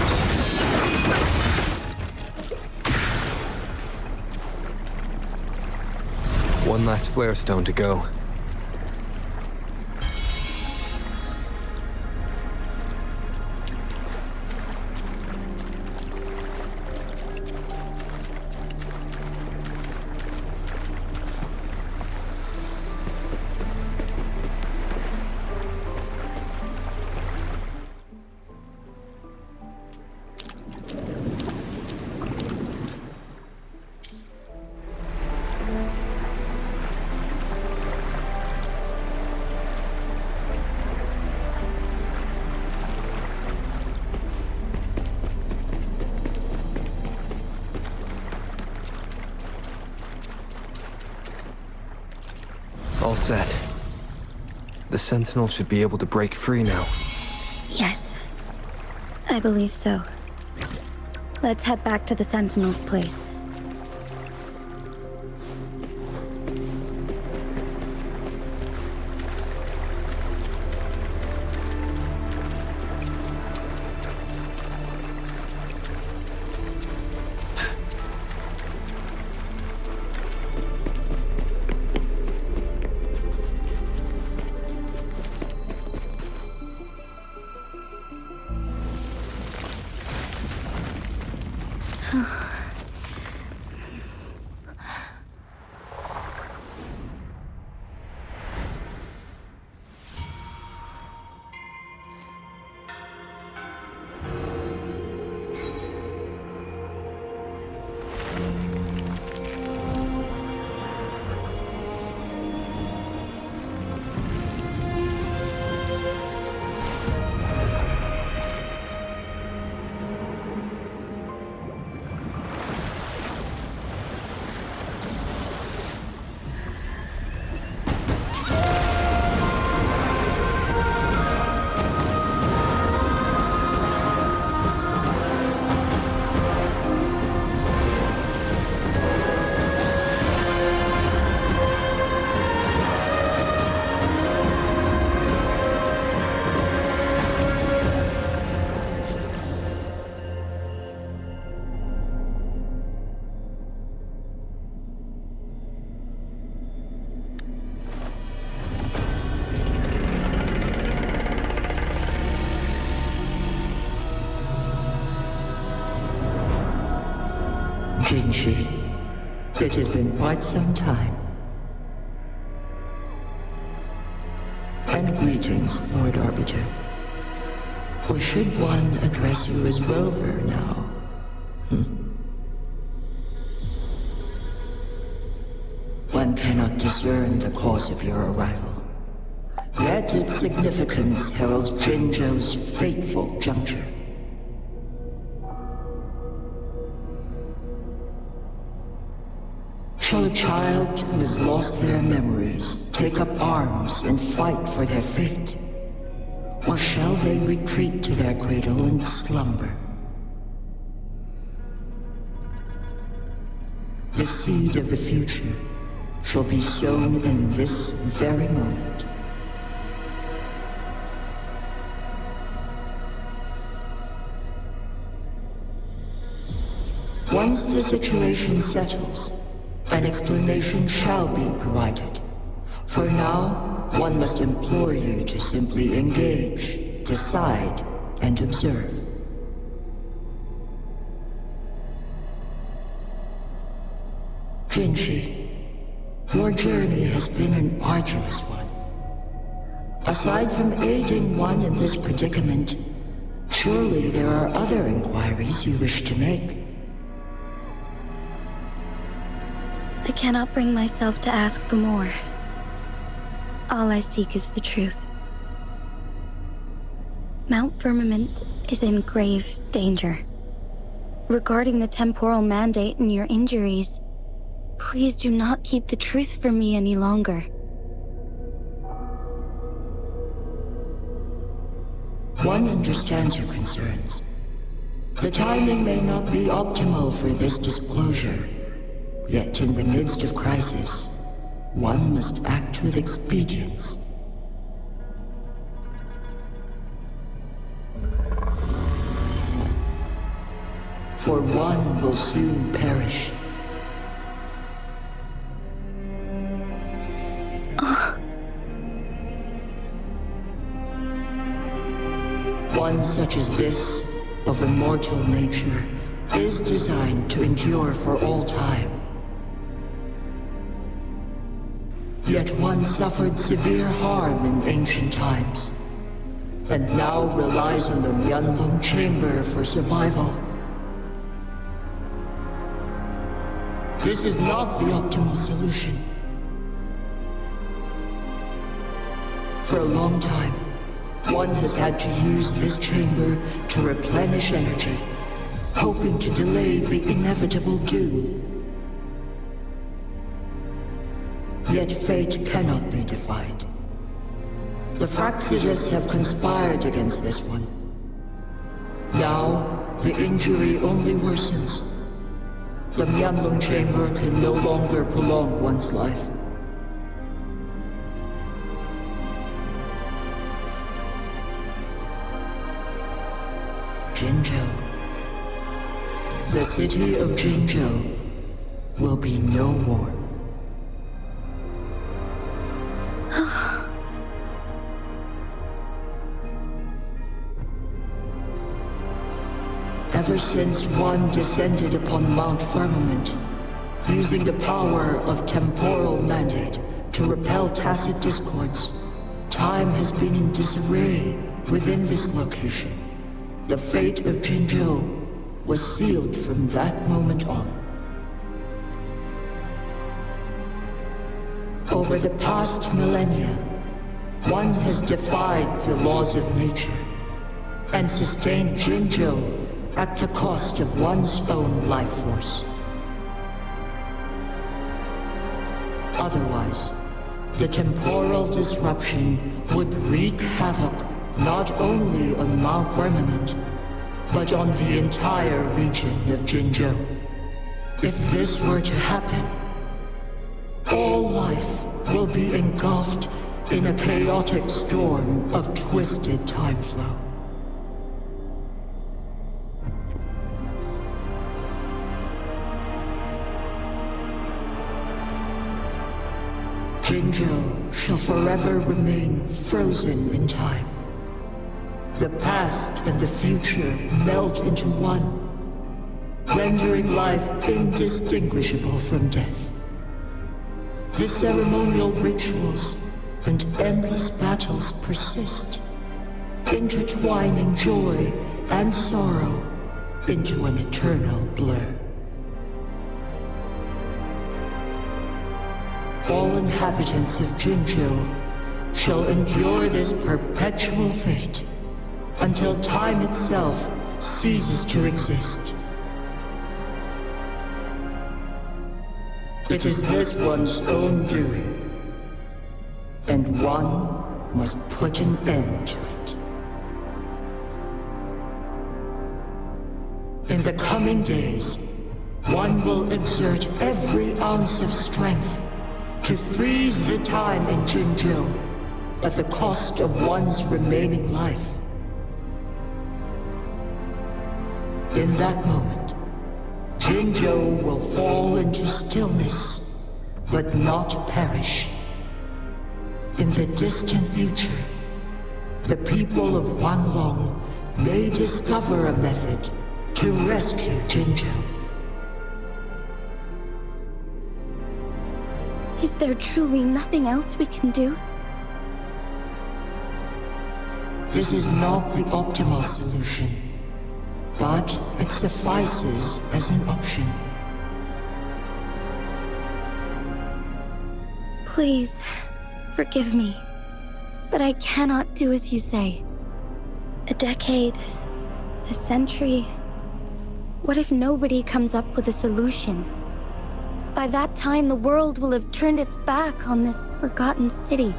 Speaker 2: One last flare stone to go. All set. The Sentinel should be able to break free now.
Speaker 12: Yes. I believe so. Let's head back to the Sentinel's place.
Speaker 14: It has been quite some time. And greetings, Lord Arbiter. Or should one address you as Rover now? One cannot discern the cause of your arrival. Yet its significance heralds Jinzhou's fateful juncture. Shall a child who has lost their memories take up arms and fight for their fate? Or shall they retreat to their cradle and slumber? The seed of the future shall be sown in this very moment. Once the situation settles, an explanation shall be provided. For now, one must implore you to simply engage, decide, and observe. Jinshi, Your journey has been an arduous one. Aside from aiding one in this predicament, surely there are other inquiries you wish to make.
Speaker 12: I cannot bring myself to ask for more. All I seek is the truth. Mount Firmament is in grave danger. Regarding the temporal mandate and your injuries, please do not keep the truth from me any longer.
Speaker 14: One understands your concerns. The timing may not be optimal for this disclosure, yet in the midst of crisis, one must act with expedience. For one will soon perish. One such as this, of immortal nature, is designed to endure for all time. Yet one suffered severe harm in ancient times, and now relies on the Myeonlung Chamber for survival. This is not the optimal solution. For a long time, one has had to use this chamber to replenish energy, hoping to delay the inevitable doom. Yet fate cannot be defied. The Fraxidas have conspired against this one. Now, the injury only worsens. The Myeonlung Chamber can no longer prolong one's life. Jinzhou. The city of Jinzhou will be no more. Ever since one descended upon Mount Firmament, using the power of temporal mandate to repel tacit discords, time has been in disarray within this location. The fate of Jinzhou was sealed from that moment on. Over the past millennia, one has defied the laws of nature and sustained Jinzhou at the cost of one's own life force. Otherwise, the temporal disruption would wreak havoc not only on Mount Firmament, but on the entire region of Jinzhou. If this were to happen, all life will be engulfed in a chaotic storm of twisted time flow. Jinzhou shall forever remain frozen in time. The past and the future melt into one, rendering life indistinguishable from death. The ceremonial rituals and endless battles persist, intertwining joy and sorrow into an eternal blur. All inhabitants of Jinzhou shall endure this perpetual fate until time itself ceases to exist. It is this one's own doing, and one must put an end to it. In the coming days, one will exert every ounce of strength to freeze the time in Jinzhou at the cost of one's remaining life. In that moment, Jinzhou will fall into stillness, but not perish. In the distant future, the people of Wanlong may discover a method to rescue Jinzhou.
Speaker 12: Is there truly nothing else we can do?
Speaker 14: This is not the optimal solution, but it suffices as an option.
Speaker 12: Please, forgive me, but I cannot do as you say. A decade, a century. What if nobody comes up with a solution? By that time, the world will have turned its back on this forgotten city.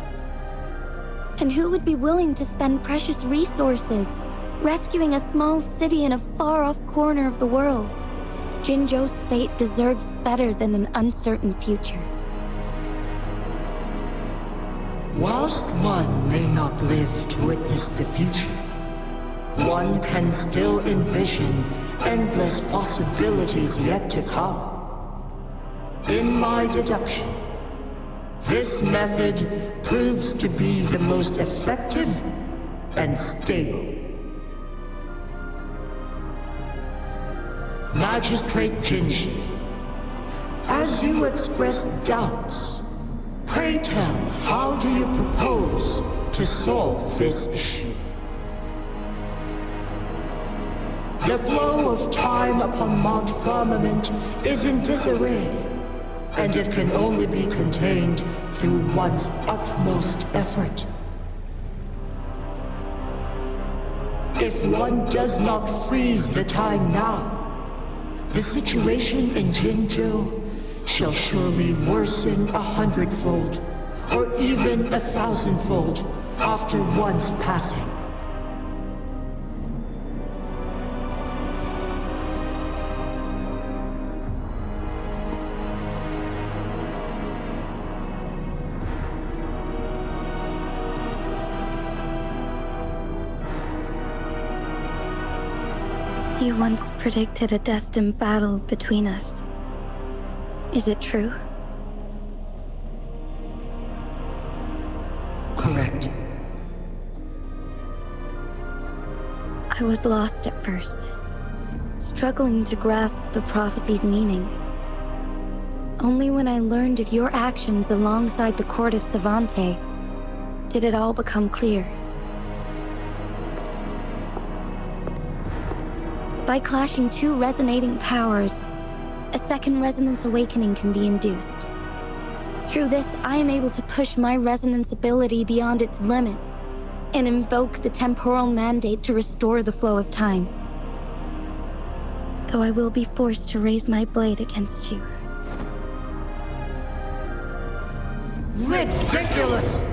Speaker 12: And who would be willing to spend precious resources rescuing a small city in a far-off corner of the world? Jinzhou's fate deserves better than an uncertain future.
Speaker 14: Whilst one may not live to witness the future, one can still envision endless possibilities yet to come. In my deduction, this method proves to be the most effective and stable. Magistrate Jinji, as you express doubts, pray tell, how do you propose to solve this issue? The flow of time upon Mount Firmament is in disarray, and it can only be contained through one's utmost effort. If one does not freeze the time now, the situation in Jinzhou shall surely worsen 100-fold, or even 1,000-fold after one's passing.
Speaker 12: You once predicted a destined battle between us. Is it true?
Speaker 14: Correct.
Speaker 12: I was lost at first, struggling to grasp the prophecy's meaning. Only when I learned of your actions alongside the court of Savante did it all become clear. By clashing two resonating powers, a second resonance awakening can be induced. Through this, I am able to push my resonance ability beyond its limits and invoke the temporal mandate to restore the flow of time. Though I will be forced to raise my blade against you.
Speaker 14: Ridiculous!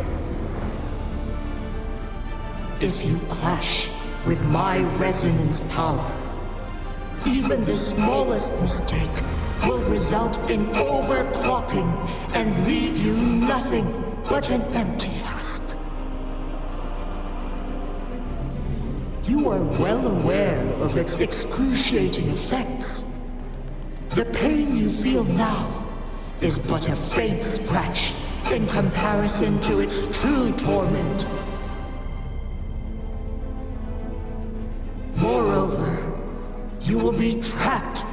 Speaker 14: If you clash with my resonance power, even the smallest mistake will result in overclocking and leave you nothing but an empty husk. You are well aware of its excruciating effects. The pain you feel now is but a faint scratch in comparison to its true torment. Moreover, you will be trapped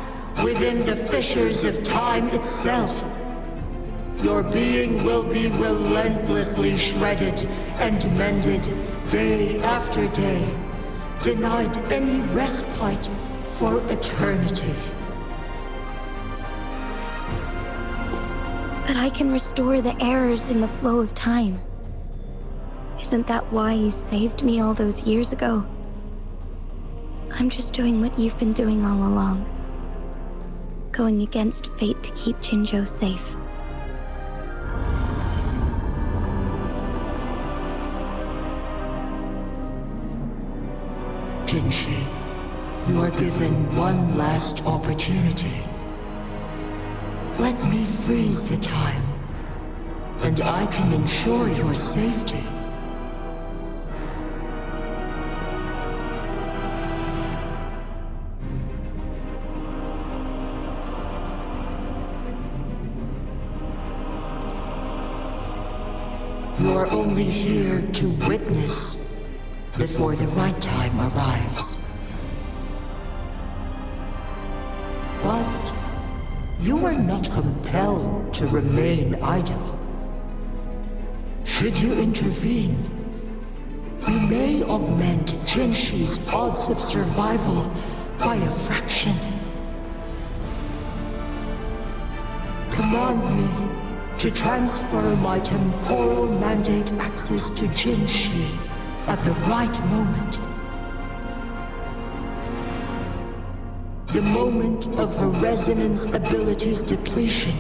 Speaker 14: within the fissures of time itself. Your being will be relentlessly shredded and mended day after day, denied any respite for eternity.
Speaker 12: But I can restore the errors in the flow of time. Isn't that why you saved me all those years ago? I'm just doing what you've been doing all along. Going against fate to keep Jinzhou safe.
Speaker 14: Jinshi, you are given one last opportunity. Let me freeze the time, and I can ensure your safety. You are only here to witness before the right time arrives. But You are not compelled to remain idle. Should you intervene, we may augment Jinshi's odds of survival by a fraction. Command me to transfer my temporal mandate access to Jinshi at the right moment. The moment of her resonance ability's depletion,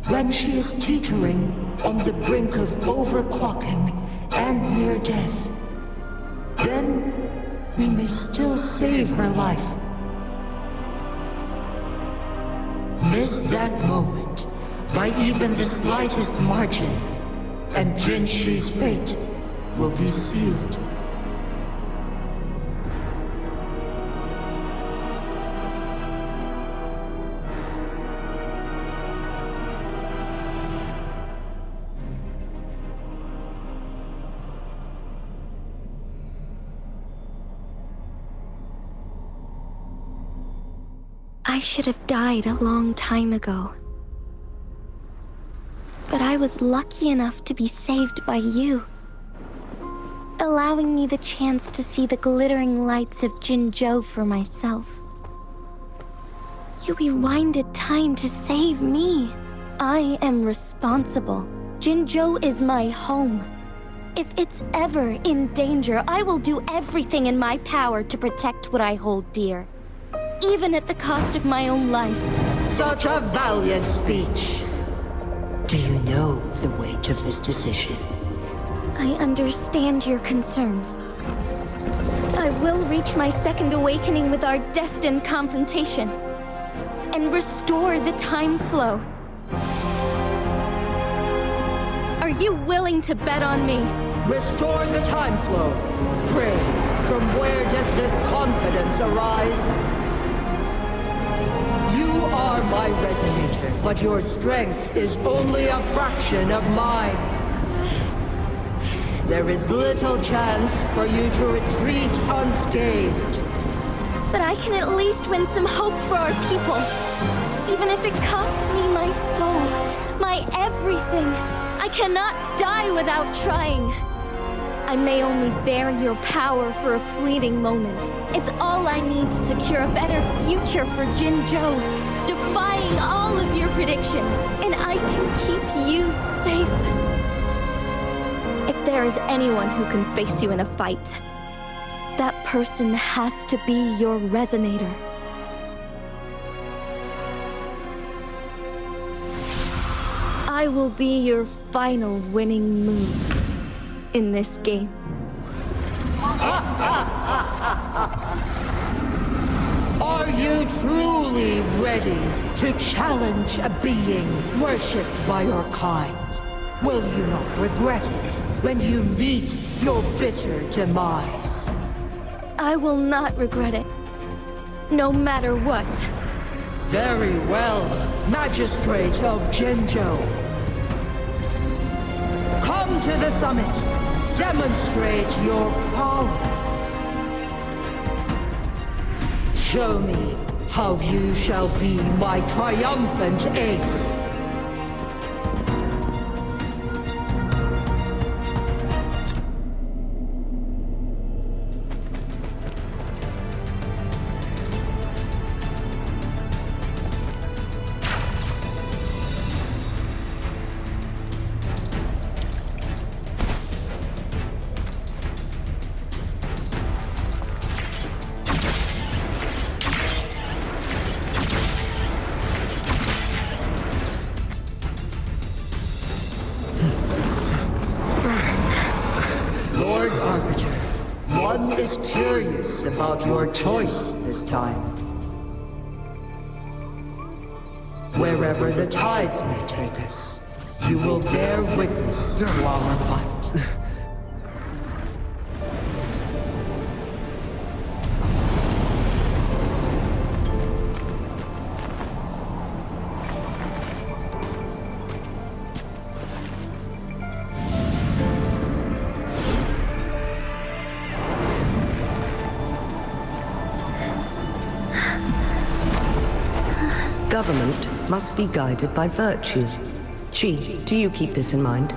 Speaker 14: when she is teetering on the brink of overclocking and near death. Then we may still save her life. Miss that moment by even the slightest margin, and Jinshi's fate will be sealed.
Speaker 12: I should have died a long time ago. But I was lucky enough to be saved by you, allowing me the chance to see the glittering lights of Jinzhou for myself. You rewinded time to save me. I am responsible. Jinzhou is my home. If it's ever in danger, I will do everything in my power to protect what I hold dear, even at the cost of my own life.
Speaker 14: Such a valiant speech. Do you know the weight of this decision?
Speaker 12: I understand your concerns. I will reach my second awakening with our destined confrontation, and restore the time flow. Are you willing to bet on me?
Speaker 14: Restore the time flow. Pray, from where does this confidence arise? You are my resonator, but your strength is only a fraction of mine. There is little chance for you to retreat unscathed.
Speaker 12: But I can at least win some hope for our people. Even if it costs me my soul, my everything. I cannot die without trying. I may only bear your power for a fleeting moment. It's all I need to secure a better future for Jinzhou, defying all of your predictions, and I can keep you safe. If there is anyone who can face you in a fight, that person has to be your resonator. I will be your final winning move in this game.
Speaker 14: Are you truly ready to challenge a being worshipped by your kind? Will you not regret it when you meet your bitter demise?
Speaker 12: I will not regret it, no matter what.
Speaker 14: Very well, Magistrate of Jinzhou. Come to the summit. Demonstrate your prowess. Show me how you shall be my triumphant ace. One is curious about your choice this time. Wherever the tides may take us, you will bear witness to our fight.
Speaker 11: Government must be guided by virtue. Chi, do you keep this in mind?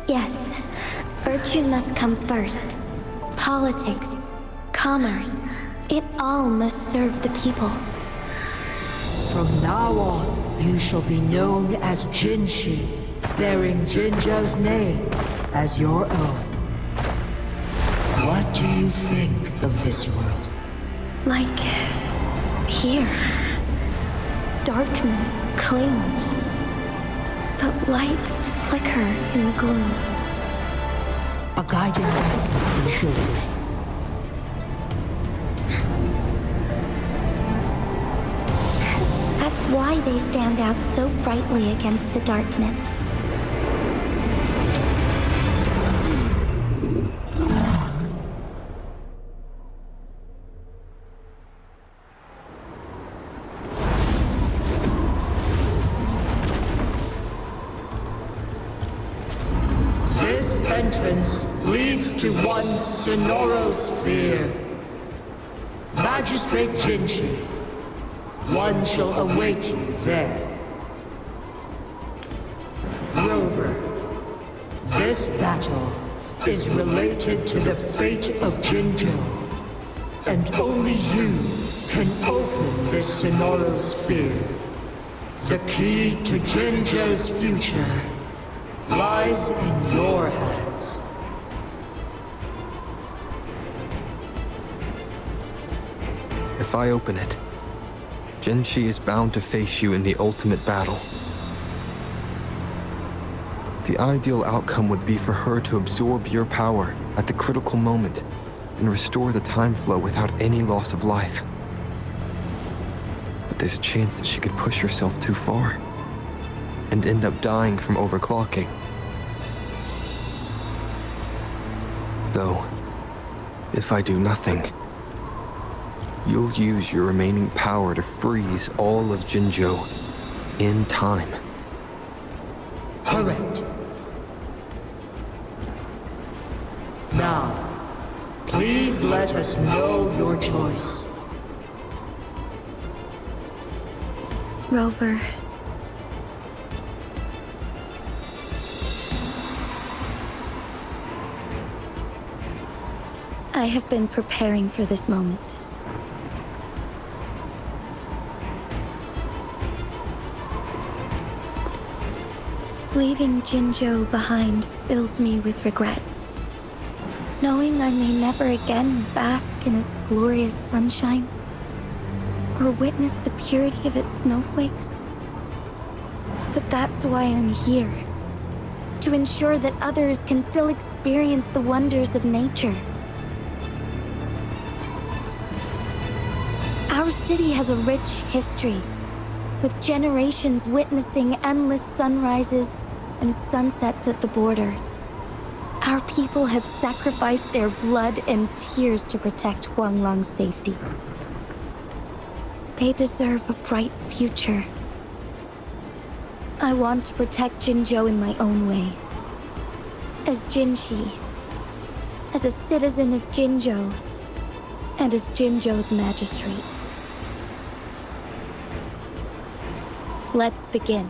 Speaker 12: Yes. Virtue must come first. Politics, commerce, it all must serve the people.
Speaker 14: From now on, you shall be known as Jinshi, bearing Jinzhou's name as your own. What do you think of this world?
Speaker 12: Like... here. Darkness clings, but lights flicker in the gloom.
Speaker 14: A guiding light, surely.
Speaker 12: That's why they stand out so brightly against the darkness.
Speaker 14: This entrance leads to one Sonorosphere. Magistrate Jinshi, one shall await you there. Rover, this battle is related to the fate of Jinzhou, and only you can open this Sonorosphere. The key to Jinzhou's future lies in your hands.
Speaker 2: If I open it, Jinshi is bound to face you in the ultimate battle. The ideal outcome would be for her to absorb your power at the critical moment and restore the time flow without any loss of life. But there's a chance that she could push herself too far and end up dying from overclocking. Though, if I do nothing, you'll use your remaining power to freeze all of Jinzhou in time.
Speaker 14: Correct. Now, please let us know your choice.
Speaker 12: Rover. I have been preparing for this moment. Leaving Jinzhou behind fills me with regret. Knowing I may never again bask in its glorious sunshine, or witness the purity of its snowflakes. But that's why I'm here. To ensure that others can still experience the wonders of nature. Our city has a rich history, with generations witnessing endless sunrises and sunsets at the border. Our people have sacrificed their blood and tears to protect Huanglang's safety. They deserve a bright future. I want to protect Jinzhou in my own way. As Jinshi, as a citizen of Jinzhou, and as Jinzhou's magistrate. Let's begin.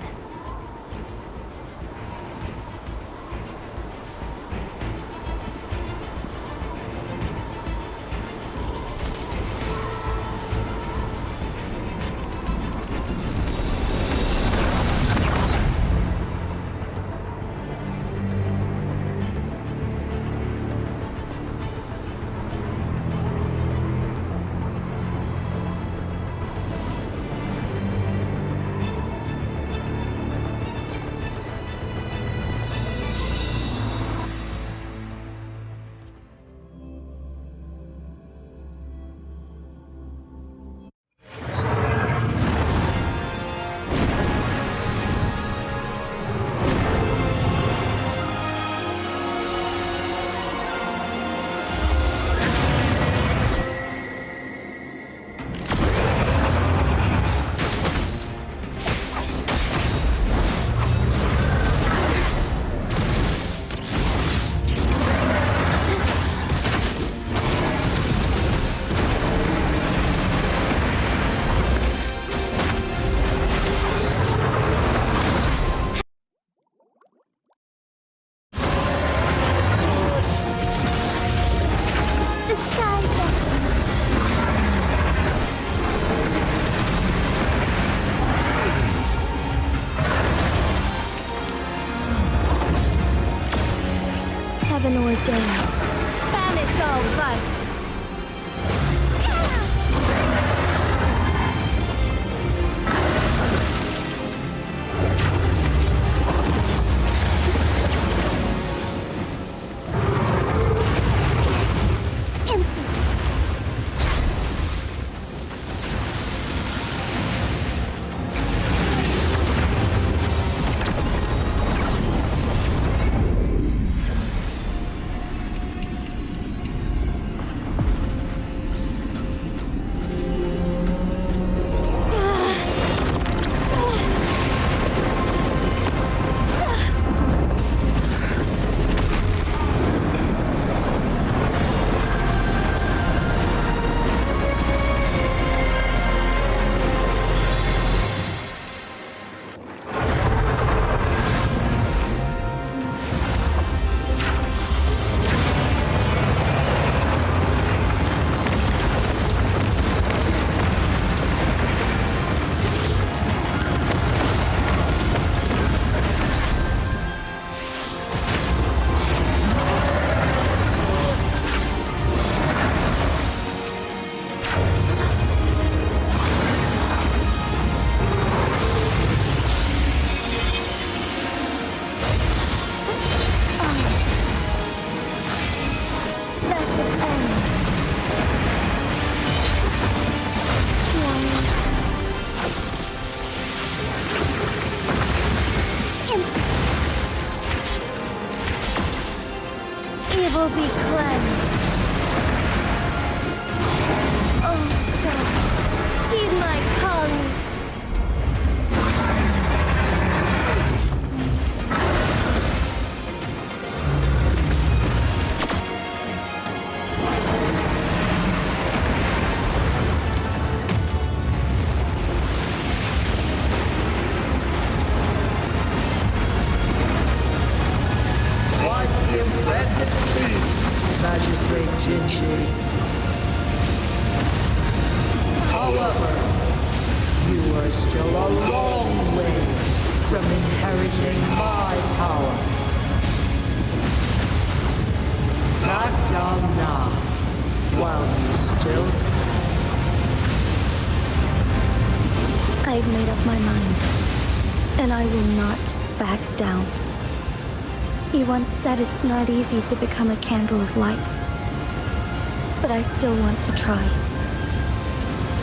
Speaker 14: However, you are still a long way from inheriting my power. Back down now, while you still can.
Speaker 12: I've made up my mind, and I will not back down. You once said it's not easy to become a candle of light, but I still want to try.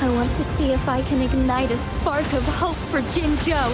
Speaker 12: I want to see if I can ignite a spark of hope for Jinzhou.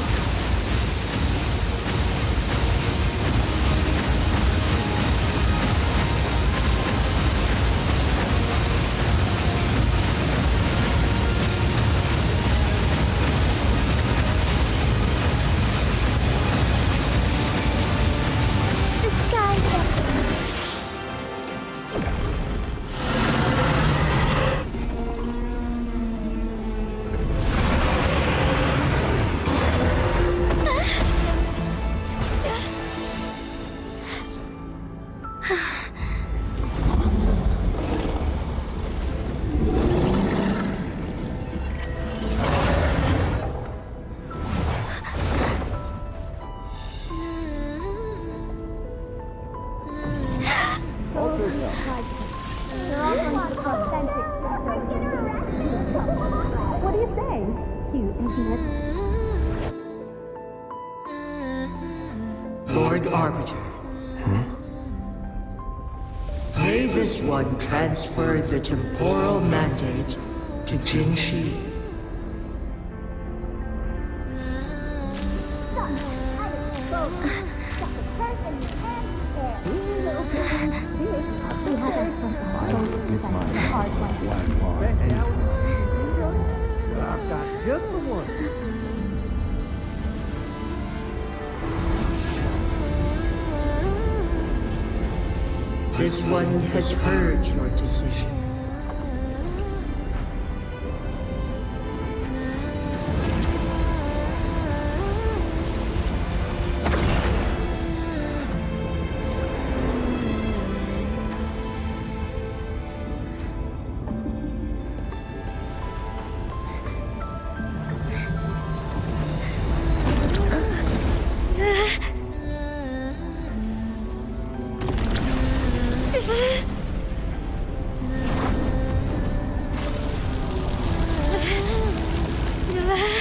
Speaker 15: What do you say? Cute, isn't it?
Speaker 14: Lord Arbiter. May this one transfer the temporal mandate to Jinshi.
Speaker 9: I've got just the one.
Speaker 14: This one has heard your decision.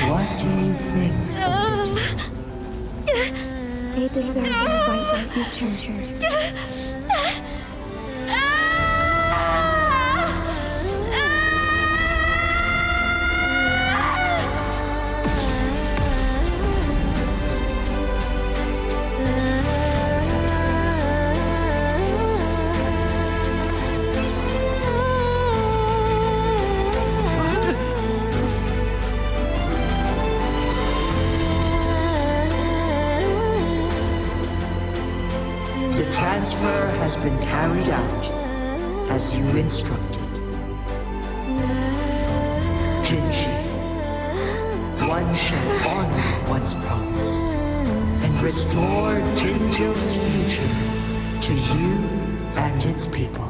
Speaker 14: What do you think of this one?
Speaker 12: They deserve a fight like you, Jinzhou.
Speaker 14: The transfer has been carried out as you instructed. Jinshi, one shall honor one's promise and restore Jinzhou's future to you and its people.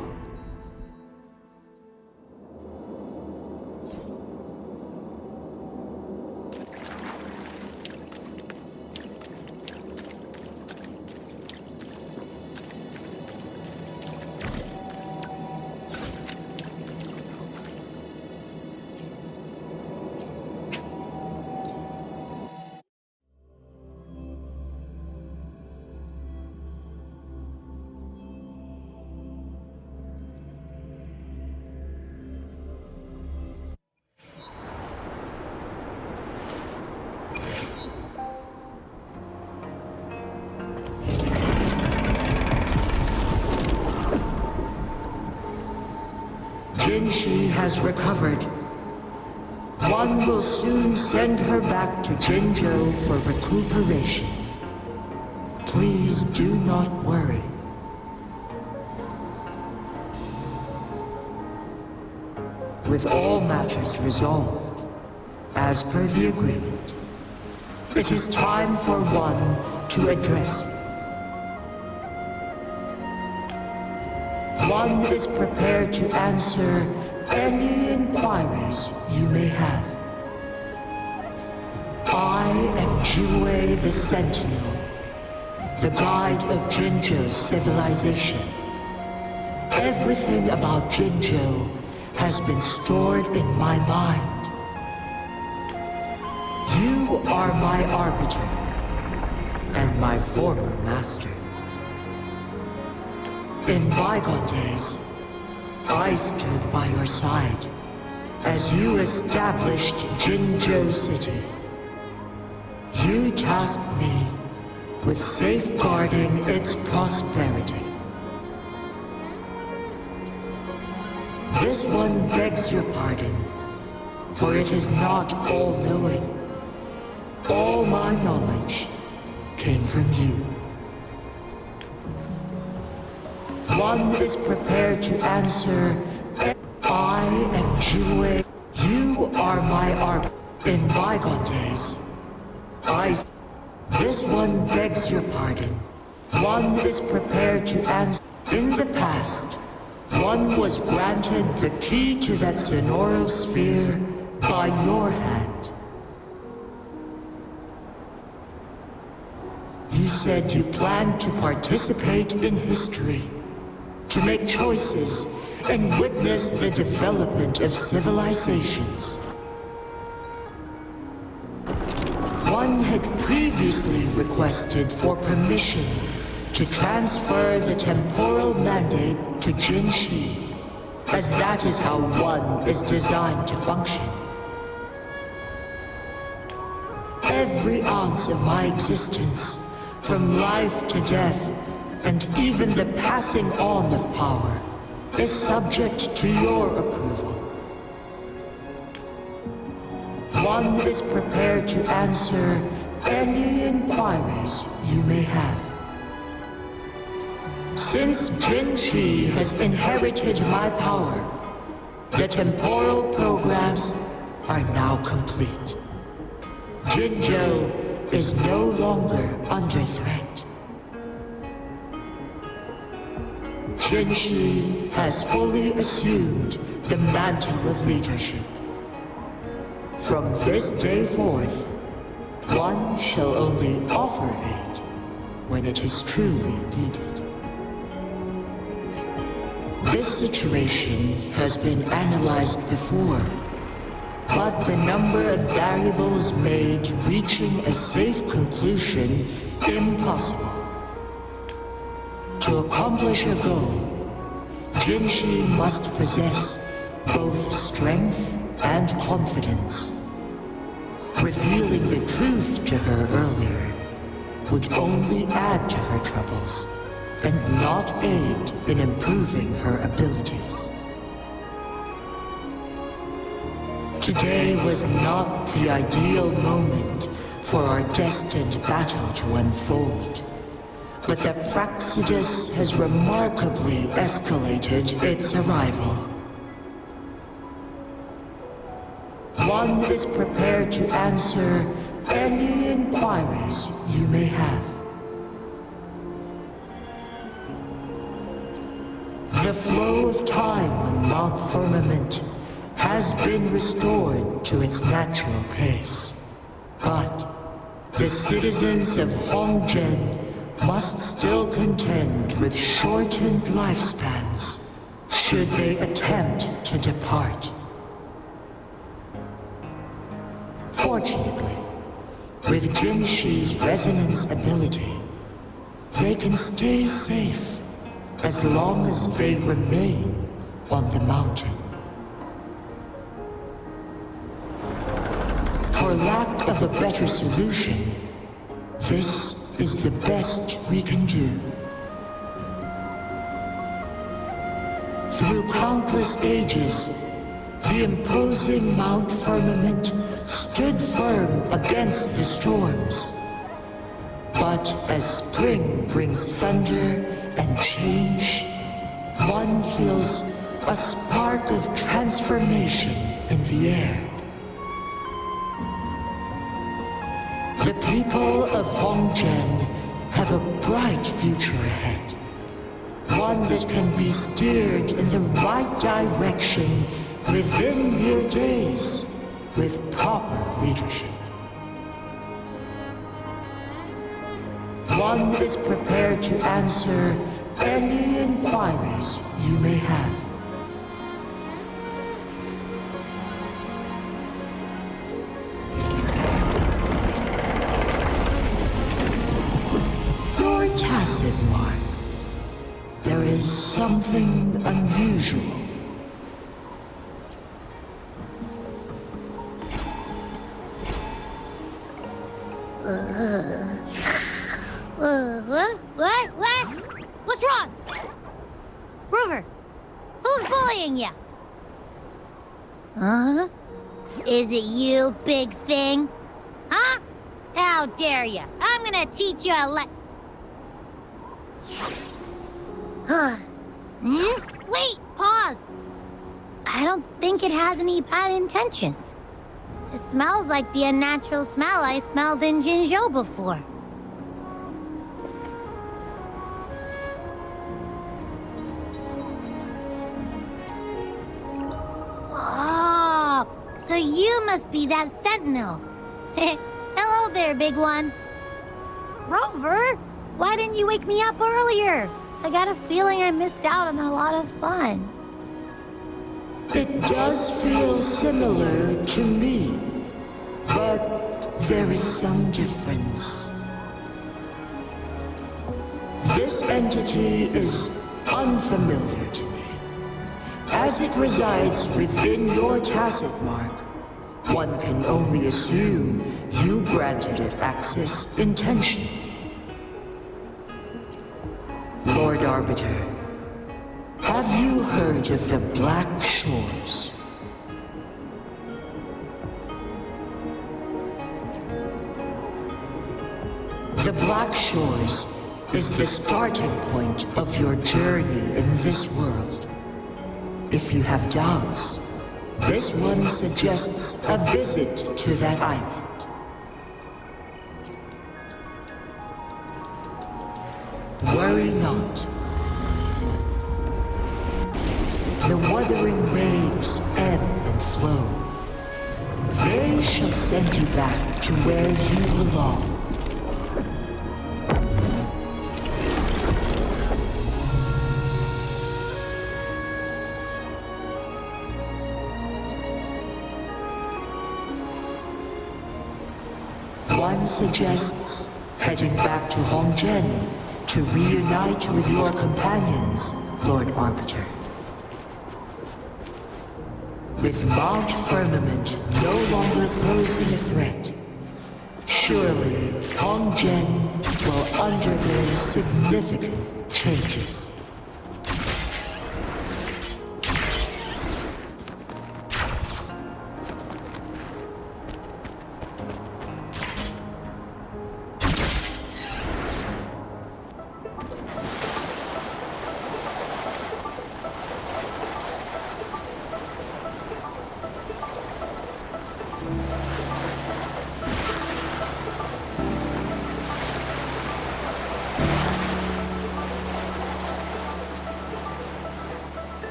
Speaker 14: Jinshi has recovered. One will soon send her back to Jinzhou for recuperation. Please do not worry. With all matters resolved, as per the agreement, it is time for one to address you. One is prepared to answer any inquiries you may have. Jue the Sentinel, the guide of Jinzhou's civilization. Everything about Jinzhou has been stored in my mind. You are my arbiter, and my former master. In bygone days, I stood by your side as you established Jinzhou City. You tasked me with safeguarding its prosperity. This one begs your pardon, for it is not all-knowing. All my knowledge came from you. One is prepared to answer. I am Jue. You are my arbiter. In bygone days, This one begs your pardon. One is prepared to answer. In the past, one was granted the key to that Sonoro sphere by your hand. You said you planned to participate in history, to make choices and witness the development of civilizations. One had previously requested for permission to transfer the temporal mandate to Jinshi, as that is how one is designed to function. Every ounce of my existence, from life to death, and even the passing on of power, is subject to your approval. One is prepared to answer any inquiries you may have. Since Jinshi has inherited my power, the temporal programs are now complete. Jinzhou is no longer under threat. Jinshi has fully assumed the mantle of leadership. From this day forth, one shall only offer aid when it is truly needed. This situation has been analyzed before, but the number of variables made reaching a safe conclusion impossible. To accomplish a goal, Jinshi must possess both strength and confidence. Revealing the truth to her earlier would only add to her troubles and not aid in improving her abilities. Today was not the ideal moment for our destined battle to unfold, but the Fraxidus has remarkably escalated its arrival. One is prepared to answer any inquiries you may have. The flow of time on Mount Firmament has been restored to its natural pace. But the citizens of Hongzhen must still contend with shortened lifespans should they attempt to depart. Fortunately, with Jinshi's resonance ability, they can stay safe as long as they remain on the mountain. For lack of a better solution, this is the best we can do. Through countless ages, the imposing Mount Firmament stood firm against the storms. But as spring brings thunder and change, one feels a spark of transformation in the air. The people of Hongzhen have a bright future ahead. One that can be steered in the right direction within mere days with proper leadership. one is prepared to answer any inquiries you may have. Your tacit mark. There is something unusual.
Speaker 1: What? What's wrong? Rover, who's bullying you? Huh? Is it you, big thing? Huh? How dare you? I'm gonna teach you a Wait, pause. I don't think it has any bad intentions. It smells like the unnatural smell I smelled in Jinzhou before. Oh, so you must be that sentinel. Hello there, big one. Rover, why didn't you wake me up earlier? I got a feeling I missed out on a lot of fun.
Speaker 14: It does feel similar to me, but there is some difference. This entity is unfamiliar to me. As it resides within your tacit mark, one can only assume you granted it access intentionally. Lord Arbiter, have you heard of the Black Shores? The Black Shores is the starting point of your journey in this world. If you have doubts, this one suggests a visit to that island. Worry not. The wuthering waves ebb and flow. They shall send you back to where you belong. One suggests heading back to Hongzhen to reunite with your companions, Lord Arbiter. With Mount Firmament no longer posing a threat, surely Hongzhen will undergo significant changes.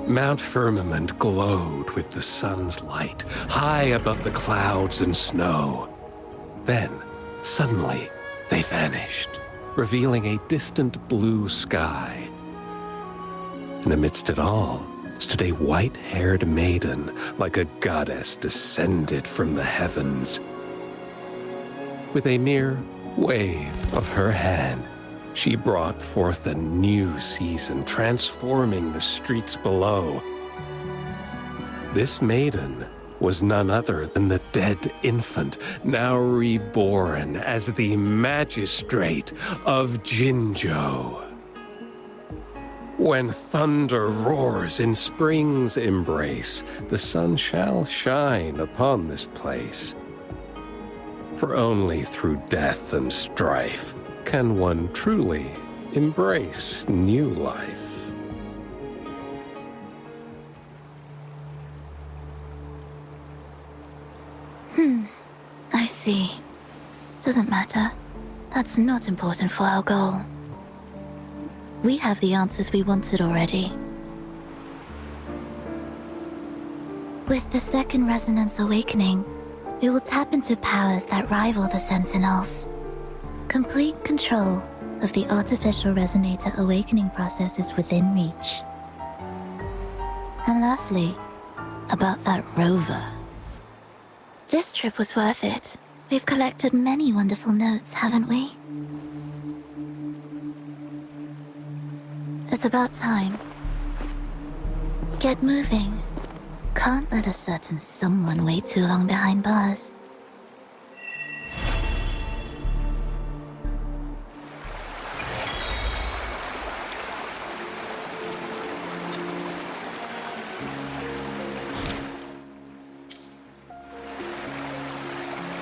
Speaker 16: Mount Firmament glowed with the sun's light, high above the clouds and snow. Then, suddenly, they vanished, revealing a distant blue sky. And amidst it all, stood a white-haired maiden, like a goddess descended from the heavens. With a mere wave of her hand, she brought forth a new season, transforming the streets below. This maiden was none other than the dead infant, now reborn as the Magistrate of Jinzhou. When thunder roars in spring's embrace, the sun shall shine upon this place. For only through death and strife can one truly embrace new life.
Speaker 4: I see. Doesn't matter. That's not important for our goal. We have the answers we wanted already. With the second resonance awakening, we will tap into powers that rival the Sentinels. Complete control of the artificial resonator awakening process is within reach. And lastly, about that rover. This trip was worth it. We've collected many wonderful notes, haven't we? It's about time. Get moving. Can't let a certain someone wait too long behind bars.